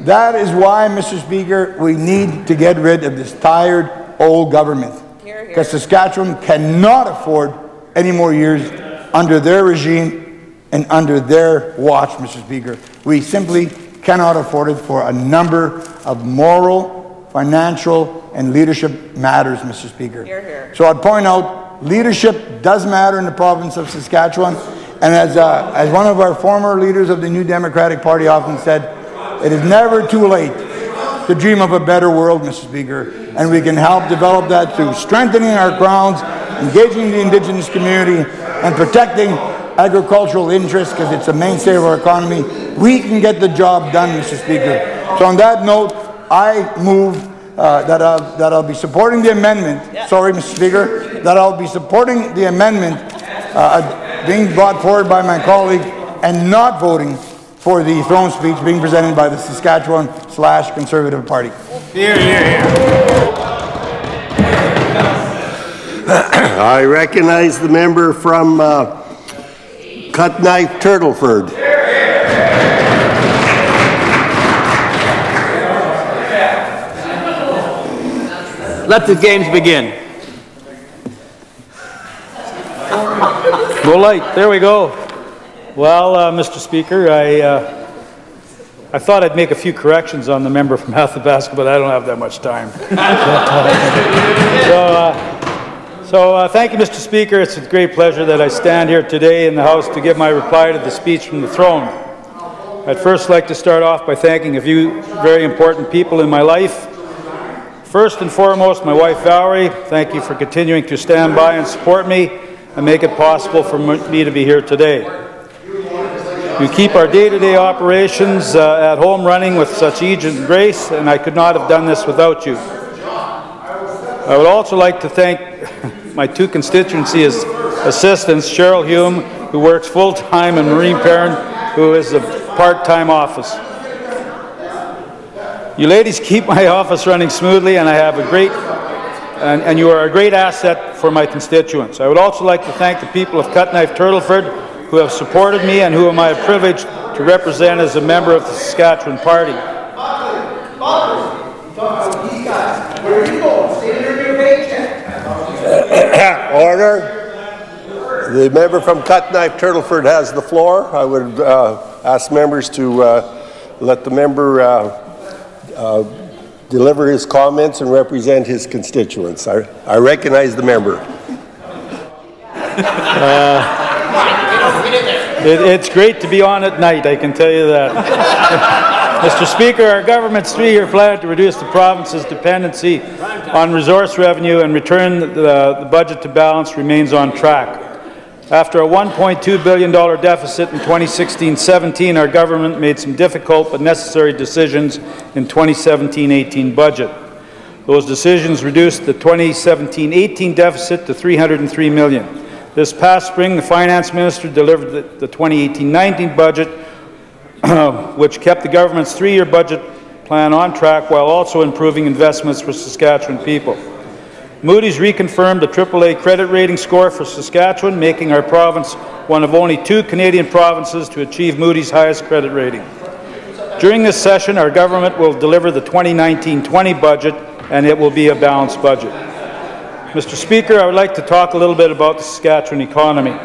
That is why, Mr. Speaker, we need to get rid of this tired old government. Because Saskatchewan cannot afford any more years under their regime and under their watch, Mr. Speaker. We simply cannot afford it for a number of moral, financial, and leadership matters, Mr. Speaker. Hear, hear. So I'd point out, leadership does matter in the province of Saskatchewan, and as one of our former leaders of the New Democratic Party often said, it is never too late to dream of a better world, Mr. Speaker, and we can help develop that through strengthening our grounds, engaging the Indigenous community, and protecting agricultural interests because it's a mainstay of our economy. We can get the job done, Mr. Speaker. So on that note, I move that I'll be supporting the amendment, sorry, Mr. Speaker, that I'll be supporting the amendment being brought forward by my colleague and not voting for the throne speech being presented by the Saskatchewan/Conservative Party. Here, here, here. I recognize the member from Cut Knife Turtleford. Let the games begin. Go light. There we go. Well, Mr. Speaker, I thought I'd make a few corrections on the member from Athabasca, but I don't have that much time. So thank you, Mr. Speaker. It's a great pleasure that I stand here today in the House to give my reply to the speech from the throne. I'd first like to start off by thanking a few very important people in my life. First and foremost, my wife Valerie. Thank you for continuing to stand by and support me and make it possible for me to be here today. You keep our day-to-day operations at home running with such ease and grace, and I could not have done this without you. I would also like to thank my two constituency assistants, Cheryl Hume, who works full-time, and Maureen Perrin, who is a part-time office. You ladies keep my office running smoothly, and I have a great, and you are a great asset for my constituents. I would also like to thank the people of Cut Knife Turtleford, who have supported me and whom I am privileged to represent as a member of the Saskatchewan Party. Order. The member from Cut Knife Turtleford has the floor. I would ask members to let the member deliver his comments and represent his constituents. I recognize the member. It's great to be on at night, I can tell you that. Mr. Speaker, our government's three-year plan to reduce the province's dependency on resource revenue and return the budget to balance remains on track. After a $1.2 billion deficit in 2016-17, our government made some difficult but necessary decisions in 2017-18 budget. Those decisions reduced the 2017-18 deficit to $303 million. This past spring, the Finance Minister delivered the 2018-19 budget, which kept the government's three-year budget plan on track while also improving investments for Saskatchewan people. Moody's reconfirmed a AAA credit rating score for Saskatchewan, making our province one of only two Canadian provinces to achieve Moody's highest credit rating. During this session, our government will deliver the 2019-20 budget, and it will be a balanced budget. Mr. Speaker, I would like to talk a little bit about the Saskatchewan economy.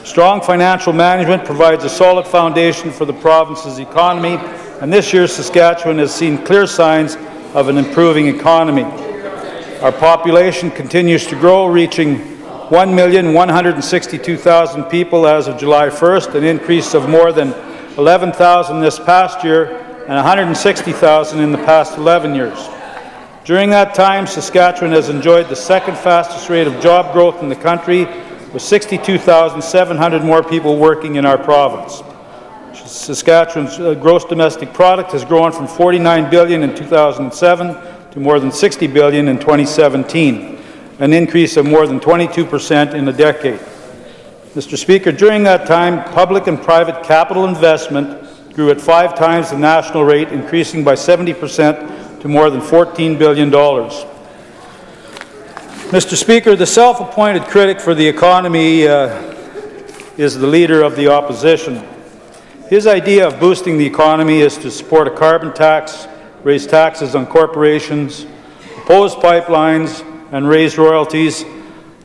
Strong financial management provides a solid foundation for the province's economy, and this year Saskatchewan has seen clear signs of an improving economy. Our population continues to grow, reaching 1,162,000 people as of July 1st, an increase of more than 11,000 this past year and 160,000 in the past 11 years. During that time, Saskatchewan has enjoyed the second fastest rate of job growth in the country, with 62,700 more people working in our province. Saskatchewan's gross domestic product has grown from $49 billion in 2007 to more than $60 billion in 2017, an increase of more than 22% in a decade. Mr. Speaker, during that time, public and private capital investment grew at 5 times the national rate, increasing by 70% to more than $14 billion. Mr. Speaker, the self-appointed critic for the economy is the Leader of the Opposition. His idea of boosting the economy is to support a carbon tax, raise taxes on corporations, oppose pipelines, and raise royalties,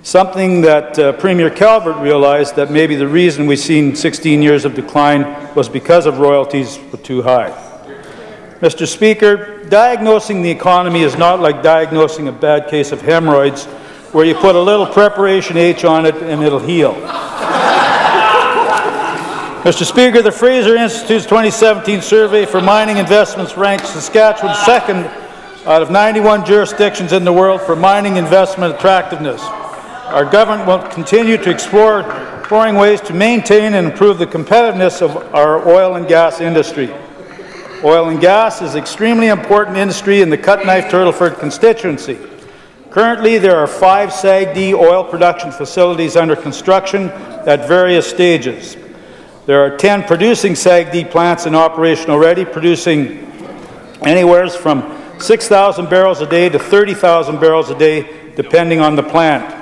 something that Premier Calvert realized that maybe the reason we've seen 16 years of decline was because of royalties were too high. Mr. Speaker, diagnosing the economy is not like diagnosing a bad case of hemorrhoids, where you put a little preparation H on it and it'll heal. Mr. Speaker, the Fraser Institute's 2017 survey for mining investments ranked Saskatchewan second out of 91 jurisdictions in the world for mining investment attractiveness. Our government will continue to exploring ways to maintain and improve the competitiveness of our oil and gas industry. Oil and gas is an extremely important industry in the Cut Knife Turtleford constituency. Currently, there are 5 SAGD oil production facilities under construction at various stages. There are 10 producing SAGD plants in operation already, producing anywhere from 6,000 barrels a day to 30,000 barrels a day, depending on the plant.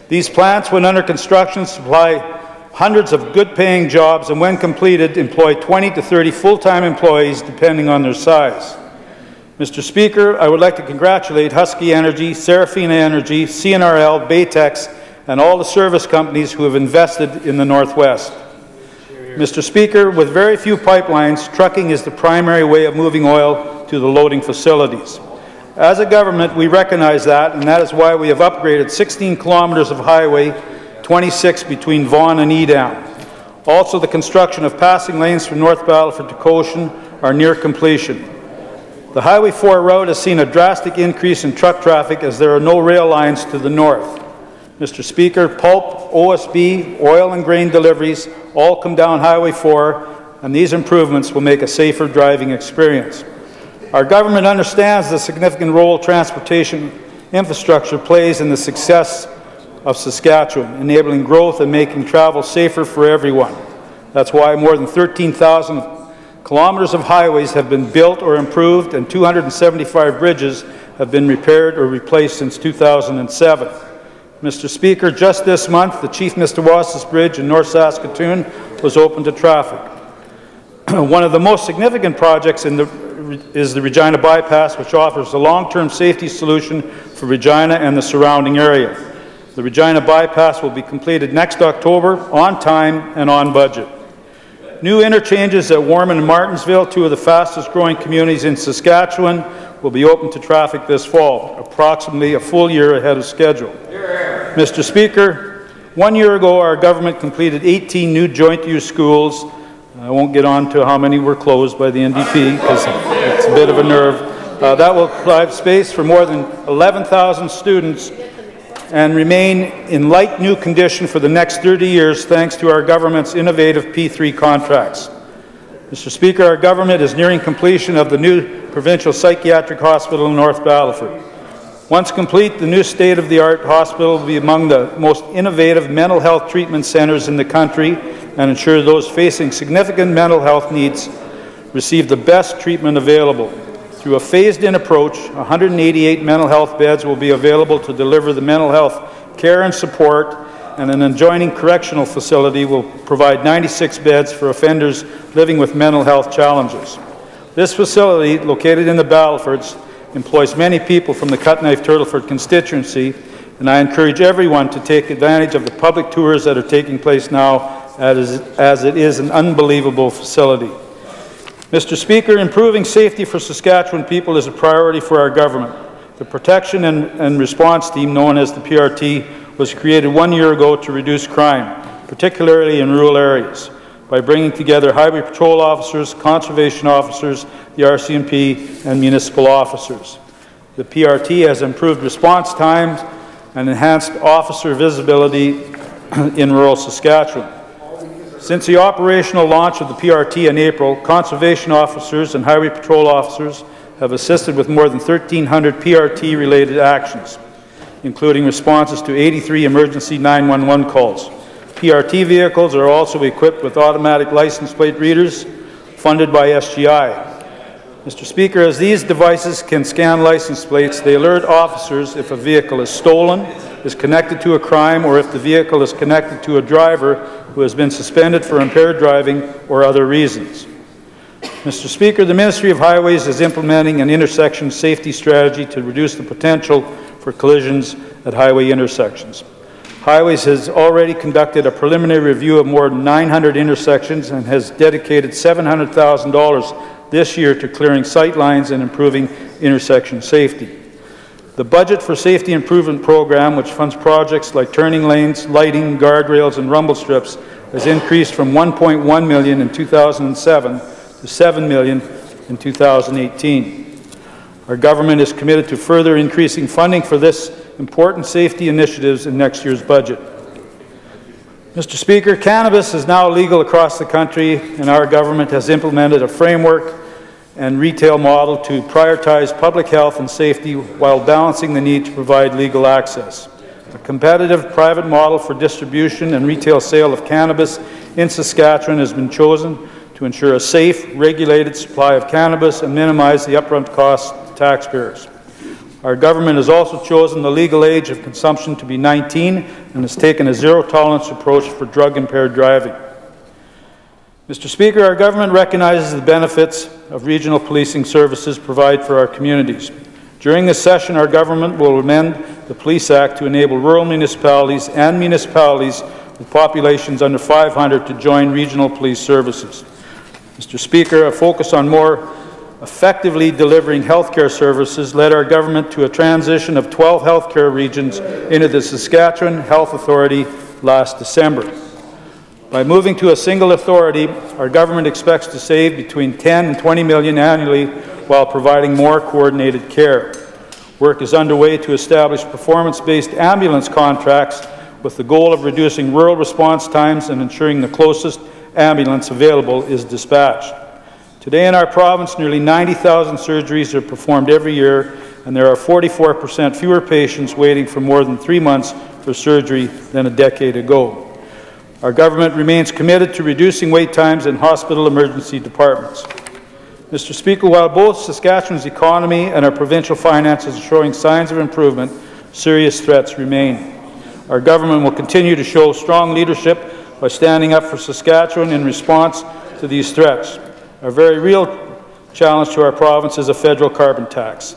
These plants, when under construction, supply hundreds of good-paying jobs, and when completed, employ 20 to 30 full-time employees, depending on their size. Mr. Speaker, I would like to congratulate Husky Energy, Serafina Energy, CNRL, Baytex, and all the service companies who have invested in the Northwest. Mr. Speaker, with very few pipelines, trucking is the primary way of moving oil to the loading facilities. As a government, we recognize that, and that is why we have upgraded 16 kilometers of highway, 26 between Vaughan and Edam. Also, the construction of passing lanes from North Battleford to Cochin are near completion. The Highway 4 route has seen a drastic increase in truck traffic as there are no rail lines to the north. Mr. Speaker, pulp, OSB, oil and grain deliveries all come down Highway 4, and these improvements will make a safer driving experience. Our government understands the significant role transportation infrastructure plays in the success of Saskatchewan, enabling growth and making travel safer for everyone. That's why more than 13,000 kilometers of highways have been built or improved, and 275 bridges have been repaired or replaced since 2007. Mr. Speaker, just this month, the Chief Mistawasis Bridge in North Saskatoon was open to traffic. One of the most significant projects is the Regina Bypass, which offers a long-term safety solution for Regina and the surrounding area. The Regina Bypass will be completed next October, on time and on budget. New interchanges at Warman and Martinsville, 2 of the fastest growing communities in Saskatchewan, will be open to traffic this fall, approximately a full year ahead of schedule. Mr. Speaker, 1 year ago our government completed 18 new joint-use schools. I won't get on to how many were closed by the NDP because it's a bit of a nerve. That will provide space for more than 11,000 students and remain in like new condition for the next 30 years thanks to our government's innovative P3 contracts. Mr. Speaker, our government is nearing completion of the new provincial psychiatric hospital in North Battleford. Once complete, the new state-of-the-art hospital will be among the most innovative mental health treatment centres in the country and ensure those facing significant mental health needs receive the best treatment available. Through a phased-in approach, 188 mental health beds will be available to deliver the mental health care and support, and an adjoining correctional facility will provide 96 beds for offenders living with mental health challenges. This facility, located in the Battlefords, employs many people from the Cutknife-Turtleford constituency, and I encourage everyone to take advantage of the public tours that are taking place now, as it is an unbelievable facility. Mr. Speaker, improving safety for Saskatchewan people is a priority for our government. The Protection and Response Team, known as the PRT, was created 1 year ago to reduce crime, particularly in rural areas, by bringing together highway patrol officers, conservation officers, the RCMP, and municipal officers. The PRT has improved response times and enhanced officer visibility in rural Saskatchewan. Since the operational launch of the PRT in April, conservation officers and highway patrol officers have assisted with more than 1,300 PRT-related actions, including responses to 83 emergency 911 calls. PRT vehicles are also equipped with automatic license plate readers funded by SGI. Mr. Speaker, as these devices can scan license plates, they alert officers if a vehicle is stolen, is connected to a crime, or if the vehicle is connected to a driver who has been suspended for impaired driving or other reasons. Mr. Speaker, the Ministry of Highways is implementing an intersection safety strategy to reduce the potential for collisions at highway intersections. Highways has already conducted a preliminary review of more than 900 intersections and has dedicated $700,000 this year to clearing sight lines and improving intersection safety. The budget for Safety Improvement Program, which funds projects like turning lanes, lighting, guardrails, and rumble strips, has increased from $1.1 million in 2007 to $7 million in 2018. Our government is committed to further increasing funding for this important safety initiatives in next year's budget. Mr. Speaker, cannabis is now legal across the country, and our government has implemented a framework and retail model to prioritize public health and safety while balancing the need to provide legal access. A competitive private model for distribution and retail sale of cannabis in Saskatchewan has been chosen to ensure a safe, regulated supply of cannabis and minimize the upfront costs to taxpayers. Our government has also chosen the legal age of consumption to be 19 and has taken a zero-tolerance approach for drug-impaired driving. Mr. Speaker, our government recognizes the benefits of regional policing services provide for our communities. During this session, our government will amend the Police Act to enable rural municipalities and municipalities with populations under 500 to join regional police services. Mr. Speaker, a focus on more effectively delivering healthcare services led our government to a transition of 12 healthcare regions into the Saskatchewan Health Authority last December. By moving to a single authority, our government expects to save between 10 and 20 million annually while providing more coordinated care. Work is underway to establish performance-based ambulance contracts with the goal of reducing rural response times and ensuring the closest ambulance available is dispatched. Today in our province, nearly 90,000 surgeries are performed every year, and there are 44% fewer patients waiting for more than 3 months for surgery than a decade ago. Our government remains committed to reducing wait times in hospital emergency departments. Mr. Speaker, while both Saskatchewan's economy and our provincial finances are showing signs of improvement, serious threats remain. Our government will continue to show strong leadership by standing up for Saskatchewan in response to these threats. A very real challenge to our province is a federal carbon tax.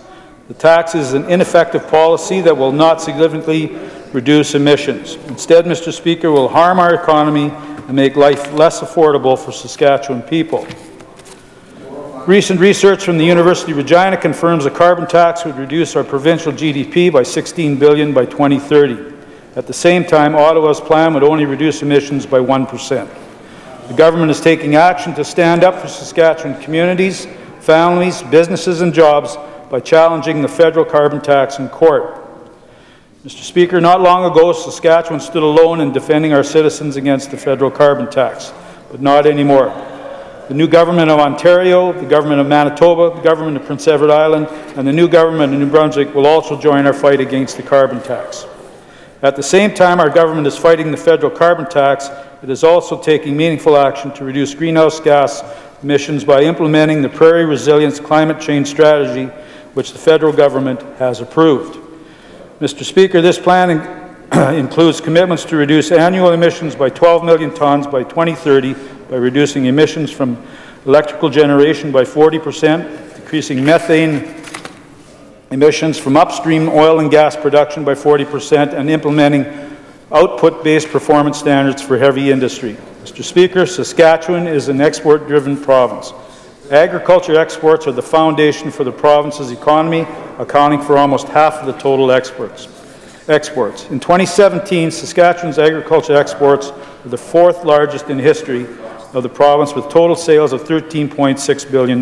The tax is an ineffective policy that will not significantly reduce emissions. Instead, Mr. Speaker, will harm our economy and make life less affordable for Saskatchewan people. Recent research from the University of Regina confirms a carbon tax would reduce our provincial GDP by $16 billion by 2030. At the same time, Ottawa's plan would only reduce emissions by 1%. The government is taking action to stand up for Saskatchewan communities, families, businesses and jobs by challenging the federal carbon tax in court. Mr. Speaker, not long ago, Saskatchewan stood alone in defending our citizens against the federal carbon tax, but not anymore. The new government of Ontario, the government of Manitoba, the government of Prince Edward Island, and the new government of New Brunswick will also join our fight against the carbon tax. At the same time our government is fighting the federal carbon tax, it is also taking meaningful action to reduce greenhouse gas emissions by implementing the Prairie Resilience Climate Change Strategy, which the federal government has approved. Mr. Speaker, this plan includes commitments to reduce annual emissions by 12 million tonnes by 2030 by reducing emissions from electrical generation by 40%, decreasing methane emissions from upstream oil and gas production by 40%, and implementing output-based performance standards for heavy industry. Mr. Speaker, Saskatchewan is an export-driven province. Agriculture exports are the foundation for the province's economy, accounting for almost half of the total exports. In 2017, Saskatchewan's agriculture exports were the 4th largest in history of the province, with total sales of $13.6 billion.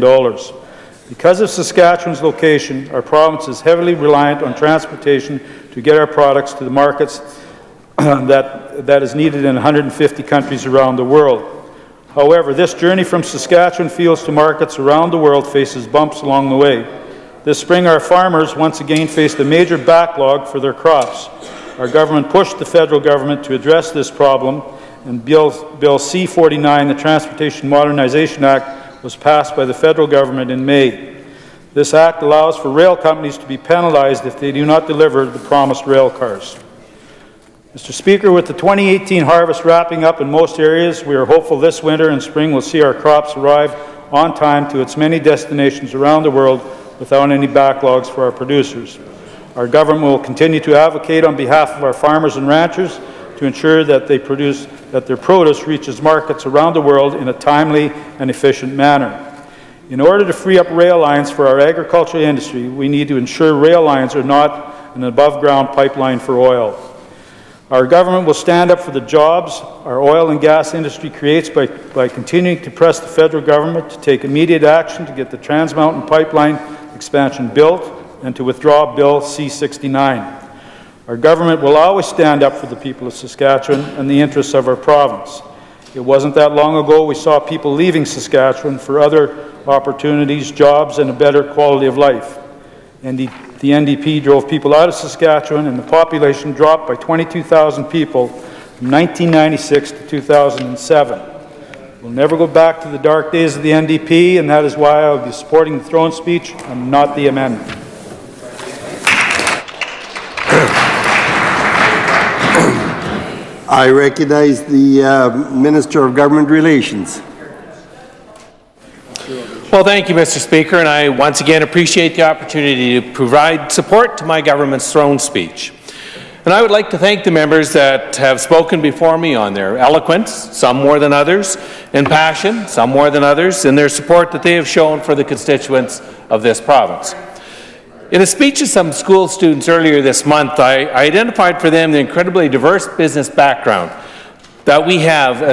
Because of Saskatchewan's location, our province is heavily reliant on transportation to get our products to the markets that is needed in 150 countries around the world. However, this journey from Saskatchewan fields to markets around the world faces bumps along the way. This spring, our farmers once again faced a major backlog for their crops. Our government pushed the federal government to address this problem, and Bill C-49, the Transportation Modernization Act, was passed by the federal government in May. This act allows for rail companies to be penalized if they do not deliver the promised rail cars. Mr. Speaker, with the 2018 harvest wrapping up in most areas, we are hopeful this winter and spring will see our crops arrive on time to its many destinations around the world without any backlogs for our producers. Our government will continue to advocate on behalf of our farmers and ranchers to ensure that their produce reaches markets around the world in a timely and efficient manner. In order to free up rail lines for our agricultural industry, we need to ensure rail lines are not an above-ground pipeline for oil. Our government will stand up for the jobs our oil and gas industry creates by continuing to press the federal government to take immediate action to get the Trans Mountain Pipeline expansion built and to withdraw Bill C-69. Our government will always stand up for the people of Saskatchewan and the interests of our province. It wasn't that long ago we saw people leaving Saskatchewan for other opportunities, jobs, and a better quality of life. And the NDP drove people out of Saskatchewan, and the population dropped by 22,000 people from 1996 to 2007. We'll never go back to the dark days of the NDP, and that is why I will be supporting the throne speech and not the amendment. I recognize the Minister of Government Relations. Well, thank you, Mr. Speaker, and I once again appreciate the opportunity to provide support to my government's throne speech. And I would like to thank the members that have spoken before me on their eloquence, some more than others, and passion, some more than others, in their support that they have shown for the constituents of this province. In a speech to some school students earlier this month, I identified for them the incredibly diverse business background that we have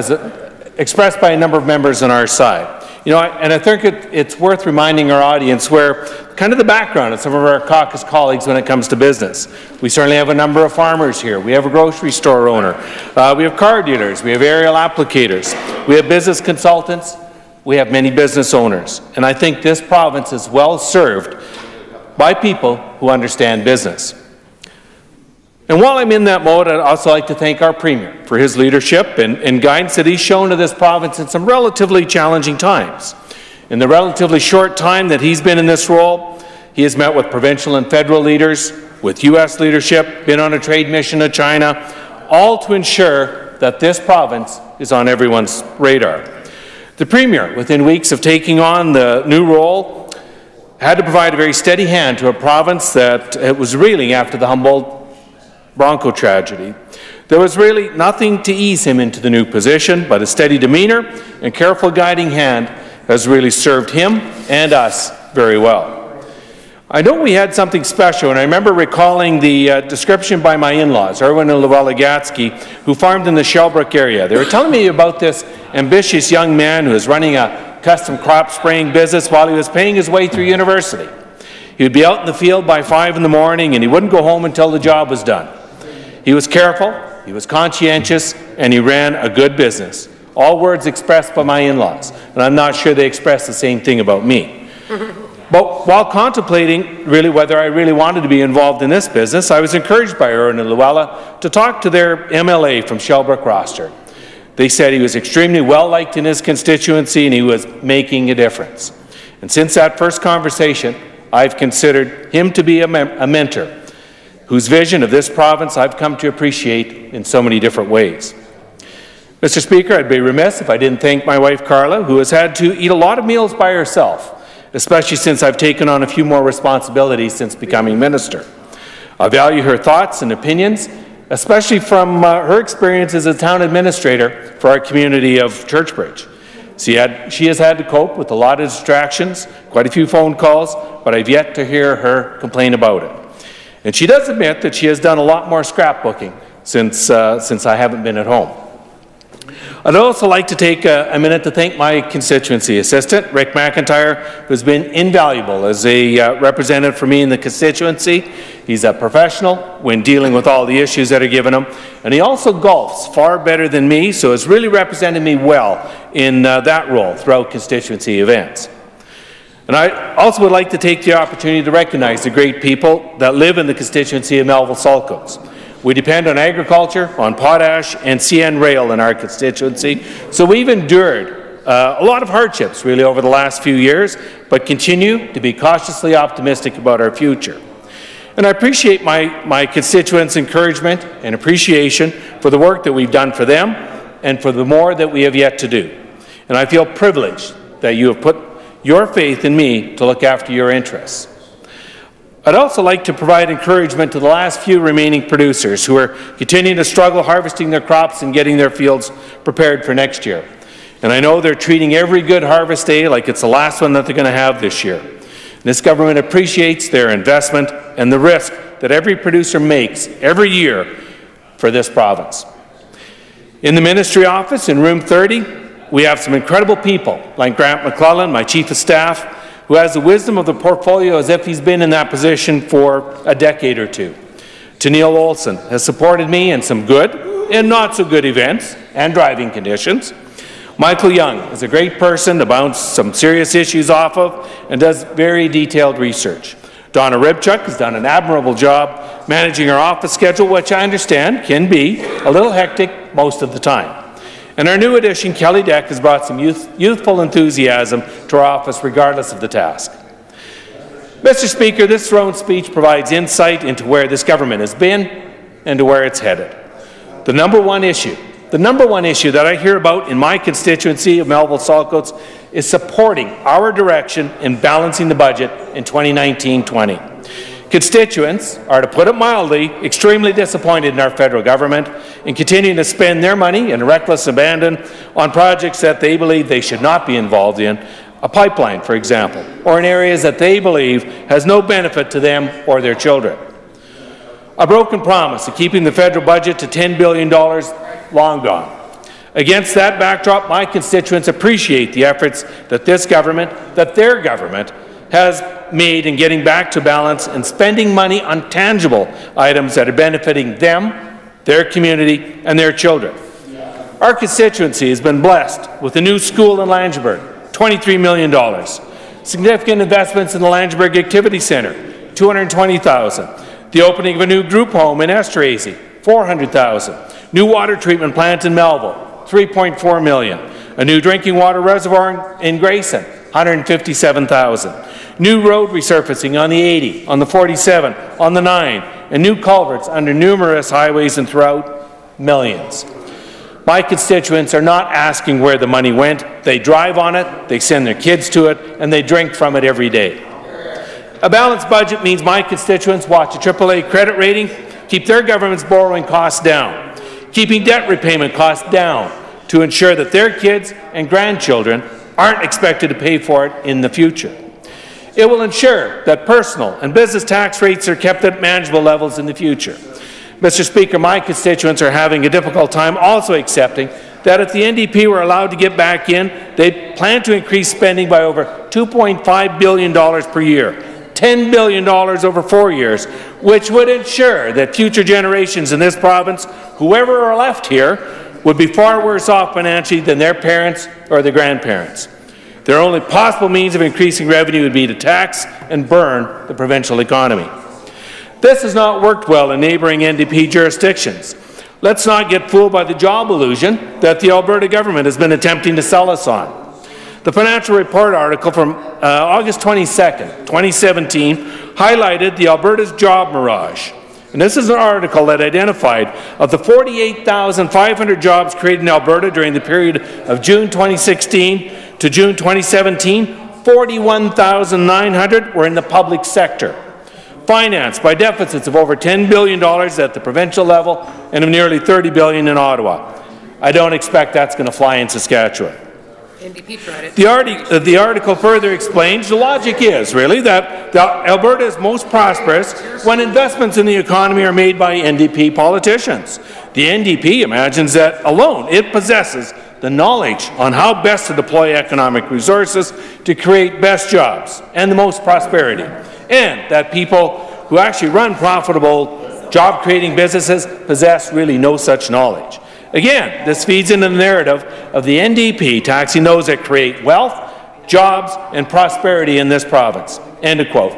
expressed by a number of members on our side. You know, and I think it's worth reminding our audience where kind of the background of some of our caucus colleagues when it comes to business. We certainly have a number of farmers here. We have a grocery store owner. We have car dealers. We have aerial applicators. We have business consultants. We have many business owners. And I think this province is well served by people who understand business. And while I'm in that mode, I'd also like to thank our Premier for his leadership and guidance that he's shown to this province in some relatively challenging times. In the relatively short time that he's been in this role, he has met with provincial and federal leaders, with U.S. leadership, been on a trade mission to China, all to ensure that this province is on everyone's radar. The Premier, within weeks of taking on the new role, had to provide a very steady hand to a province that was reeling after the Humboldt Bronco tragedy. There was really nothing to ease him into the new position, but a steady demeanor and careful guiding hand has really served him and us very well. I know we had something special, and I remember recalling the description by my in-laws, Erwin and Luella Gatsky, who farmed in the Shellbrook area. They were telling me about this ambitious young man who was running a custom crop spraying business while he was paying his way through university. He would be out in the field by 5 in the morning, and he wouldn't go home until the job was done. He was careful, he was conscientious, and he ran a good business. All words expressed by my in-laws, and I'm not sure they express the same thing about me. But while contemplating really whether I really wanted to be involved in this business, I was encouraged by Erwin and Luella to talk to their MLA from Shellbrook roster. They said he was extremely well-liked in his constituency and he was making a difference. And since that first conversation, I've considered him to be a mentor, whose vision of this province I've come to appreciate in so many different ways. Mr. Speaker, I'd be remiss if I didn't thank my wife Carla, who has had to eat a lot of meals by herself, especially since I've taken on a few more responsibilities since becoming minister. I value her thoughts and opinions, especially from her experience as a town administrator for our community of Churchbridge. She has had to cope with a lot of distractions, quite a few phone calls, but I've yet to hear her complain about it. And she does admit that she has done a lot more scrapbooking since I haven't been at home. I'd also like to take a minute to thank my constituency assistant, Rick McIntyre, who's been invaluable as a representative for me in the constituency. He's a professional when dealing with all the issues that are given him, and he also golfs far better than me, so has really represented me well in that role throughout constituency events. And I also would like to take the opportunity to recognize the great people that live in the constituency of Melville-Saltcoats. We depend on agriculture, on potash, and CN rail in our constituency, so we've endured a lot of hardships really over the last few years, but continue to be cautiously optimistic about our future. And I appreciate my constituents' encouragement and appreciation for the work that we've done for them and for the more that we have yet to do. And I feel privileged that you have put your faith in me to look after your interests. I'd also like to provide encouragement to the last few remaining producers who are continuing to struggle harvesting their crops and getting their fields prepared for next year. And I know they're treating every good harvest day like it's the last one that they're going to have this year. This government appreciates their investment and the risk that every producer makes every year for this province. In the ministry office in room 30, we have some incredible people like Grant McClellan, my chief of staff, who has the wisdom of the portfolio as if he's been in that position for a decade or two. Tennille Olson has supported me in some good and not so good events and driving conditions. Michael Young is a great person to bounce some serious issues off of and does very detailed research. Donna Ribchuk has done an admirable job managing our office schedule, which I understand can be a little hectic most of the time. And our new addition, Kelly Deck, has brought some youthful enthusiasm to our office regardless of the task. Mr. Speaker, this throne speech provides insight into where this government has been and to where it's headed. The number one issue that I hear about in my constituency of Melville-Saltcoats is supporting our direction in balancing the budget in 2019-20. Constituents are, to put it mildly, extremely disappointed in our federal government in continuing to spend their money in reckless abandon on projects that they believe they should not be involved in, a pipeline, for example, or in areas that they believe has no benefit to them or their children. A broken promise of keeping the federal budget to $10 billion long gone. Against that backdrop, my constituents appreciate the efforts that their government, has made in getting back to balance and spending money on tangible items that are benefiting them, their community, and their children. Our constituency has been blessed with a new school in Langeberg, $23 million. Significant investments in the Langeberg Activity Centre, $220,000. The opening of a new group home in Esterhazy, $400,000. New water treatment plant in Melville, $3.4 million. A new drinking water reservoir in Grayson, $157,000. New road resurfacing on the 80, on the 47, on the 9, and new culverts under numerous highways and throughout, millions. My constituents are not asking where the money went. They drive on it, they send their kids to it, and they drink from it every day. A balanced budget means my constituents watch a AAA credit rating, keep their government's borrowing costs down, keeping debt repayment costs down to ensure that their kids and grandchildren aren't expected to pay for it in the future. It will ensure that personal and business tax rates are kept at manageable levels in the future. Mr. Speaker, my constituents are having a difficult time also accepting that if the NDP were allowed to get back in, they plan to increase spending by over $2.5 billion per year, $10 billion over 4 years, which would ensure that future generations in this province, whoever are left here, would be far worse off financially than their parents or their grandparents. Their only possible means of increasing revenue would be to tax and burn the provincial economy. This has not worked well in neighbouring NDP jurisdictions. Let's not get fooled by the job illusion that the Alberta government has been attempting to sell us on. The Financial Report article from August 22nd, 2017 highlighted the Alberta's job mirage. And this is an article that identified of the 48,500 jobs created in Alberta during the period of June 2016 to June 2017, 41,900 were in the public sector, financed by deficits of over $10 billion at the provincial level and of nearly $30 billion in Ottawa. I don't expect that's going to fly in Saskatchewan. NDP tried it. The article further explains the logic is really that Alberta is most prosperous when investments in the economy are made by NDP politicians. The NDP imagines that alone it possesses the knowledge on how best to deploy economic resources to create best jobs and the most prosperity, and that people who actually run profitable job-creating businesses possess really no such knowledge. Again, this feeds into the narrative of the NDP taxing those that create wealth, jobs, and prosperity in this province. End of quote.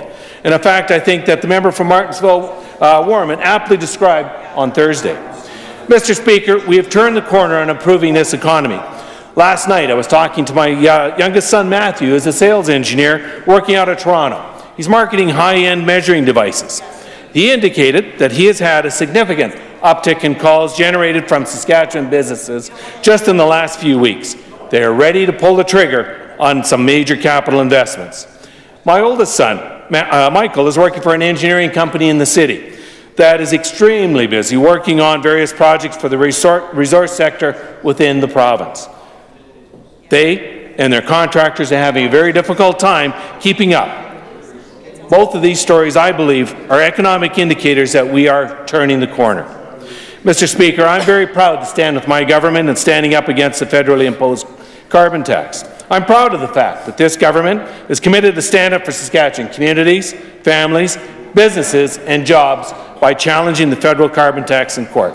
And in fact, I think that the member from Martensville, Warman, aptly described on Thursday. Mr. Speaker, we have turned the corner on improving this economy. Last night, I was talking to my youngest son, Matthew, who is a sales engineer working out of Toronto. He's marketing high-end measuring devices. He indicated that he has had a significant uptick in calls generated from Saskatchewan businesses just in the last few weeks. They are ready to pull the trigger on some major capital investments. My oldest son, Michael, is working for an engineering company in the city that is extremely busy working on various projects for the resource sector within the province. They and their contractors are having a very difficult time keeping up. Both of these stories, I believe, are economic indicators that we are turning the corner. Mr. Speaker, I'm very proud to stand with my government in standing up against the federally imposed carbon tax. I'm proud of the fact that this government is committed to stand up for Saskatchewan communities, families, businesses and jobs by challenging the federal carbon tax in court.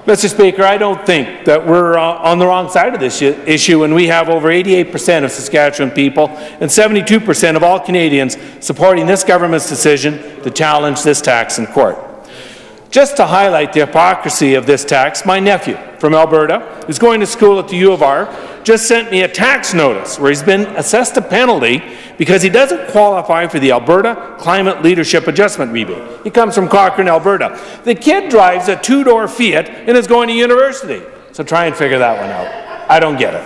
Mr. Speaker, I don't think that we're on the wrong side of this issue when we have over 88% of Saskatchewan people and 72% of all Canadians supporting this government's decision to challenge this tax in court. Just to highlight the hypocrisy of this tax, my nephew from Alberta, who's going to school at the U of R, just sent me a tax notice where he's been assessed a penalty because he doesn't qualify for the Alberta Climate Leadership Adjustment Rebate. He comes from Cochrane, Alberta. The kid drives a two-door Fiat and is going to university. So try and figure that one out. I don't get it.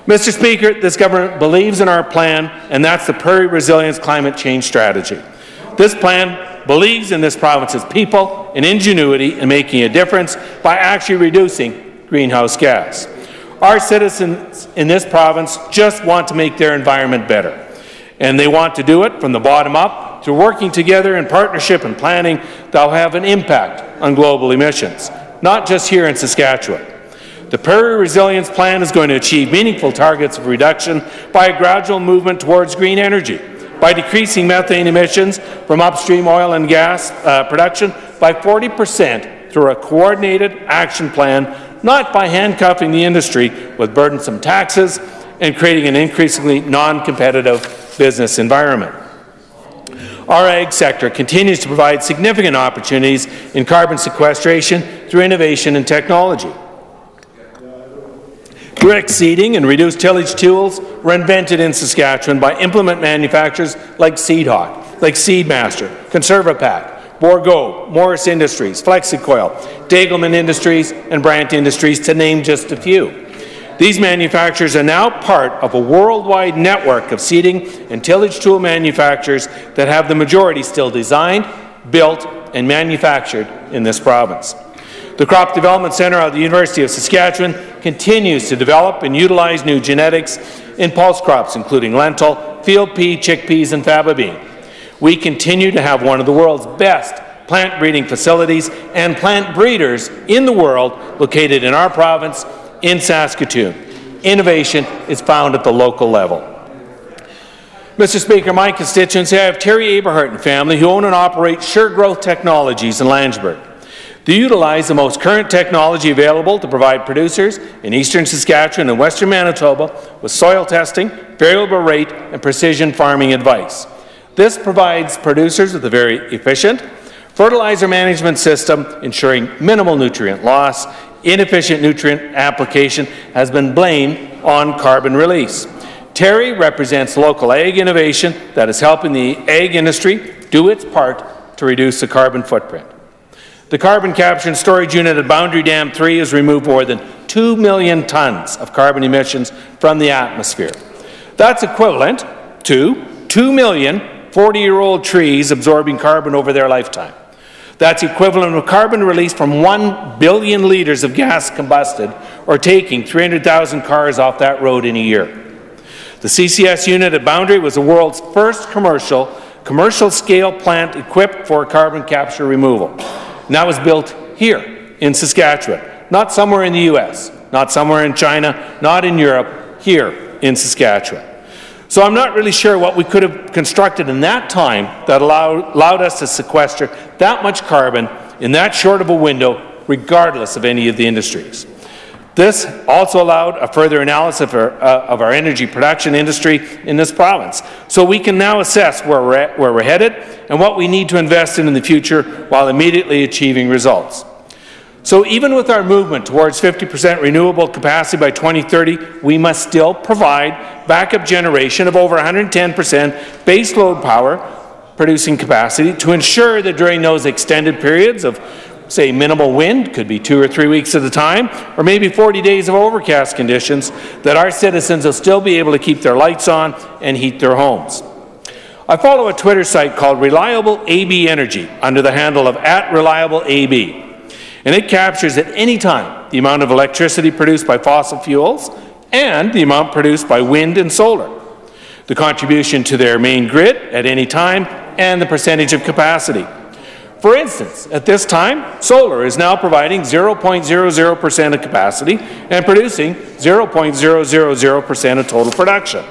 Mr. Speaker, this government believes in our plan, and that's the Prairie Resilience Climate Change Strategy. This plan believes in this province's people and ingenuity in making a difference by actually reducing greenhouse gas. Our citizens in this province just want to make their environment better, and they want to do it from the bottom up through working together in partnership and planning that will have an impact on global emissions, not just here in Saskatchewan. The Prairie Resilience Plan is going to achieve meaningful targets of reduction by a gradual movement towards green energy, by decreasing methane emissions from upstream oil and gas production by 40% through a coordinated action plan, not by handcuffing the industry with burdensome taxes and creating an increasingly non-competitive business environment. Our ag sector continues to provide significant opportunities in carbon sequestration through innovation and technology. Direct seeding and reduced tillage tools were invented in Saskatchewan by implement manufacturers like Seedhawk, like Seedmaster, Conservapac, Bourgault, Morris Industries, Flexicoil, Dagelman Industries, and Brandt Industries, to name just a few. These manufacturers are now part of a worldwide network of seeding and tillage tool manufacturers that have the majority still designed, built, and manufactured in this province. The Crop Development Centre of the University of Saskatchewan continues to develop and utilize new genetics in pulse crops, including lentil, field pea, chickpeas, and faba bean. We continue to have one of the world's best plant breeding facilities and plant breeders in the world located in our province in Saskatoon. Innovation is found at the local level. Mr. Speaker, my constituency, I have Terry Aberhart and family who own and operate Sure Growth Technologies in Landsberg. They utilize the most current technology available to provide producers in eastern Saskatchewan and western Manitoba with soil testing, variable rate, and precision farming advice. This provides producers with a very efficient fertilizer management system, ensuring minimal nutrient loss. Inefficient nutrient application has been blamed on carbon release. Terry represents local ag innovation that is helping the ag industry do its part to reduce the carbon footprint. The carbon capture and storage unit at Boundary Dam 3 has removed more than 2 million tons of carbon emissions from the atmosphere. That's equivalent to 2 million 40-year-old trees absorbing carbon over their lifetime. That's equivalent of carbon released from 1 billion litres of gas combusted, or taking 300,000 cars off that road in a year. The CCS unit at Boundary was the world's first commercial scale plant equipped for carbon capture removal. And that was built here in Saskatchewan, not somewhere in the US, not somewhere in China, not in Europe, here in Saskatchewan. So I'm not really sure what we could have constructed in that time that allowed us to sequester that much carbon in that short of a window, regardless of any of the industries. This also allowed a further analysis of our energy production industry in this province, so we can now assess where we're headed and what we need to invest in the future while immediately achieving results. So even with our movement towards 50% renewable capacity by 2030, we must still provide backup generation of over 110% base load power producing capacity to ensure that during those extended periods of, say, minimal wind, could be 2 or 3 weeks at a time, or maybe 40 days of overcast conditions, that our citizens will still be able to keep their lights on and heat their homes. I follow a Twitter site called Reliable AB Energy under the handle of @ReliableAB. And it captures at any time the amount of electricity produced by fossil fuels and the amount produced by wind and solar, the contribution to their main grid at any time, and the percentage of capacity. For instance, at this time, solar is now providing 0.00% of capacity and producing 0.000% of total production.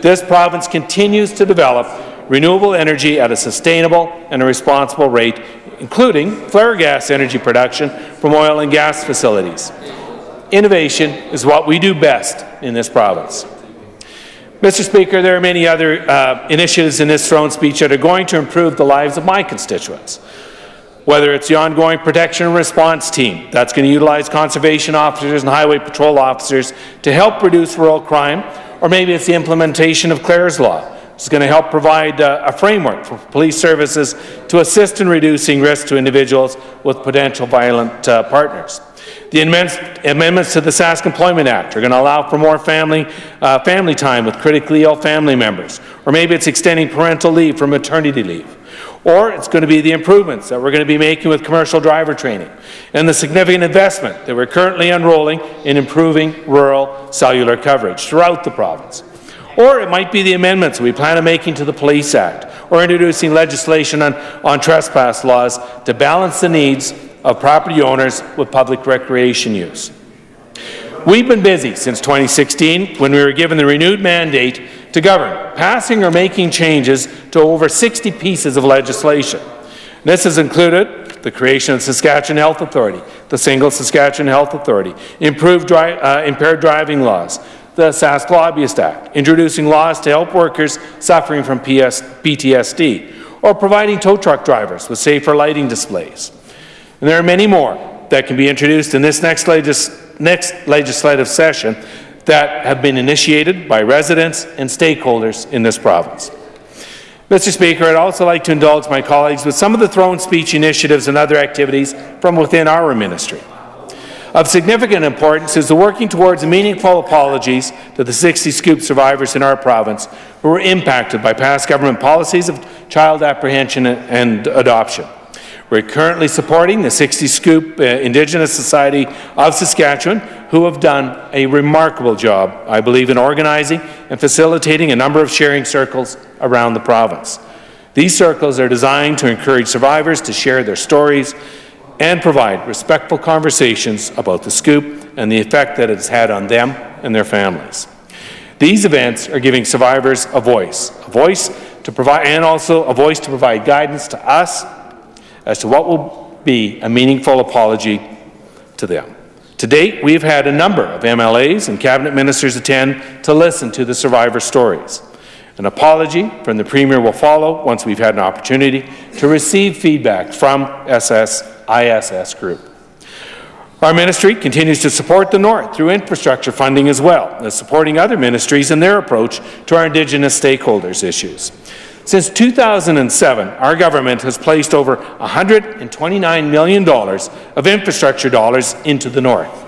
This province continues to develop renewable energy at a sustainable and a responsible rate, including flare gas energy production from oil and gas facilities. Innovation is what we do best in this province. Mr. Speaker, there are many other initiatives in this throne speech that are going to improve the lives of my constituents. Whether it's the ongoing protection and response team that's going to utilize conservation officers and highway patrol officers to help reduce rural crime, or maybe it's the implementation of Clare's Law. It's going to help provide a framework for police services to assist in reducing risk to individuals with potential violent partners. The amendments to the Sask Employment Act are going to allow for more family time with critically ill family members, or maybe it's extending parental leave for maternity leave. Or it's going to be the improvements that we're going to be making with commercial driver training and the significant investment that we're currently unrolling in improving rural cellular coverage throughout the province. Or it might be the amendments we plan on making to the Police Act, or introducing legislation on trespass laws to balance the needs of property owners with public recreation use. We've been busy since 2016, when we were given the renewed mandate to govern, passing or making changes to over 60 pieces of legislation. This has included the creation of the Saskatchewan Health Authority, the Single Saskatchewan Health Authority, improved impaired driving laws, the Sask Lobbyist Act, introducing laws to help workers suffering from PTSD, or providing tow truck drivers with safer lighting displays. And there are many more that can be introduced in this next legislative session that have been initiated by residents and stakeholders in this province. Mr. Speaker, I'd also like to indulge my colleagues with some of the throne speech initiatives and other activities from within our ministry. Of significant importance is the working towards meaningful apologies to the 60 Scoop survivors in our province who were impacted by past government policies of child apprehension and adoption. We're currently supporting the 60 Scoop Indigenous Society of Saskatchewan, who have done a remarkable job, I believe, in organizing and facilitating a number of sharing circles around the province. These circles are designed to encourage survivors to share their stories and provide respectful conversations about the scoop and the effect that it has had on them and their families. These events are giving survivors a voice to provide, and also a voice to provide guidance to us as to what will be a meaningful apology to them. To date, we've had a number of MLAs and cabinet ministers attend to listen to the survivor stories. An apology from the Premier will follow once we've had an opportunity to receive feedback from ISS Group. Our ministry continues to support the North through infrastructure funding, as well as supporting other ministries in their approach to our Indigenous stakeholders' issues. Since 2007, our government has placed over $129 million of infrastructure dollars into the north.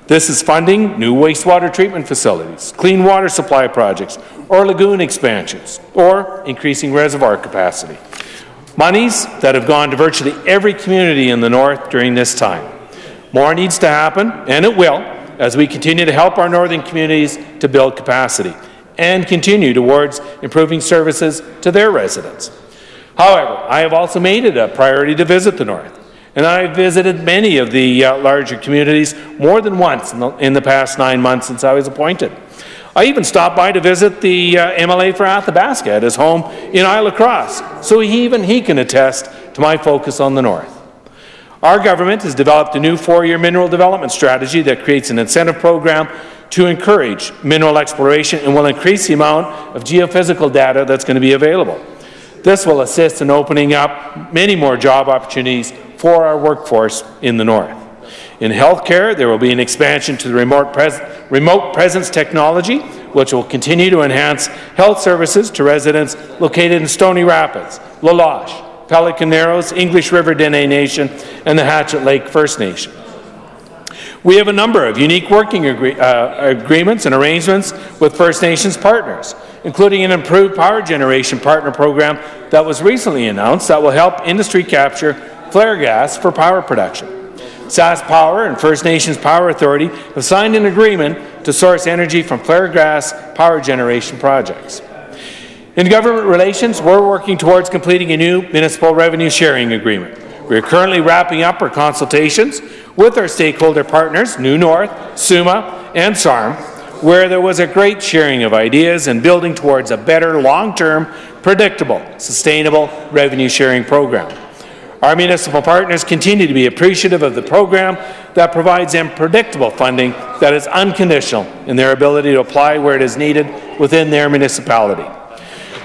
This is funding new wastewater treatment facilities, clean water supply projects, or lagoon expansions, or increasing reservoir capacity. Monies that have gone to virtually every community in the north during this time. More needs to happen, and it will, as we continue to help our northern communities to build capacity and continue towards improving services to their residents. However, I have also made it a priority to visit the north, and I have visited many of the larger communities more than once in the past 9 months since I was appointed. I even stopped by to visit the MLA for Athabasca at his home in Isle of Cross, so even he can attest to my focus on the north. Our government has developed a new 4-year mineral development strategy that creates an incentive program to encourage mineral exploration and will increase the amount of geophysical data that's going to be available. This will assist in opening up many more job opportunities for our workforce in the north. In healthcare, there will be an expansion to the remote presence technology, which will continue to enhance health services to residents located in Stony Rapids, La Loche, Pelican Narrows, English River Dene Nation, and the Hatchet Lake First Nation. We have a number of unique working agreements and arrangements with First Nations partners, including an improved power generation partner program that was recently announced that will help industry capture flare gas for power production. Sask Power and First Nations Power Authority have signed an agreement to source energy from flare gas power generation projects. In government relations, we're working towards completing a new municipal revenue sharing agreement. We are currently wrapping up our consultations with our stakeholder partners, New North, SUMA, and SARM, where there was a great sharing of ideas and building towards a better long-term, predictable, sustainable revenue sharing program. Our municipal partners continue to be appreciative of the program that provides them predictable funding that is unconditional in their ability to apply where it is needed within their municipality.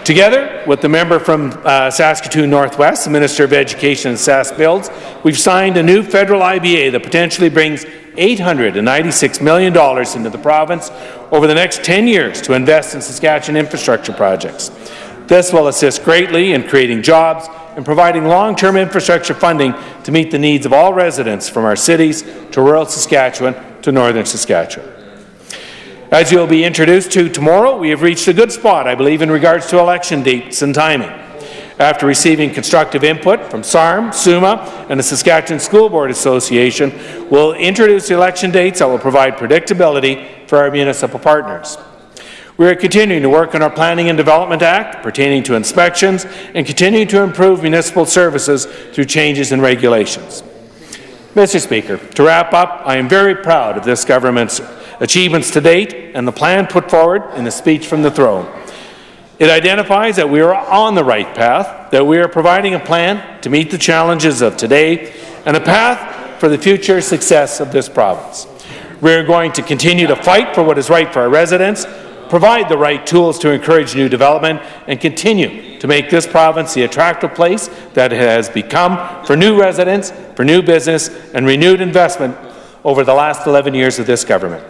Together with the member from Saskatoon Northwest, the Minister of Education and Sask Builds, we've signed a new federal IBA that potentially brings $896 million into the province over the next 10 years to invest in Saskatchewan infrastructure projects. This will assist greatly in creating jobs and providing long-term infrastructure funding to meet the needs of all residents from our cities to rural Saskatchewan to northern Saskatchewan. As you'll be introduced to tomorrow, we have reached a good spot, I believe, in regards to election dates and timing. After receiving constructive input from SARM, SUMA, and the Saskatchewan School Board Association, we'll introduce the election dates that will provide predictability for our municipal partners. We are continuing to work on our Planning and Development Act pertaining to inspections and continuing to improve municipal services through changes in regulations. Mr. Speaker, to wrap up, I am very proud of this government's achievements to date and the plan put forward in the speech from the throne. It identifies that we are on the right path, that we are providing a plan to meet the challenges of today and a path for the future success of this province. We are going to continue to fight for what is right for our residents, provide the right tools to encourage new development, and continue to make this province the attractive place that it has become for new residents, for new business, and renewed investment over the last 11 years of this government.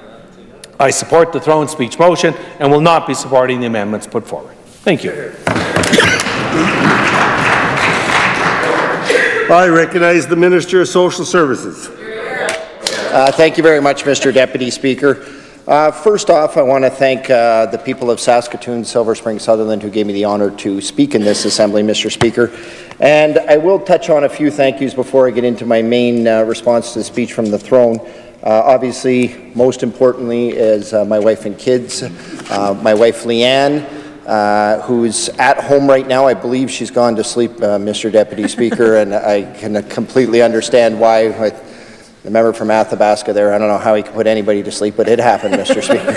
I support the throne speech motion and will not be supporting the amendments put forward. Thank you. I recognize the Minister of Social Services. Thank you very much, Mr. Deputy Speaker. First off, I want to thank the people of Saskatoon, Silver Spring, Sutherland, who gave me the honour to speak in this assembly, Mr. Speaker. And I will touch on a few thank yous before I get into my main response to the speech from the throne. Obviously, most importantly is my wife and kids, my wife Leanne, who's at home right now. I believe she's gone to sleep, Mr. Deputy Speaker, and I can completely understand why. The member from Athabasca there, I don't know how he could put anybody to sleep, but it happened, Mr. Speaker.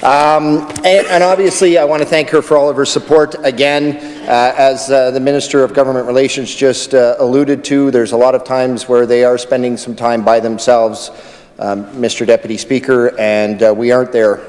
And obviously, I want to thank her for all of her support. Again, as the Minister of Government Relations just alluded to, there's a lot of times where they are spending some time by themselves, Mr. Deputy Speaker, and we aren't there.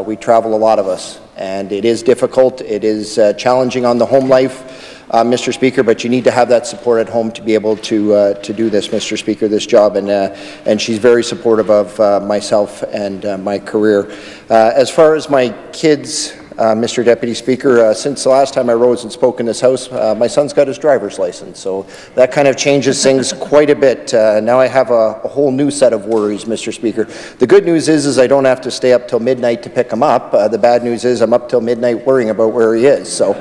We travel, a lot of us, and it is difficult. It is challenging on the home life, Mr. Speaker, but you need to have that support at home to be able to do this, Mr. Speaker, this job, and she's very supportive of myself and my career. As far as my kids, Mr. Deputy Speaker. Since the last time I rose and spoke in this House, my son's got his driver's license, so that kind of changes things quite a bit. Now I have a whole new set of worries, Mr. Speaker. The good news is I don't have to stay up till midnight to pick him up. The bad news is I'm up till midnight worrying about where he is. So,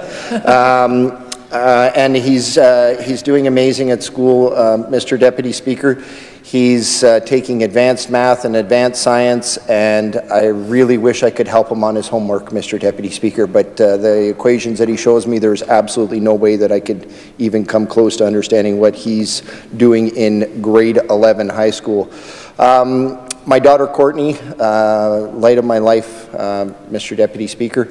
and he's doing amazing at school, Mr. Deputy Speaker. He's taking advanced math and advanced science, and I really wish I could help him on his homework, Mr. Deputy Speaker, but the equations that he shows me, there's absolutely no way that I could even come close to understanding what he's doing in grade 11 high school. My daughter, Courtney, light of my life, Mr. Deputy Speaker,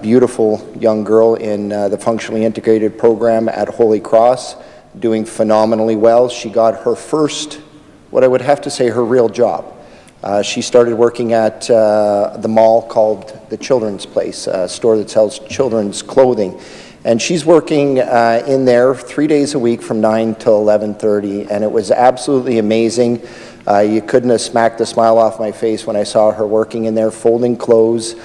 beautiful young girl in the functionally integrated program at Holy Cross, doing phenomenally well. She got her first, what I would have to say, her real job. She started working at the mall called the Children's Place, a store that sells children's clothing. And she's working in there 3 days a week from 9 till 11:30, and it was absolutely amazing. You couldn't have smacked the smile off my face when I saw her working in there, folding clothes,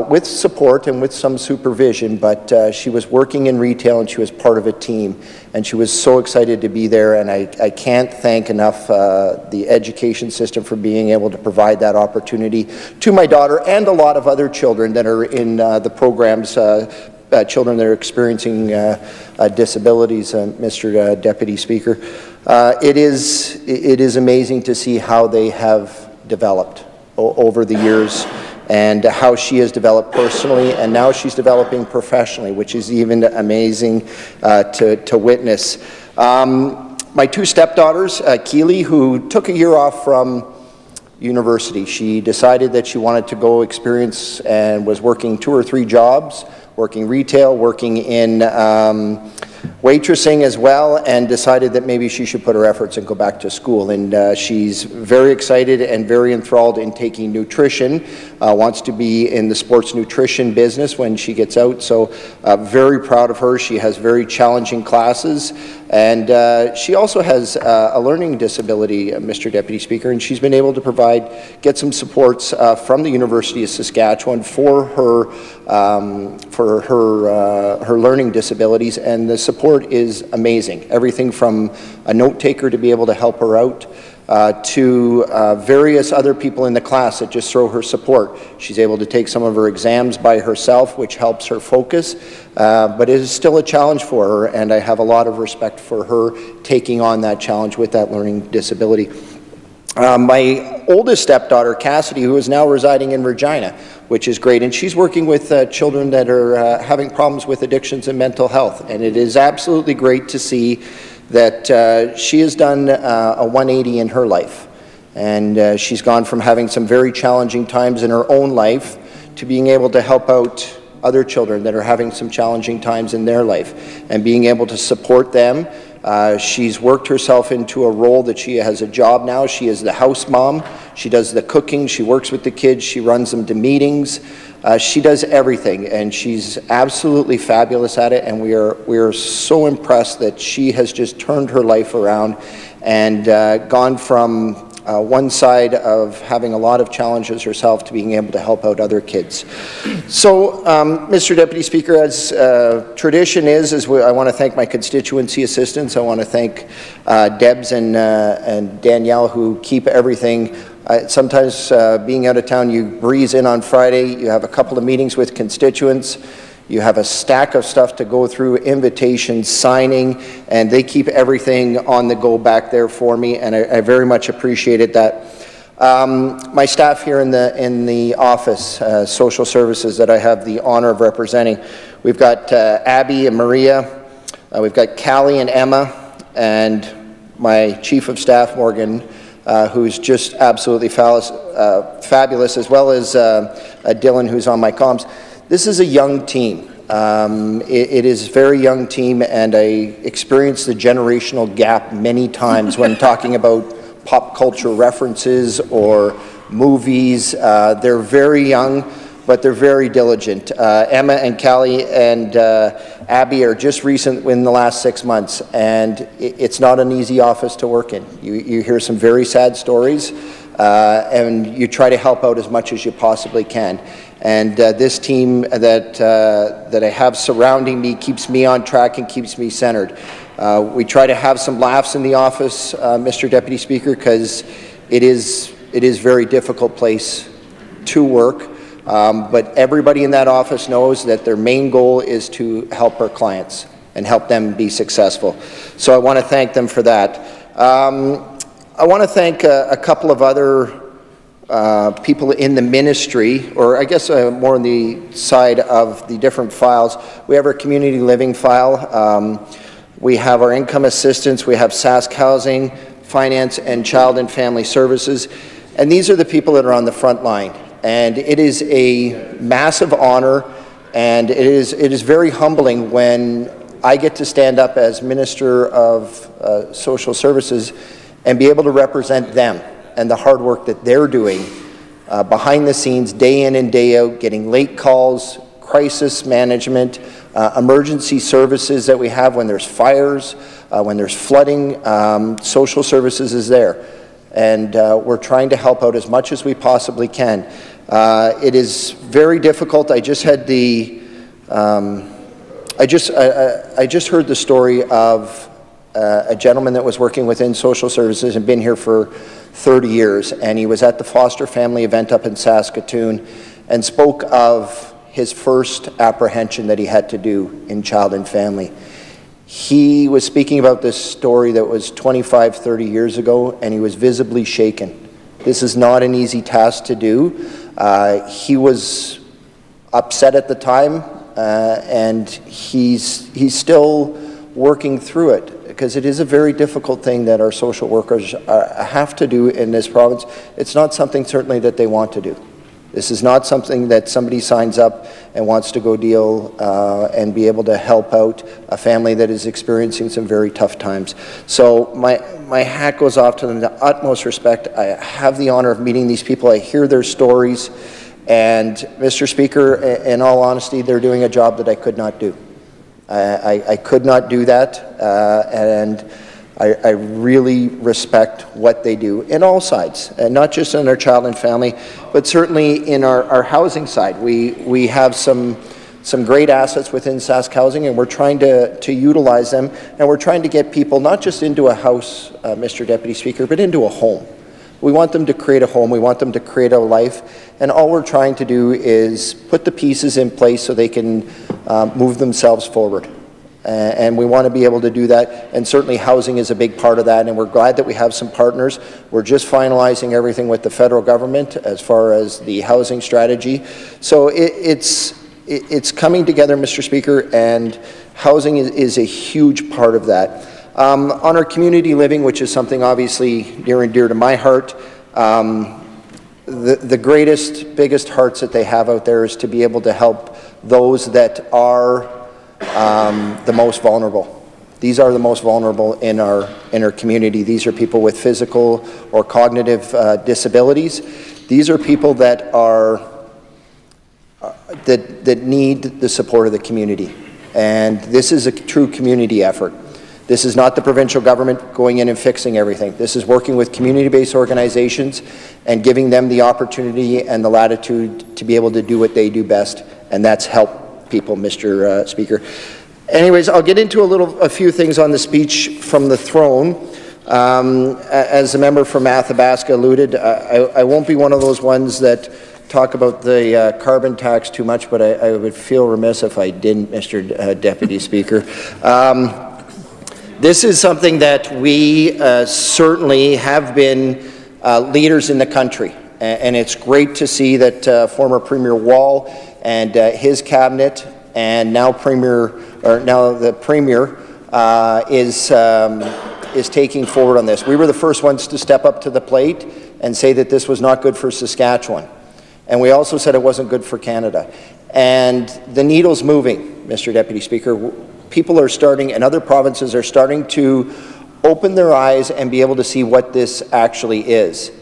with support and with some supervision, but she was working in retail and she was part of a team, and she was so excited to be there, and I can't thank enough the education system for being able to provide that opportunity to my daughter and a lot of other children that are in the programs, children that are experiencing disabilities, Mr. Deputy Speaker. It is amazing to see how they have developed over the years, and how she has developed personally, and now she's developing professionally, which is even amazing to witness. My two stepdaughters, Keely, who took a year off from university. She decided that she wanted to go experience and was working 2 or 3 jobs, working retail, working in waitressing as well, and decided that maybe she should put her efforts and go back to school. And she's very excited and very enthralled in taking nutrition, wants to be in the sports nutrition business when she gets out. So very proud of her. She has very challenging classes, and she also has a learning disability, Mr. Deputy Speaker, and she's been able to get some supports from the University of Saskatchewan for her learning disabilities, and the support is amazing. Everything from a note taker to be able to help her out, to various other people in the class that just throw her support. She's able to take some of her exams by herself, which helps her focus, but it is still a challenge for her, and I have a lot of respect for her taking on that challenge with that learning disability. My oldest stepdaughter, Cassidy, who is now residing in Regina, which is great, and she's working with children that are having problems with addictions and mental health, and it is absolutely great to see that she has done a 180 in her life, and she's gone from having some very challenging times in her own life to being able to help out other children that are having some challenging times in their life, and being able to support them. She's worked herself into a role that she has a job now. She is the house mom. She does the cooking. She works with the kids. She runs them to meetings. She does everything, and she's absolutely fabulous at it, and we are so impressed that she has just turned her life around and gone from one side of having a lot of challenges herself to being able to help out other kids. So, Mr. Deputy Speaker, as tradition is I want to thank my constituency assistants. I want to thank Debs and Danielle, who keep everything. Sometimes being out of town, you breeze in on Friday, you have a couple of meetings with constituents, you have a stack of stuff to go through, invitations, signing, and they keep everything on the go back there for me, and I very much appreciated that. My staff here in the office, social services, that I have the honor of representing, we've got Abby and Maria, we've got Callie and Emma, and my chief of staff, Morgan, who's just absolutely fabulous, as well as Dylan, who's on my comms. This is a young team. It is a very young team, and I experienced the generational gap many times when talking about pop culture references or movies. They're very young, but they're very diligent. Emma and Callie and Abby are just recent in the last 6 months, and it's not an easy office to work in. You hear some very sad stories, and you try to help out as much as you possibly can. And this team that I have surrounding me keeps me on track and keeps me centered. We try to have some laughs in the office, Mr. Deputy Speaker, because it is a very difficult place to work. But everybody in that office knows that their main goal is to help our clients and help them be successful. So I want to thank them for that. I want to thank a couple of other people in the ministry, or I guess more on the side of the different files. We have our community living file. We have our income assistance. We have Sask Housing, Finance, and Child and Family Services. And these are the people that are on the front line. And it is a massive honor, and it is very humbling when I get to stand up as Minister of Social Services and be able to represent them and the hard work that they're doing behind the scenes, day in and day out, getting late calls, crisis management, emergency services that we have when there's fires, when there's flooding. Social services is there. And we're trying to help out as much as we possibly can. It is very difficult. I just had the, I just heard the story of a gentleman that was working within social services and been here for 30 years, and he was at the foster family event up in Saskatoon and spoke of his first apprehension that he had to do in child and family. He was speaking about this story that was 25, 30 years ago, and he was visibly shaken. This is not an easy task to do. He was upset at the time, and he's still working through it, because it is a very difficult thing that our social workers have to do in this province. It's not something certainly that they want to do. This is not something that somebody signs up and wants to go deal and be able to help out a family that is experiencing some very tough times. So my hat goes off to them, the utmost respect. I have the honor of meeting these people. I hear their stories, and Mr. Speaker, in all honesty, they're doing a job that I could not do. I could not do that, and I really respect what they do in all sides, and not just in our child and family, but certainly in our housing side. We have some great assets within Sask Housing, and we're trying to utilize them, and we're trying to get people not just into a house, Mr. Deputy Speaker, but into a home. We want them to create a home. We want them to create a life. And all we're trying to do is put the pieces in place so they can move themselves forward. And we want to be able to do that. And certainly housing is a big part of that. And we're glad that we have some partners. We're just finalizing everything with the federal government as far as the housing strategy. So it's coming together, Mr. Speaker, and housing is a huge part of that. On our community living, which is something obviously near and dear to my heart, the greatest, biggest hearts that they have out there is to be able to help those that are the most vulnerable. These are the most vulnerable in our community. These are people with physical or cognitive disabilities. These are people that that need the support of the community. And this is a true community effort. This is not the provincial government going in and fixing everything. This is working with community-based organizations and giving them the opportunity and the latitude to be able to do what they do best, and that's help people, Mr. Speaker. Anyways, I'll get into a few things on the speech from the throne. As the member from Athabasca alluded, I won't be one of those ones that talk about the carbon tax too much, but I would feel remiss if I didn't, Mr. Deputy Speaker. This is something that we certainly have been leaders in the country, and it's great to see that former Premier Wall and his cabinet, and now the Premier is taking forward on this. We were the first ones to step up to the plate and say that this was not good for Saskatchewan, and we also said it wasn't good for Canada. And the needle's moving, Mr. Deputy Speaker. People are starting, and other provinces are starting to open their eyes and be able to see what this actually is.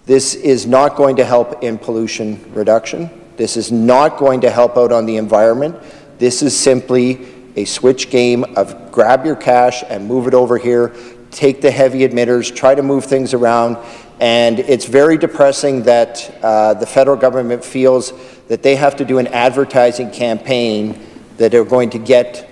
This is not going to help in pollution reduction. This is not going to help out on the environment. This is simply a switch game of grab your cash and move it over here, take the heavy emitters, try to move things around, and it's very depressing that the federal government feels that they have to do an advertising campaign that are going to get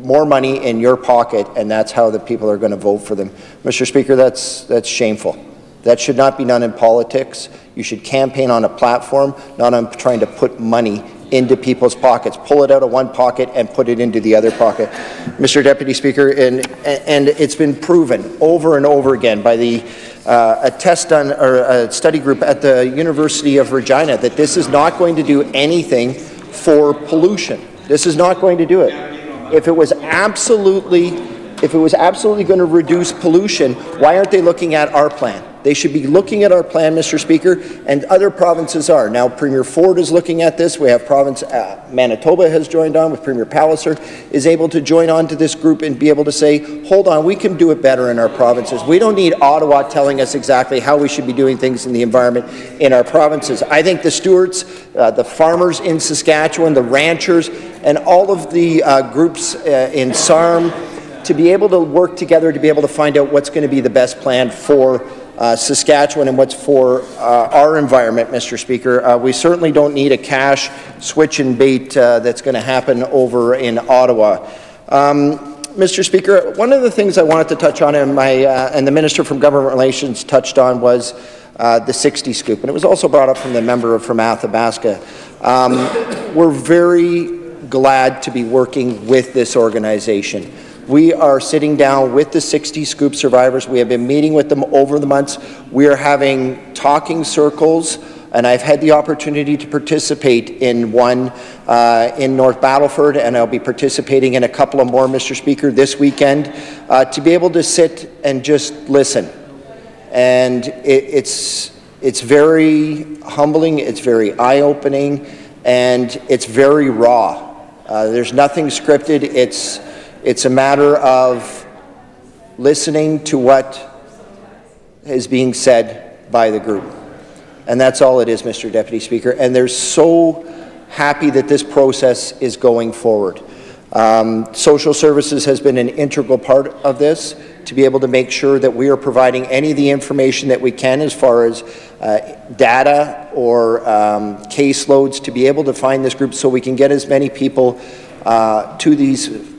more money in your pocket, and that's how the people are going to vote for them. Mr. Speaker, that's shameful. That should not be done in politics. You should campaign on a platform, not on trying to put money into people's pockets. Pull it out of one pocket and put it into the other pocket. Mr. Deputy Speaker, and it's been proven over and over again by a test done, or a study group at the University of Regina, that this is not going to do anything for pollution. This is not going to do it. If it was absolutely going to reduce pollution, why aren't they looking at our plan? They should be looking at our plan, Mr. Speaker, and other provinces are. Now, Premier Ford is looking at this. We have province, Manitoba has joined on with Premier Palliser, is able to join on to this group and be able to say, hold on, we can do it better in our provinces. We don't need Ottawa telling us exactly how we should be doing things in the environment in our provinces. I think the stewards, the farmers in Saskatchewan, the ranchers, and all of the groups in SARM, to be able to work together to be able to find out what's going to be the best plan for Saskatchewan and what's for our environment, Mr. Speaker. We certainly don't need a cash switch and bait that's going to happen over in Ottawa. Mr. Speaker, one of the things I wanted to touch on, and the Minister from Government Relations touched on, was the 60 scoop, and it was also brought up from the member from Athabasca. We're very glad to be working with this organization. We are sitting down with the 60 Scoop survivors. We have been meeting with them over the months. We are having talking circles, and I've had the opportunity to participate in one in North Battleford, and I'll be participating in a couple of more, Mr. Speaker, this weekend, to be able to sit and just listen. And it's very humbling, it's very eye-opening, and it's very raw. There's nothing scripted. It's a matter of listening to what is being said by the group. And that's all it is, Mr. Deputy Speaker. And they're so happy that this process is going forward. Social services has been an integral part of this, to be able to make sure that we are providing any of the information that we can as far as data or caseloads, to be able to find this group so we can get as many people to these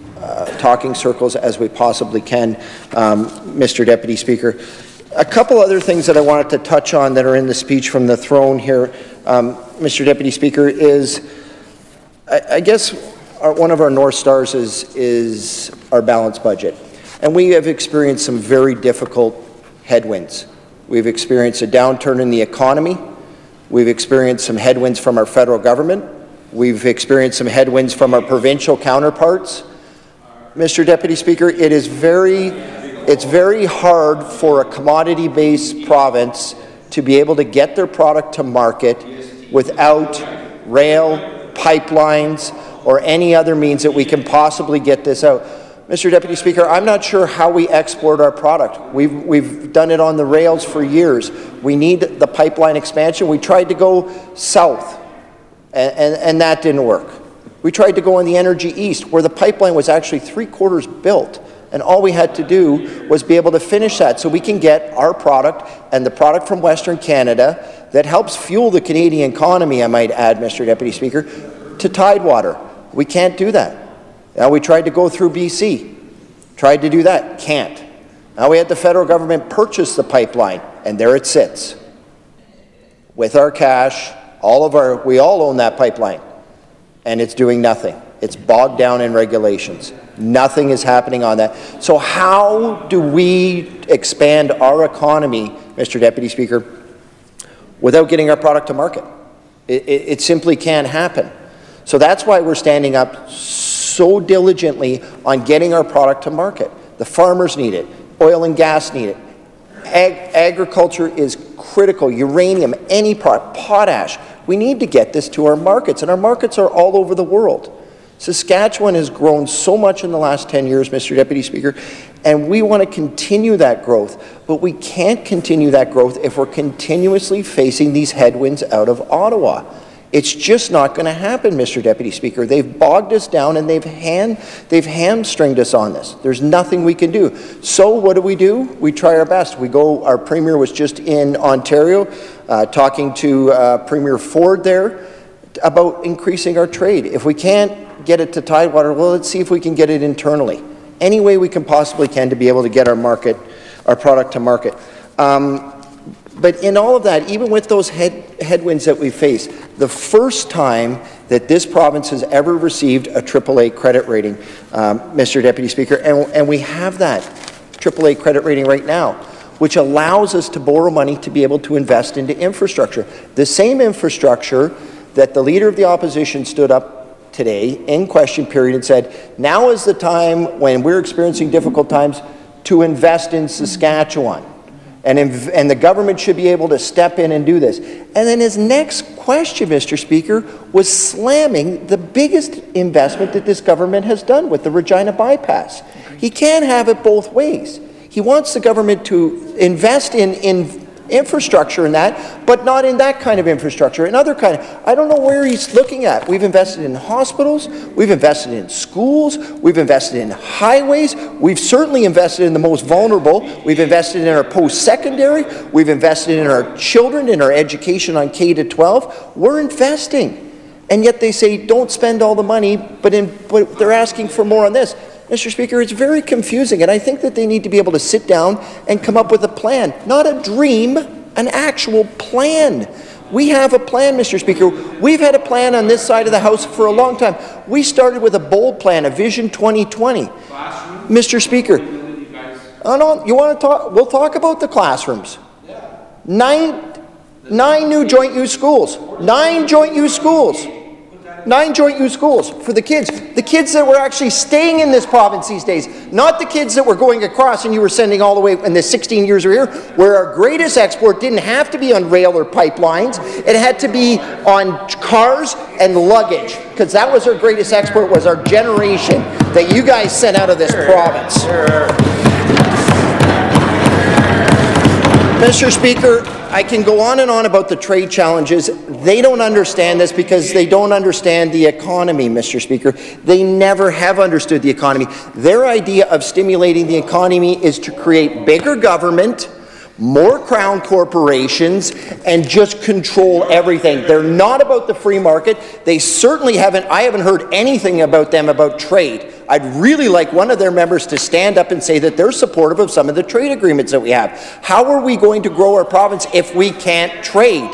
talking circles as we possibly can, Mr. Deputy Speaker. A couple other things that I wanted to touch on that are in the speech from the throne here, Mr. Deputy Speaker, is I guess one of our North Stars is our balanced budget. And we have experienced some very difficult headwinds. We've experienced a downturn in the economy. We've experienced some headwinds from our federal government. We've experienced some headwinds from our provincial counterparts. Mr. Deputy Speaker, it's very hard for a commodity-based province to be able to get their product to market without rail, pipelines, or any other means that we can possibly get this out. Mr. Deputy Speaker, I'm not sure how we export our product. We've done it on the rails for years. We need the pipeline expansion. We tried to go south, and that didn't work. We tried to go on the Energy East, where the pipeline was actually 3/4 built, and all we had to do was be able to finish that so we can get our product and the product from Western Canada that helps fuel the Canadian economy, I might add, Mr. Deputy Speaker, to Tidewater. We can't do that. Now, we tried to go through BC, tried to do that, can't. Now we had the federal government purchase the pipeline, and there it sits. With our cash, we all own that pipeline. And it's doing nothing. It's bogged down in regulations. Nothing is happening on that. So how do we expand our economy, Mr. Deputy Speaker, without getting our product to market? It simply can't happen. So that's why we're standing up so diligently on getting our product to market. The farmers need it. Oil and gas need it. Agriculture is critical. Uranium, any product, potash. We need to get this to our markets, and our markets are all over the world. Saskatchewan has grown so much in the last 10 years, Mr. Deputy Speaker, and we want to continue that growth, but we can't continue that growth if we're continuously facing these headwinds out of Ottawa. It's just not going to happen, Mr. Deputy Speaker. They've bogged us down and they've hamstringed us on this. There's nothing we can do. So what do? We try our best. We go, our Premier was just in Ontario talking to Premier Ford there about increasing our trade. If we can't get it to Tidewater, well, let's see if we can get it internally. Any way we can possibly to be able to get our product to market. But in all of that, even with those headwinds that we face, the first time that this province has ever received a AAA credit rating, Mr. Deputy Speaker, and we have that AAA credit rating right now, which allows us to borrow money to be able to invest into infrastructure. The same infrastructure that the Leader of the Opposition stood up today in question period and said, now is the time when we're experiencing difficult times to invest in Saskatchewan. And the government should be able to step in and do this. And then his next question, Mr. Speaker, was slamming the biggest investment that this government has done with the Regina bypass. He can't have it both ways. He wants the government to invest in infrastructure in that, but not in that kind of infrastructure, in other kind of, I don't know where he's looking at. We've invested in hospitals, we've invested in schools, we've invested in highways, we've certainly invested in the most vulnerable, we've invested in our post-secondary, we've invested in our children, in our education on K to 12. We're investing. And yet they say, don't spend all the money, but they're asking for more on this. Mr. Speaker, it's very confusing, and I think that they need to be able to sit down and come up with a plan, not a dream, an actual plan. We have a plan, Mr. Speaker. We've had a plan on this side of the House for a long time. We started with a bold plan, a Vision 2020. Mr. Speaker, oh no, you want to talk? We'll talk about the classrooms. 9 new joint use schools. 9 joint use schools. 9 joint use schools for the kids that were actually staying in this province these days, not the kids that were going across and you were sending all the way in the 16 years we're here, where our greatest export didn't have to be on rail or pipelines, it had to be on cars and luggage, because that was our greatest export, was our generation that you guys sent out of this province. Mr. Speaker, I can go on and on about the trade challenges. They don't understand this because they don't understand the economy, Mr. Speaker. They never have understood the economy. Their idea of stimulating the economy is to create bigger government, more crown corporations, and just control everything. They're not about the free market. They certainly haven't, I haven't heard anything about them about trade. I'd really like one of their members to stand up and say that they're supportive of some of the trade agreements that we have. How are we going to grow our province if we can't trade?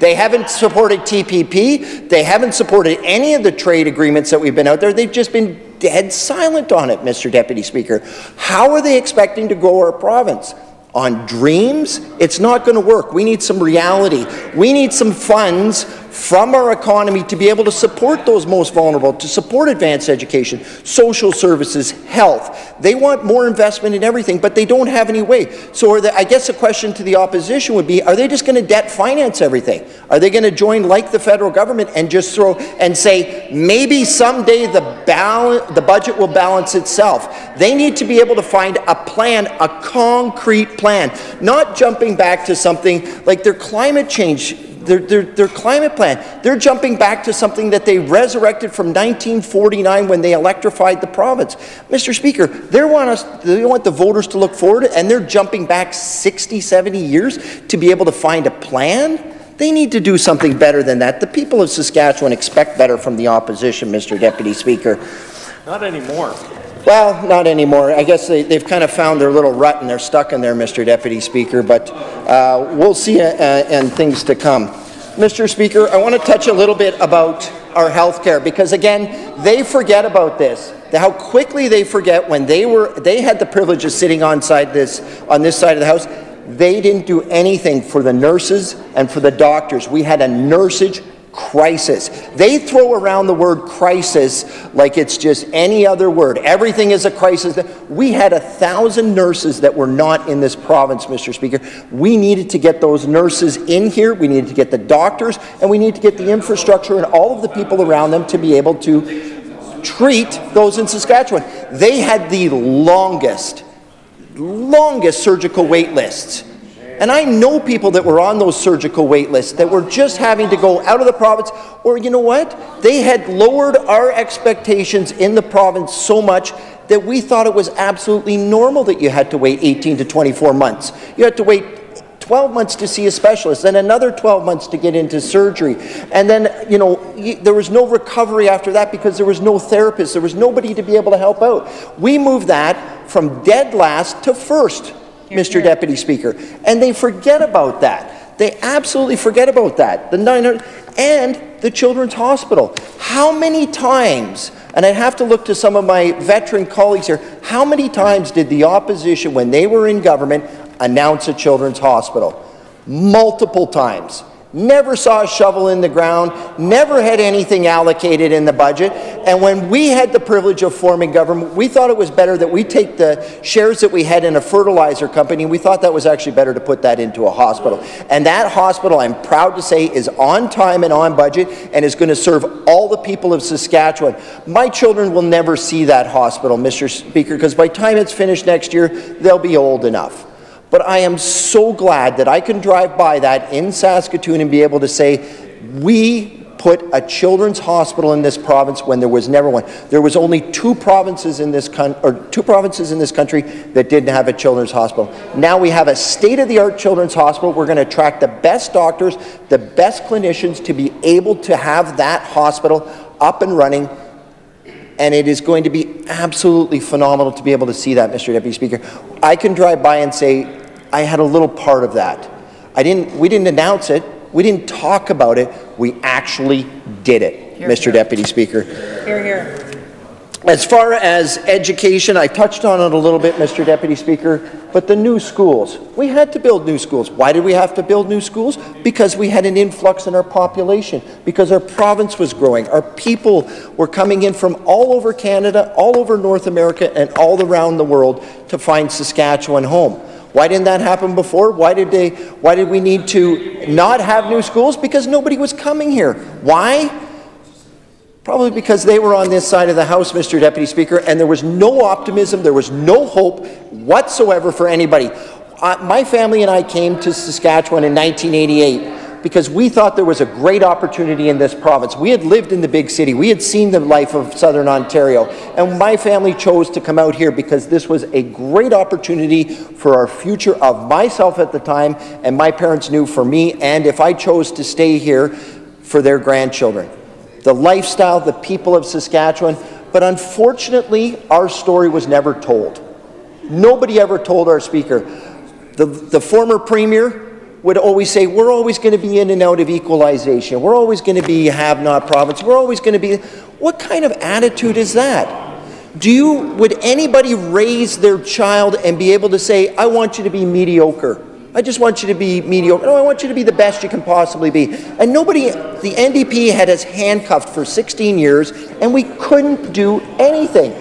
They haven't supported TPP. They haven't supported any of the trade agreements that we've been out there. They've just been dead silent on it, Mr. Deputy Speaker. How are they expecting to grow our province? On dreams? It's not going to work. We need some reality. We need some funds from our economy to be able to support those most vulnerable, to support advanced education, social services, health. They want more investment in everything, but they don't have any way. So I guess the question to the opposition would be, are they just going to debt finance everything? Are they going to join like the federal government and just throw and say, maybe someday the budget will balance itself? They need to be able to find a plan, a concrete plan, not jumping back to something like their climate change, their climate plan. They're jumping back to something that they resurrected from 1949 when they electrified the province. Mr. Speaker, they want the voters to look forward, and they're jumping back 60, 70 years to be able to find a plan? They need to do something better than that. The people of Saskatchewan expect better from the opposition, Mr. Deputy Speaker. Not anymore. Well, not anymore. I guess they've kind of found their little rut and they're stuck in there, Mr. Deputy Speaker, but we'll see and things to come. Mr. Speaker, I want to touch a little bit about our health care, because again, they forget about this. How quickly they forget when they had the privilege of sitting on this side of the House. They didn't do anything for the nurses and for the doctors. We had a nursage crisis. They throw around the word crisis like it's just any other word. Everything is a crisis. We had 1,000 nurses that were not in this province, Mr. Speaker. We needed to get those nurses in here. We needed to get the doctors, and we need to get the infrastructure and all of the people around them to be able to treat those in Saskatchewan. They had the longest surgical wait lists. And And I know people that were on those surgical wait lists that were just having to go out of the province, or you know what? They had lowered our expectations in the province so much that we thought it was absolutely normal that you had to wait 18 to 24 months. You had to wait 12 months to see a specialist, then another 12 months to get into surgery. And then, you know, there was no recovery after that because there was no therapist. There was nobody to be able to help out. We moved that from dead last to first, Mr. Deputy Speaker. And they forget about that. They absolutely forget about that. The 900 and the Children's Hospital. How many times, and I'd have to look to some of my veteran colleagues here, how many times did the opposition, when they were in government, announce a children's hospital? Multiple times. Never saw a shovel in the ground, never had anything allocated in the budget, and when we had the privilege of forming government, we thought it was better that we take the shares that we had in a fertilizer company, and we thought that was actually better to put that into a hospital. And that hospital, I'm proud to say, is on time and on budget and is going to serve all the people of Saskatchewan. My children will never see that hospital, Mr. Speaker, because by the time it's finished next year, they'll be old enough. But I am so glad that I can drive by that in Saskatoon and be able to say, we put a children's hospital in this province when there was never one. There was only two provinces in this country that didn't have a children's hospital. Now we have a state-of-the-art children's hospital. We're going to attract the best doctors, the best clinicians to be able to have that hospital up and running. And it is going to be absolutely phenomenal to be able to see that, Mr. Deputy Speaker. I can drive by and say, I had a little part of that. We didn't announce it. We didn't talk about it. We actually did it, Mr. Deputy Speaker. Hear, hear. As far as education, I touched on it a little bit, Mr. Deputy Speaker, but the new schools. We had to build new schools. Why did we have to build new schools? Because we had an influx in our population, because our province was growing. Our people were coming in from all over Canada, all over North America, and all around the world to find Saskatchewan home. Why didn't that happen before? Why did we need to not have new schools? Because nobody was coming here. Why? Probably because they were on this side of the House, Mr. Deputy Speaker, and there was no optimism, there was no hope whatsoever for anybody. My family and I came to Saskatchewan in 1988 because we thought there was a great opportunity in this province. We had lived in the big city. We had seen the life of Southern Ontario, and my family chose to come out here because this was a great opportunity for our future of myself at the time, and my parents knew for me, and if I chose to stay here, for their grandchildren. The lifestyle, the people of Saskatchewan, but unfortunately, our story was never told. Nobody ever told our Speaker. The former Premier would always say, we're always going to be in and out of equalization. We're always going to be have-not province. We're always going to be... What kind of attitude is that? Would anybody raise their child and be able to say, I want you to be mediocre? I just want you to be mediocre. No, I want you to be the best you can possibly be. And nobody, the NDP had us handcuffed for 16 years, and we couldn't do anything.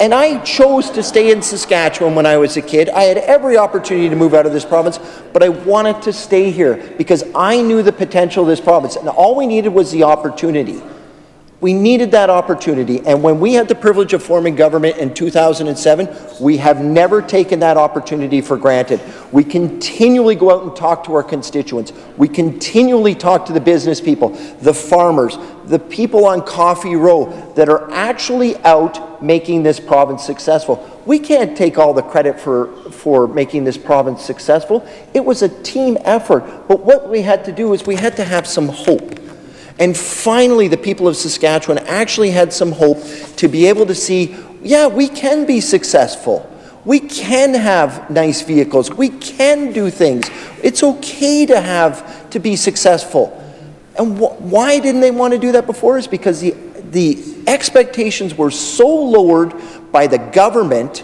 And I chose to stay in Saskatchewan when I was a kid. I had every opportunity to move out of this province, but I wanted to stay here because I knew the potential of this province, and all we needed was the opportunity. We needed that opportunity, and when we had the privilege of forming government in 2007, we have never taken that opportunity for granted. We continually go out and talk to our constituents. We continually talk to the business people, the farmers, the people on Coffee Row that are actually out making this province successful. We can't take all the credit for making this province successful. It was a team effort, but what we had to do is we had to have some hope. And finally, the people of Saskatchewan actually had some hope to be able to see, yeah, we can be successful. We can have nice vehicles. We can do things. It's okay to be successful. And why didn't they want to do that before? Is because the expectations were so lowered by the government,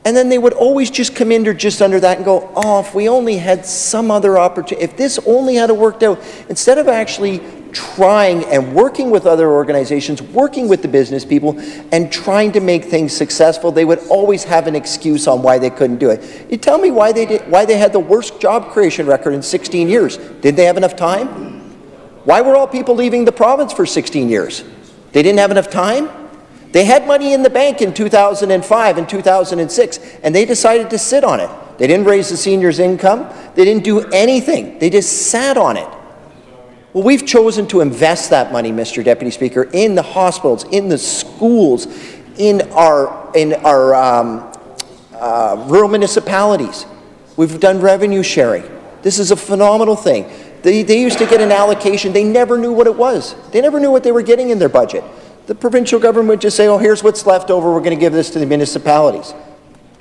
and then they would always just come in just under that and go, oh, if we only had some other opportunity, if this only had worked out, instead of actually trying and working with other organizations, working with the business people, and trying to make things successful, they would always have an excuse on why they couldn't do it. You tell me why they had the worst job creation record in 16 years. Did they have enough time? Why were all people leaving the province for 16 years? They didn't have enough time? They had money in the bank in 2005 and 2006, and they decided to sit on it. They didn't raise the seniors' income. They didn't do anything. They just sat on it. Well, we've chosen to invest that money, Mr. Deputy Speaker, in the hospitals, in the schools, in our rural municipalities. We've done revenue sharing. This is a phenomenal thing. They used to get an allocation. They never knew what it was. They never knew what they were getting in their budget. The provincial government would just say, oh, here's what's left over. We're going to give this to the municipalities.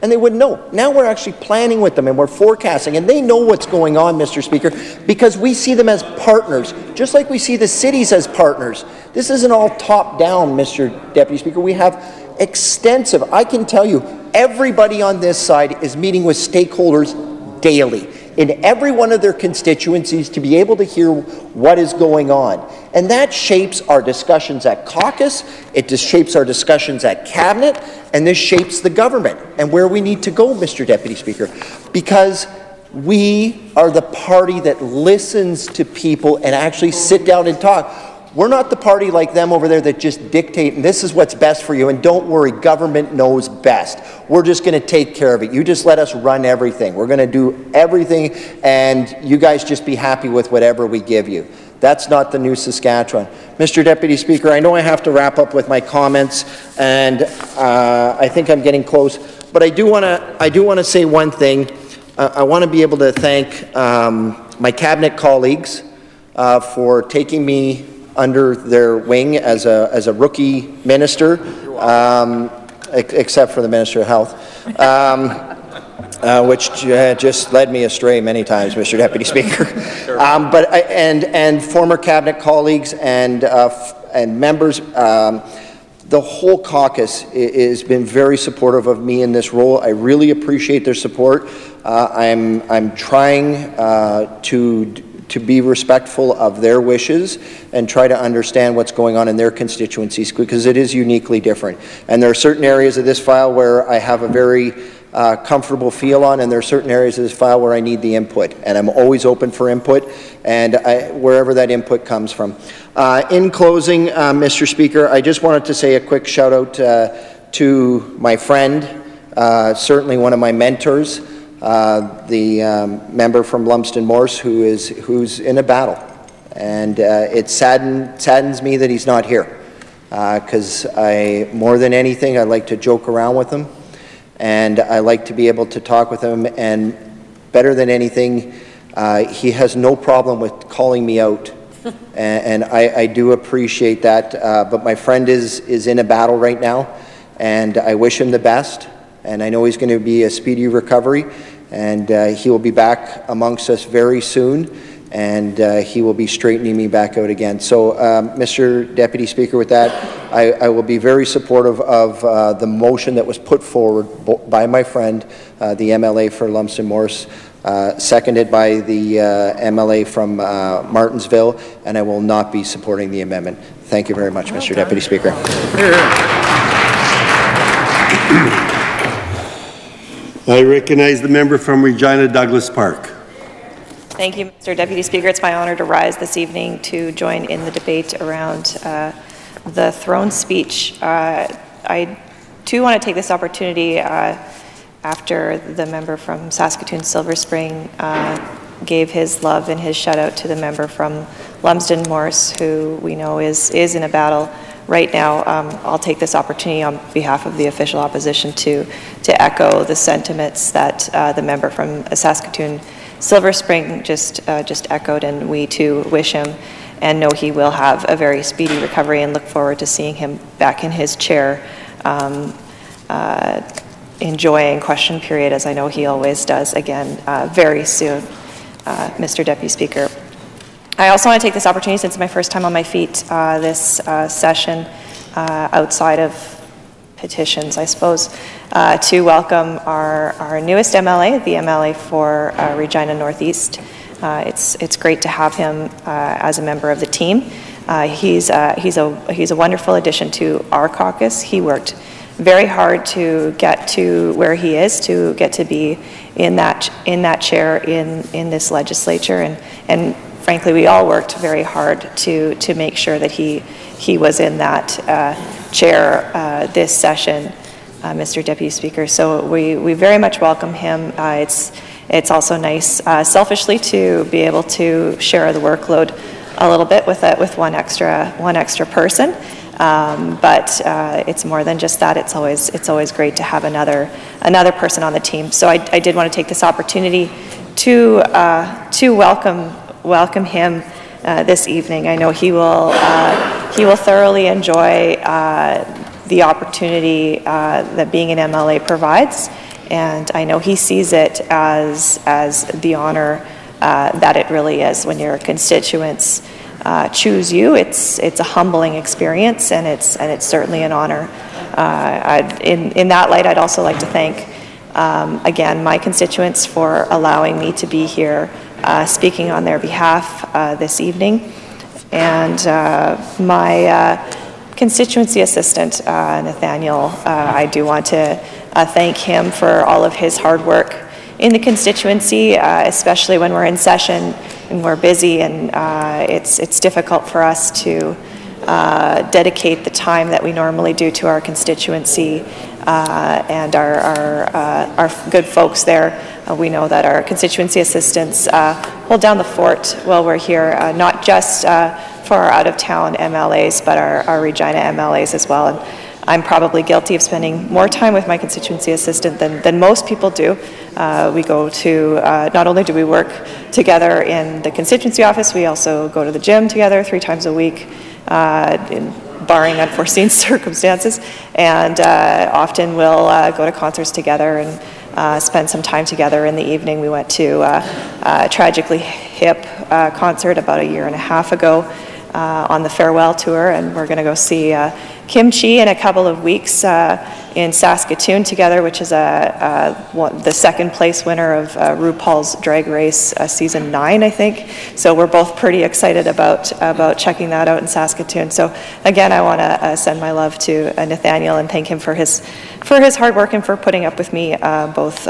And they wouldn't know. Now we're actually planning with them and we're forecasting. And they know what's going on, Mr. Speaker, because we see them as partners, just like we see the cities as partners. This isn't all top-down, Mr. Deputy Speaker. We have extensive, I can tell you, everybody on this side is meeting with stakeholders daily in every one of their constituencies to be able to hear what is going on. And that shapes our discussions at caucus, it just shapes our discussions at cabinet, and this shapes the government and where we need to go, Mr. Deputy Speaker, because we are the party that listens to people and actually sit down and talk. We're not the party like them over there that just dictate, and this is what's best for you, and don't worry, government knows best. We're just going to take care of it. You just let us run everything. We're going to do everything, and you guys just be happy with whatever we give you. That's not the new Saskatchewan. Mr. Deputy Speaker, I know I have to wrap up with my comments, and I think I'm getting close, but I do want to say one thing. I want to be able to thank my cabinet colleagues for taking me under their wing as a rookie minister, except for the Minister of Health, which just led me astray many times, Mr. Deputy Speaker. And former cabinet colleagues and members, the whole caucus has been very supportive of me in this role. I really appreciate their support. I'm trying to be respectful of their wishes and try to understand what's going on in their constituencies, because it is uniquely different. And there are certain areas of this file where I have a very comfortable feel on, and there are certain areas of this file where I need the input. And I'm always open for input, and wherever that input comes from. In closing, Mr. Speaker, I just wanted to say a quick shout out to my friend, certainly one of my mentors, the member from Lumsden Morse, who's in a battle, and it saddens me that he's not here, because more than anything, I like to joke around with him, and I like to be able to talk with him, and better than anything, he has no problem with calling me out, and I do appreciate that. But my friend is in a battle right now, and I wish him the best. And I know he's going to be a speedy recovery, and he will be back amongst us very soon, and he will be straightening me back out again. So, Mr. Deputy Speaker, with that, I will be very supportive of the motion that was put forward by my friend, the MLA for Lumsden Morse, seconded by the MLA from Martensville, and I will not be supporting the amendment. Thank you very much, Mr. Deputy Speaker. I recognize the member from Regina Douglas Park. Thank you, Mr. Deputy Speaker. It's my honor to rise this evening to join in the debate around the throne speech. I too want to take this opportunity after the member from Saskatoon Silver Spring gave his love and his shout out to the member from Lumsden Morse, who we know is in a battle right now. I'll take this opportunity on behalf of the official opposition to echo the sentiments that the member from Saskatoon Silver Spring just echoed, and we too wish him and know he will have a very speedy recovery, and look forward to seeing him back in his chair enjoying question period, as I know he always does, again very soon, Mr. Deputy Speaker. I also want to take this opportunity, since it's my first time on my feet this session, outside of petitions, I suppose, to welcome our newest MLA, the MLA for Regina Northeast. It's great to have him as a member of the team. He's a wonderful addition to our caucus. He worked very hard to get to where he is, to get to be in that chair in this legislature, and frankly, we all worked very hard to make sure that he was in that chair this session. Mr. Deputy Speaker. So we very much welcome him. It's also nice, selfishly, to be able to share the workload a little bit with one extra person. But it's more than just that. It's always great to have another person on the team. So I did want to take this opportunity to welcome him this evening. I know he will thoroughly enjoy the opportunity that being an MLA provides, and I know he sees it as the honor that it really is when your constituents choose you. It's a humbling experience, and it's certainly an honor. In that light, I'd also like to thank again my constituents for allowing me to be here speaking on their behalf this evening, and my constituency assistant, Nathaniel. I do want to thank him for all of his hard work in the constituency, especially when we're in session and we're busy, and it's difficult for us to dedicate the time that we normally do to our constituency and our good folks there. We know that our constituency assistants hold down the fort while we're here, not just for our out-of-town MLAs, but our Regina MLAs as well. And I'm probably guilty of spending more time with my constituency assistant than most people do. We go to, not only do we work together in the constituency office, we also go to the gym together 3 times a week, barring unforeseen circumstances, and often we'll go to concerts together and spend some time together in the evening. We went to a Tragically Hip concert about 1.5 years ago on the farewell tour, and we're going to go see Kimchi in a couple of weeks in Saskatoon together, which is the second place winner of RuPaul's Drag Race season 9, I think. So we're both pretty excited about checking that out in Saskatoon. So again, I want to send my love to Nathaniel and thank him for his hard work and for putting up with me both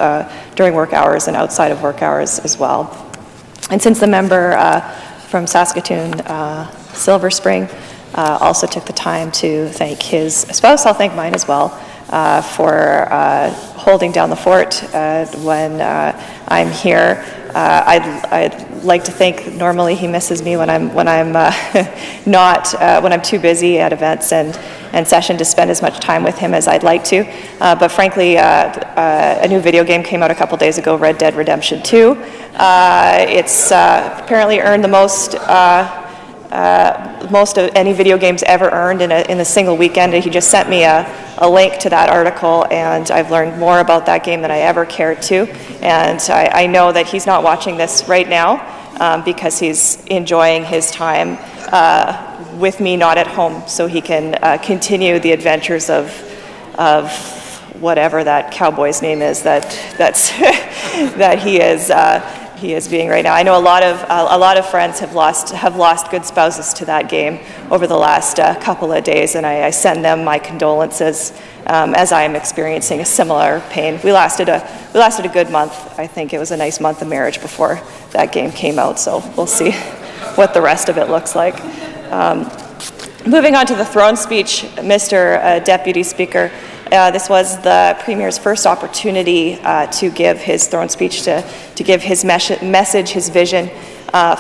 during work hours and outside of work hours as well. And since the member from Saskatoon, Silver Spring, also took the time to thank his spouse, I'll thank mine as well, for holding down the fort when I'm here. I'd like to think normally he misses me when I'm when I'm too busy at events and session to spend as much time with him as I'd like to. But frankly, a new video game came out a couple days ago, Red Dead Redemption 2. It's apparently earned the most of any video games ever earned in a single weekend. And he just sent me a link to that article, and I've learned more about that game than I ever cared to. And I know that he's not watching this right now because he's enjoying his time with me, not at home, so he can continue the adventures of whatever that cowboy's name is that he is being right now. I know a lot of friends have lost good spouses to that game over the last couple of days, and I send them my condolences as I am experiencing a similar pain. We lasted a good month. I think it was a nice month of marriage before that game came out. So we'll see what the rest of it looks like. Moving on to the throne speech, Mr. Deputy Speaker. This was the Premier's first opportunity to give his throne speech, to give his message, his vision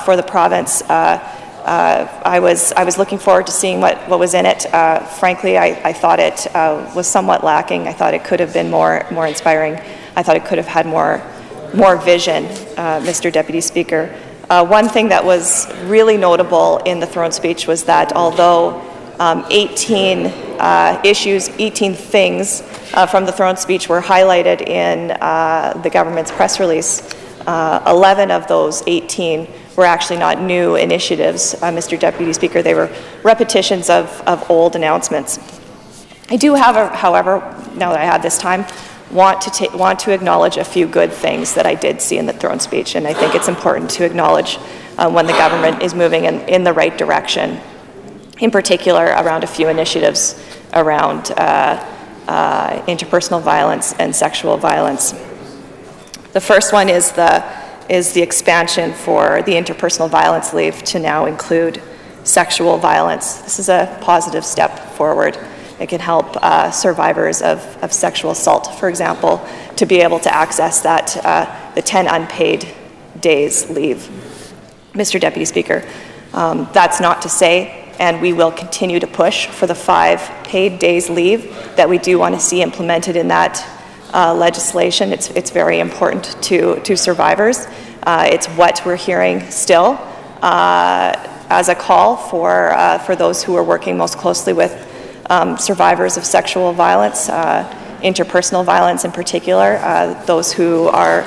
for the province. I was looking forward to seeing what was in it. Frankly, I thought it was somewhat lacking. I thought it could have been more inspiring. I thought it could have had more vision, Mr. Deputy Speaker. One thing that was really notable in the throne speech was that although 18 issues, 18 things from the throne speech were highlighted in the government's press release, 11 of those 18 were actually not new initiatives, Mr. Deputy Speaker. They were repetitions of old announcements. I do, however, now that I have this time, want to acknowledge a few good things that I did see in the throne speech, and I think it's important to acknowledge when the government is moving in the right direction, in particular around a few initiatives around interpersonal violence and sexual violence. The first one is the expansion for the interpersonal violence leave to now include sexual violence. This is a positive step forward. It can help survivors of sexual assault, for example, to be able to access that, the 10 unpaid days leave. Mr. Deputy Speaker, that's not to say, and we will continue to push for the 5 paid days leave that we do want to see implemented in that legislation. It's very important to survivors. It's what we're hearing still as a call for those who are working most closely with survivors of sexual violence, interpersonal violence in particular, those who are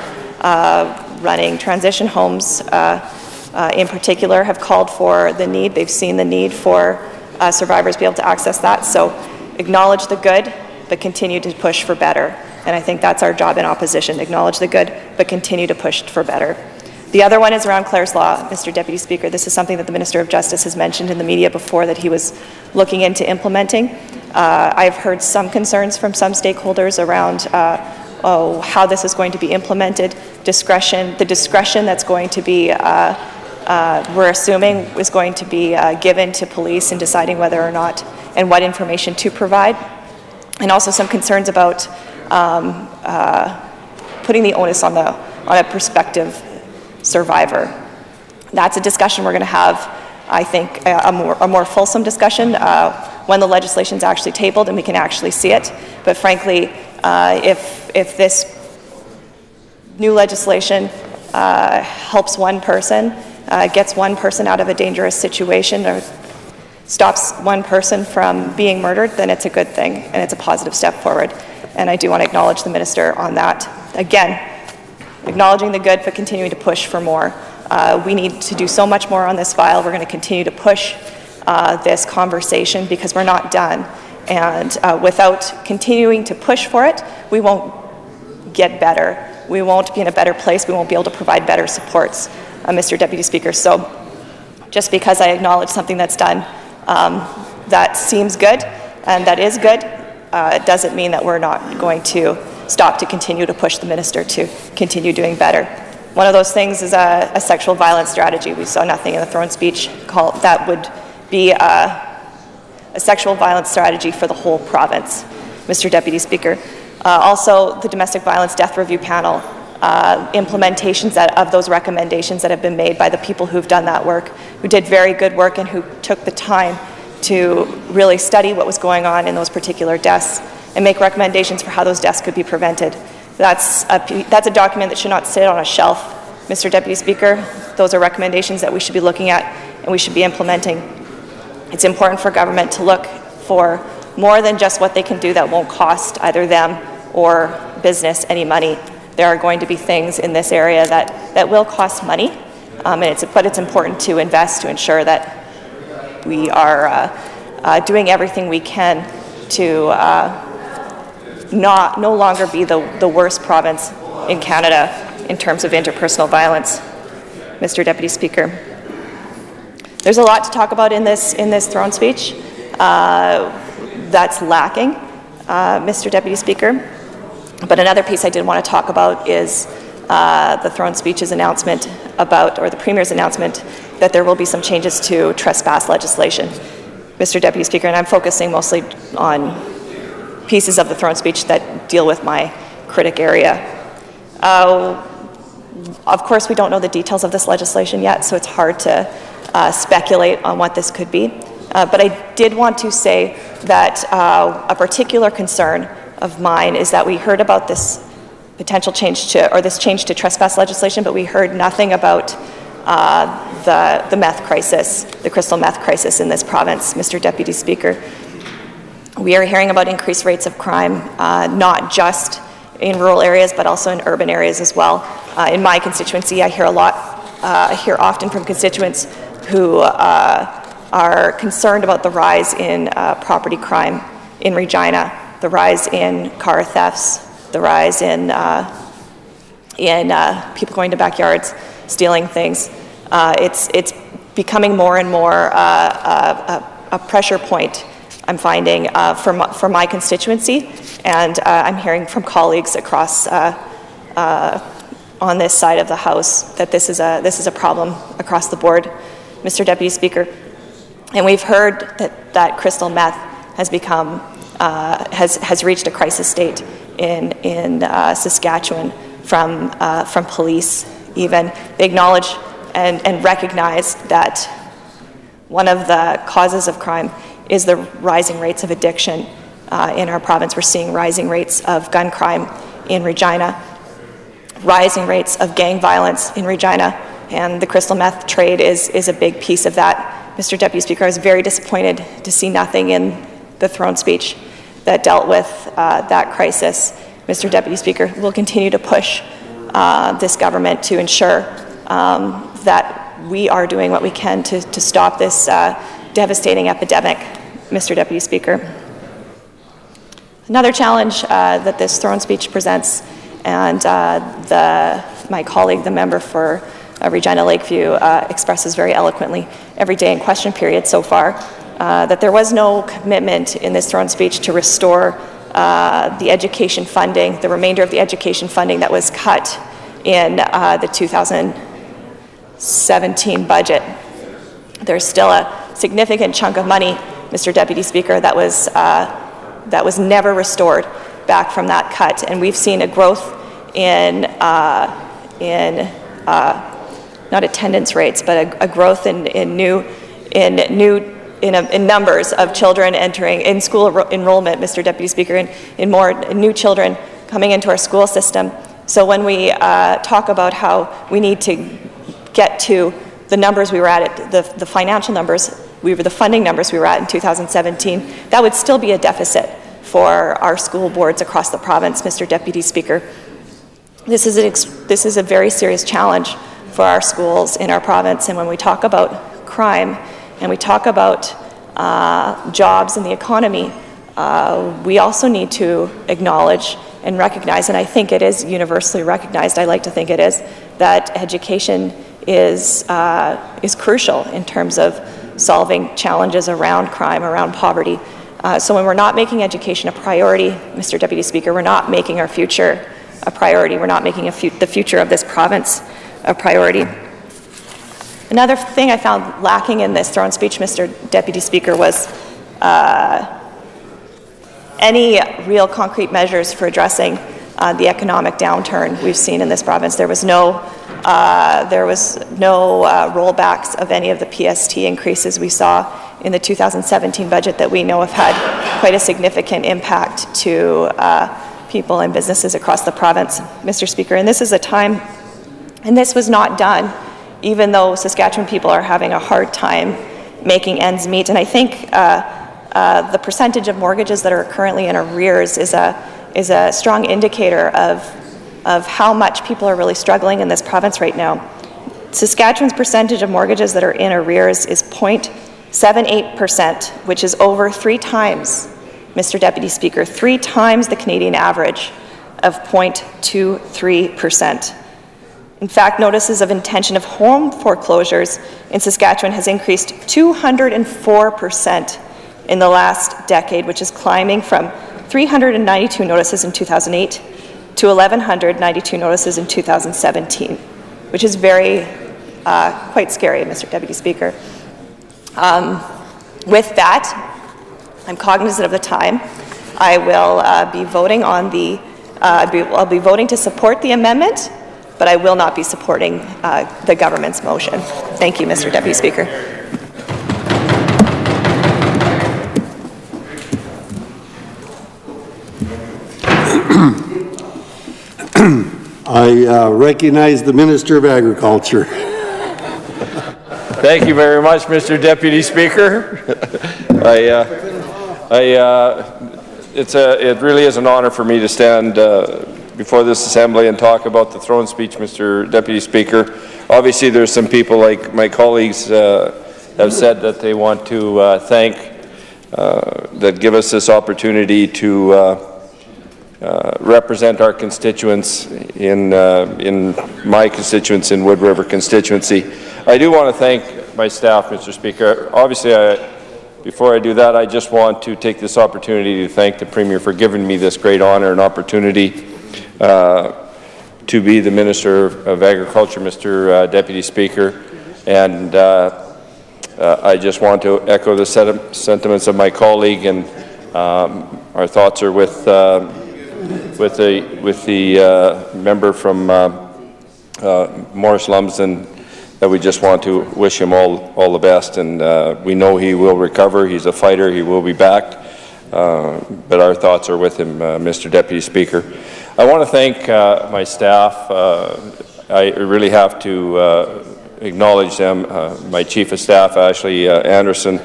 running transition homes in particular have called for the need. They've seen the need for survivors to be able to access that. So acknowledge the good, but continue to push for better. And I think that's our job in opposition, acknowledge the good, but continue to push for better. The other one is around Clare's Law, Mr. Deputy Speaker. This is something that the Minister of Justice has mentioned in the media before that he was looking into implementing. I've heard some concerns from some stakeholders around how this is going to be implemented, the discretion that's going to be, we're assuming, is going to be given to police in deciding whether or not and what information to provide, and also some concerns about putting the onus on a prospective survivor. That's a discussion we're going to have, I think, a more fulsome discussion when the legislation is actually tabled and we can actually see it. But frankly, if this new legislation helps one person, gets one person out of a dangerous situation, or stops one person from being murdered, then it's a good thing and it's a positive step forward. And I do want to acknowledge the Minister on that. Again, acknowledging the good, but continuing to push for more. We need to do so much more on this file. We're going to continue to push this conversation because we're not done. And without continuing to push for it, we won't get better. We won't be in a better place. We won't be able to provide better supports, Mr. Deputy Speaker. So just because I acknowledge something that's done that seems good and that is good, it doesn't mean that we're not going to stop to continue to push the Minister to continue doing better. One of those things is a sexual violence strategy. We saw nothing in the throne speech called that would be a sexual violence strategy for the whole province, Mr. Deputy Speaker. Also, the Domestic Violence Death Review Panel, implementations of those recommendations that have been made by the people who've done that work, who did very good work and who took the time to really study what was going on in those particular deaths and make recommendations for how those deaths could be prevented. That's a document that should not sit on a shelf, Mr. Deputy Speaker. Those are recommendations that we should be looking at and we should be implementing. It's important for government to look for more than just what they can do that won't cost either them or business any money. There are going to be things in this area that will cost money, but it's important to invest to ensure that we are doing everything we can to no longer be the worst province in Canada in terms of interpersonal violence, Mr. Deputy Speaker. There's a lot to talk about in this throne speech that's lacking, Mr. Deputy Speaker. But another piece I did want to talk about is the throne speech's announcement or the Premier's announcement that there will be some changes to trespass legislation, Mr. Deputy Speaker, and I'm focusing mostly on pieces of the throne speech that deal with my critic area. Of course, we don't know the details of this legislation yet, so it's hard to speculate on what this could be. But I did want to say that a particular concern of mine is that we heard about this potential change to trespass legislation, but we heard nothing about the meth crisis, the crystal meth crisis in this province, Mr. Deputy Speaker. We are hearing about increased rates of crime, not just in rural areas, but also in urban areas as well. In my constituency, I hear often from constituents who are concerned about the rise in property crime in Regina, the rise in car thefts, the rise in people going to backyards, stealing things. It's becoming more and more a pressure point, I'm finding, for my constituency, and I'm hearing from colleagues across on this side of the House that this is a problem across the board, Mr. Deputy Speaker. And we've heard that crystal meth has become has reached a crisis state in Saskatchewan from police. Even they acknowledge and recognize that one of the causes of crime is the rising rates of addiction in our province. We're seeing rising rates of gun crime in Regina, rising rates of gang violence in Regina, and the crystal meth trade is a big piece of that. Mr. Deputy Speaker, I was very disappointed to see nothing in the throne speech that dealt with that crisis. Mr. Deputy Speaker, we'll continue to push this government to ensure that we are doing what we can to stop this devastating epidemic, Mr. Deputy Speaker. Another challenge that this throne speech presents, and my colleague, the member for Regina Lakeview, expresses very eloquently every day in question period so far, that there was no commitment in this throne speech to restore the education funding, the remainder of the education funding that was cut in the 2017 budget. There's still a significant chunk of money, Mr. Deputy Speaker, that was never restored back from that cut, and we've seen a growth in not attendance rates, but a growth in numbers of children entering in school enrollment, Mr. Deputy Speaker, in more new children coming into our school system. So when we talk about how we need to get to the numbers we were at, the financial numbers, the funding numbers we were at in 2017, that would still be a deficit for our school boards across the province, Mr. Deputy Speaker. This is a very serious challenge for our schools in our province, and when we talk about crime and we talk about jobs in the economy, we also need to acknowledge and recognize, and I think it is universally recognized, I like to think it is, that education is crucial in terms of solving challenges around crime, around poverty. So when we're not making education a priority, Mr. Deputy Speaker, we're not making our future a priority. We're not making the future of this province a priority. Another thing I found lacking in this throne speech, Mr. Deputy Speaker, was any real concrete measures for addressing the economic downturn we've seen in this province. There was no rollbacks of any of the PST increases we saw in the 2017 budget that we know have had quite a significant impact to people and businesses across the province, Mr. Speaker. And this is a time, and this was not done, even though Saskatchewan people are having a hard time making ends meet. And I think the percentage of mortgages that are currently in arrears is a strong indicator of how much people are really struggling in this province right now. Saskatchewan's percentage of mortgages that are in arrears is 0.78%, which is over 3 times, Mr. Deputy Speaker, 3 times the Canadian average of 0.23%. In fact, notices of intention of home foreclosures in Saskatchewan has increased 204% in the last decade, which is climbing from 392 notices in 2008 to 1,192 notices in 2017, which is very, quite scary, Mr. Deputy Speaker. With that, I'm cognizant of the time. I will be voting on the, I'll be voting to support the amendment, but I will not be supporting the government's motion. Thank you, Mr. Deputy Speaker. I recognize the Minister of Agriculture. Thank you very much, Mr. Deputy Speaker. It really is an honor for me to stand before this Assembly and talk about the throne speech, Mr. Deputy Speaker. Obviously, there's some people like my colleagues have said that they want to thank, that give us this opportunity to represent our constituents in my constituents in Wood River constituency. I do want to thank my staff, Mr. Speaker. Obviously, before I do that, I just want to take this opportunity to thank the Premier for giving me this great honor and opportunity to be the Minister of Agriculture, Mr. Deputy Speaker. And I just want to echo the sentiments of my colleague and Our thoughts are with the member from Morris Lumsden, that we just want to wish him all the best, and we know he will recover. He's a fighter. He will be back. But our thoughts are with him, Mr. Deputy Speaker. I want to thank my staff. I really have to acknowledge them. My Chief of Staff, Ashley Anderson,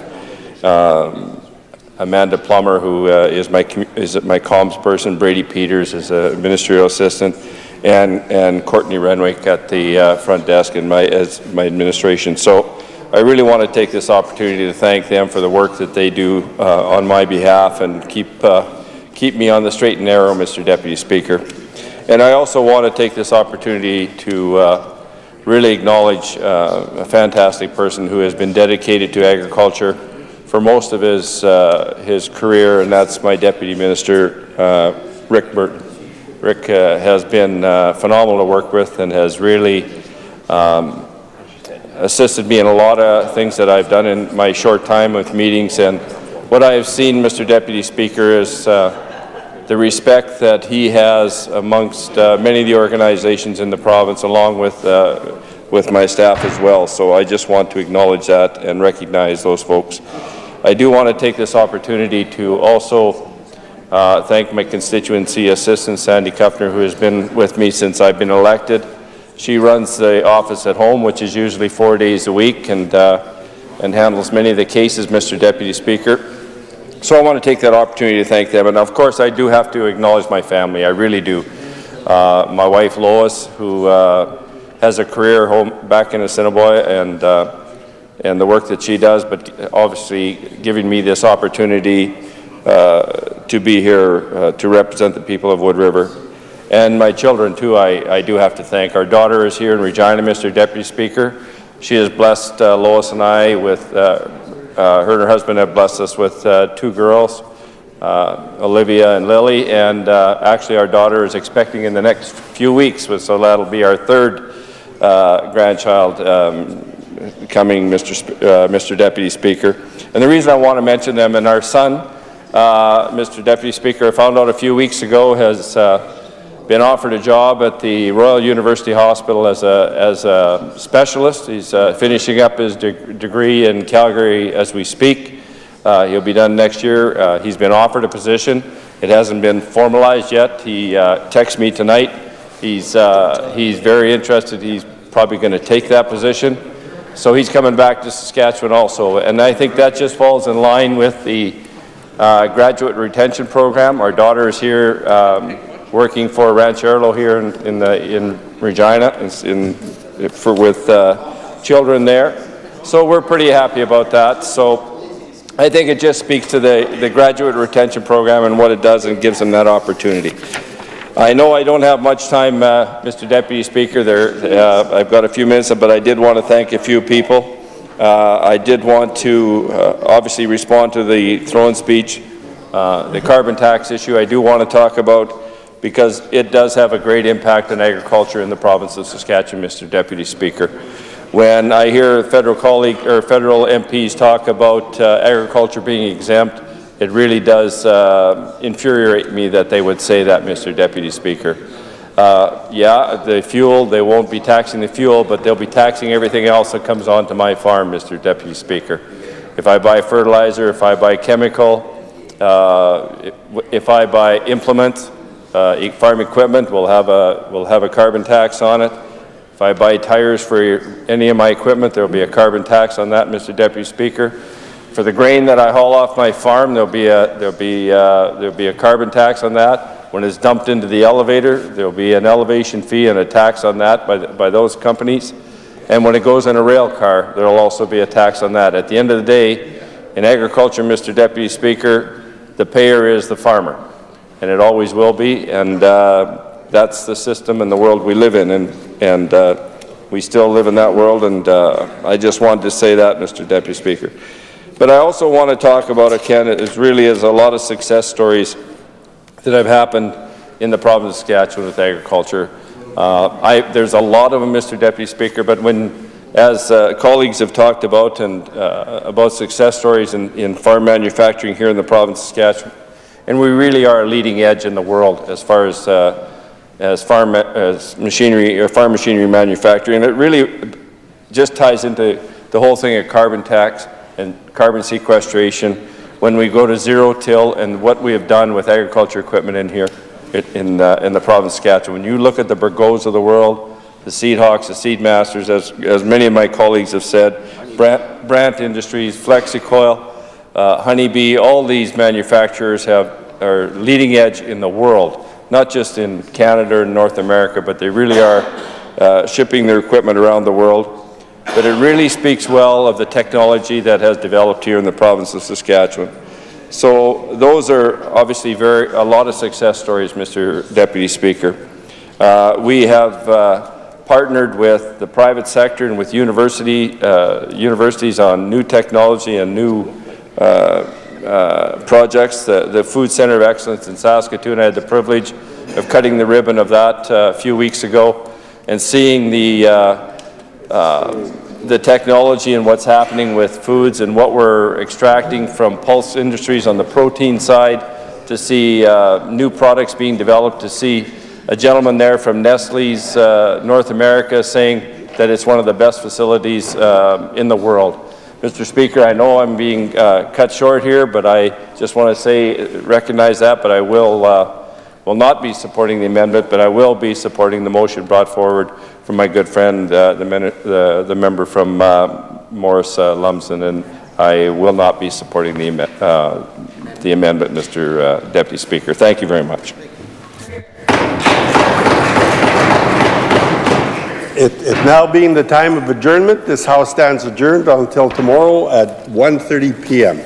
Amanda Plummer, who is my comms person, Brady Peters is a ministerial assistant, and Courtney Renwick at the front desk as my administration. So I really want to take this opportunity to thank them for the work that they do on my behalf and keep me on the straight and narrow, Mr. Deputy Speaker. And I also want to take this opportunity to really acknowledge a fantastic person who has been dedicated to agriculture for most of his career, and that's my Deputy Minister, Rick Burton. Rick has been phenomenal to work with and has really assisted me in a lot of things that I've done in my short time with meetings. And what I have seen, Mr. Deputy Speaker, is the respect that he has amongst many of the organizations in the province, along with my staff as well. So I just want to acknowledge that and recognize those folks. I do want to take this opportunity to also thank my constituency assistant, Sandy Kuffner, who has been with me since I've been elected. She runs the office at home, which is usually 4 days a week, and handles many of the cases, Mr. Deputy Speaker. So I want to take that opportunity to thank them. And of course, I do have to acknowledge my family. I really do. My wife, Lois, who has a career home back in Assiniboia, and the work that she does, but obviously giving me this opportunity to be here to represent the people of Wood River. And my children, too, I do have to thank. Our daughter is here in Regina, Mr. Deputy Speaker. She has blessed Lois and I with, her and her husband have blessed us with 2 girls, Olivia and Lily, and actually our daughter is expecting in the next few weeks, so that'll be our 3rd grandchild coming, Mr. Deputy Speaker. And the reason I want to mention them, and our son, Mr. Deputy Speaker, I found out a few weeks ago, has been offered a job at the Royal University Hospital as a specialist. He's finishing up his degree in Calgary as we speak. He'll be done next year. He's been offered a position. It hasn't been formalized yet. He texted me tonight. He's very interested. He's probably going to take that position. So he's coming back to Saskatchewan also. And I think that just falls in line with the graduate retention program. Our daughter is here working for Rancherlo here in Regina with children there. So we're pretty happy about that. So I think it just speaks to the graduate retention program and what it does and gives them that opportunity. I know I don't have much time, Mr. Deputy Speaker. I've got a few minutes, but I did want to thank a few people. I did want to obviously respond to the throne speech. The carbon tax issue I do want to talk about, because it does have a great impact on agriculture in the province of Saskatchewan, Mr. Deputy Speaker. When I hear federal MPs talk about agriculture being exempt, it really does infuriate me that they would say that, Mr. Deputy Speaker. Yeah, the fuel, they won't be taxing the fuel, but they'll be taxing everything else that comes onto my farm, Mr. Deputy Speaker. If I buy fertilizer, if I buy chemical, if I buy implements, farm equipment, we'll have a carbon tax on it. If I buy tires for any of my equipment, there will be a carbon tax on that, Mr. Deputy Speaker. For the grain that I haul off my farm, there'll be a carbon tax on that. When it's dumped into the elevator, there'll be an elevation fee and a tax on that by those companies. And when it goes in a rail car, there'll also be a tax on that. At the end of the day, in agriculture, Mr. Deputy Speaker, the payer is the farmer, and it always will be. And that's the system and the world we live in, and we still live in that world. And I just wanted to say that, Mr. Deputy Speaker. But I also want to talk about, again, it really is a lot of success stories that have happened in the province of Saskatchewan with agriculture. There's a lot of them, Mr. Deputy Speaker, but when As colleagues have talked about, and about success stories in farm manufacturing here in the province of Saskatchewan, and we really are a leading edge in the world as far as farm machinery manufacturing. And it really just ties into the whole thing of carbon tax and carbon sequestration when we go to zero-till and what we have done with agriculture equipment in here in the province of Saskatchewan. When you look at the Burgos of the world, the Seed Hawks, the Seed Masters, as many of my colleagues have said, Brandt Industries, Flexicoil, Honeybee, all these manufacturers are leading edge in the world, not just in Canada and North America, but they really are shipping their equipment around the world. But it really speaks well of the technology that has developed here in the province of Saskatchewan. So those are obviously a lot of success stories, Mr. Deputy Speaker. We have partnered with the private sector and with universities on new technology and new projects. The Food Centre of Excellence in Saskatoon, I had the privilege of cutting the ribbon of that a few weeks ago and seeing the technology and what's happening with foods and what we're extracting from Pulse Industries on the protein side, to see new products being developed, to see a gentleman there from Nestle's North America saying that it's one of the best facilities in the world. Mr. Speaker, I know I'm being cut short here, but I just want to recognize that, but I will not be supporting the amendment, but I will be supporting the motion brought forward from my good friend, the member from Morris Lumsden, and I will not be supporting the amendment, Mr. Deputy Speaker. Thank you very much. It now being the time of adjournment, this House stands adjourned until tomorrow at 1:30 p.m.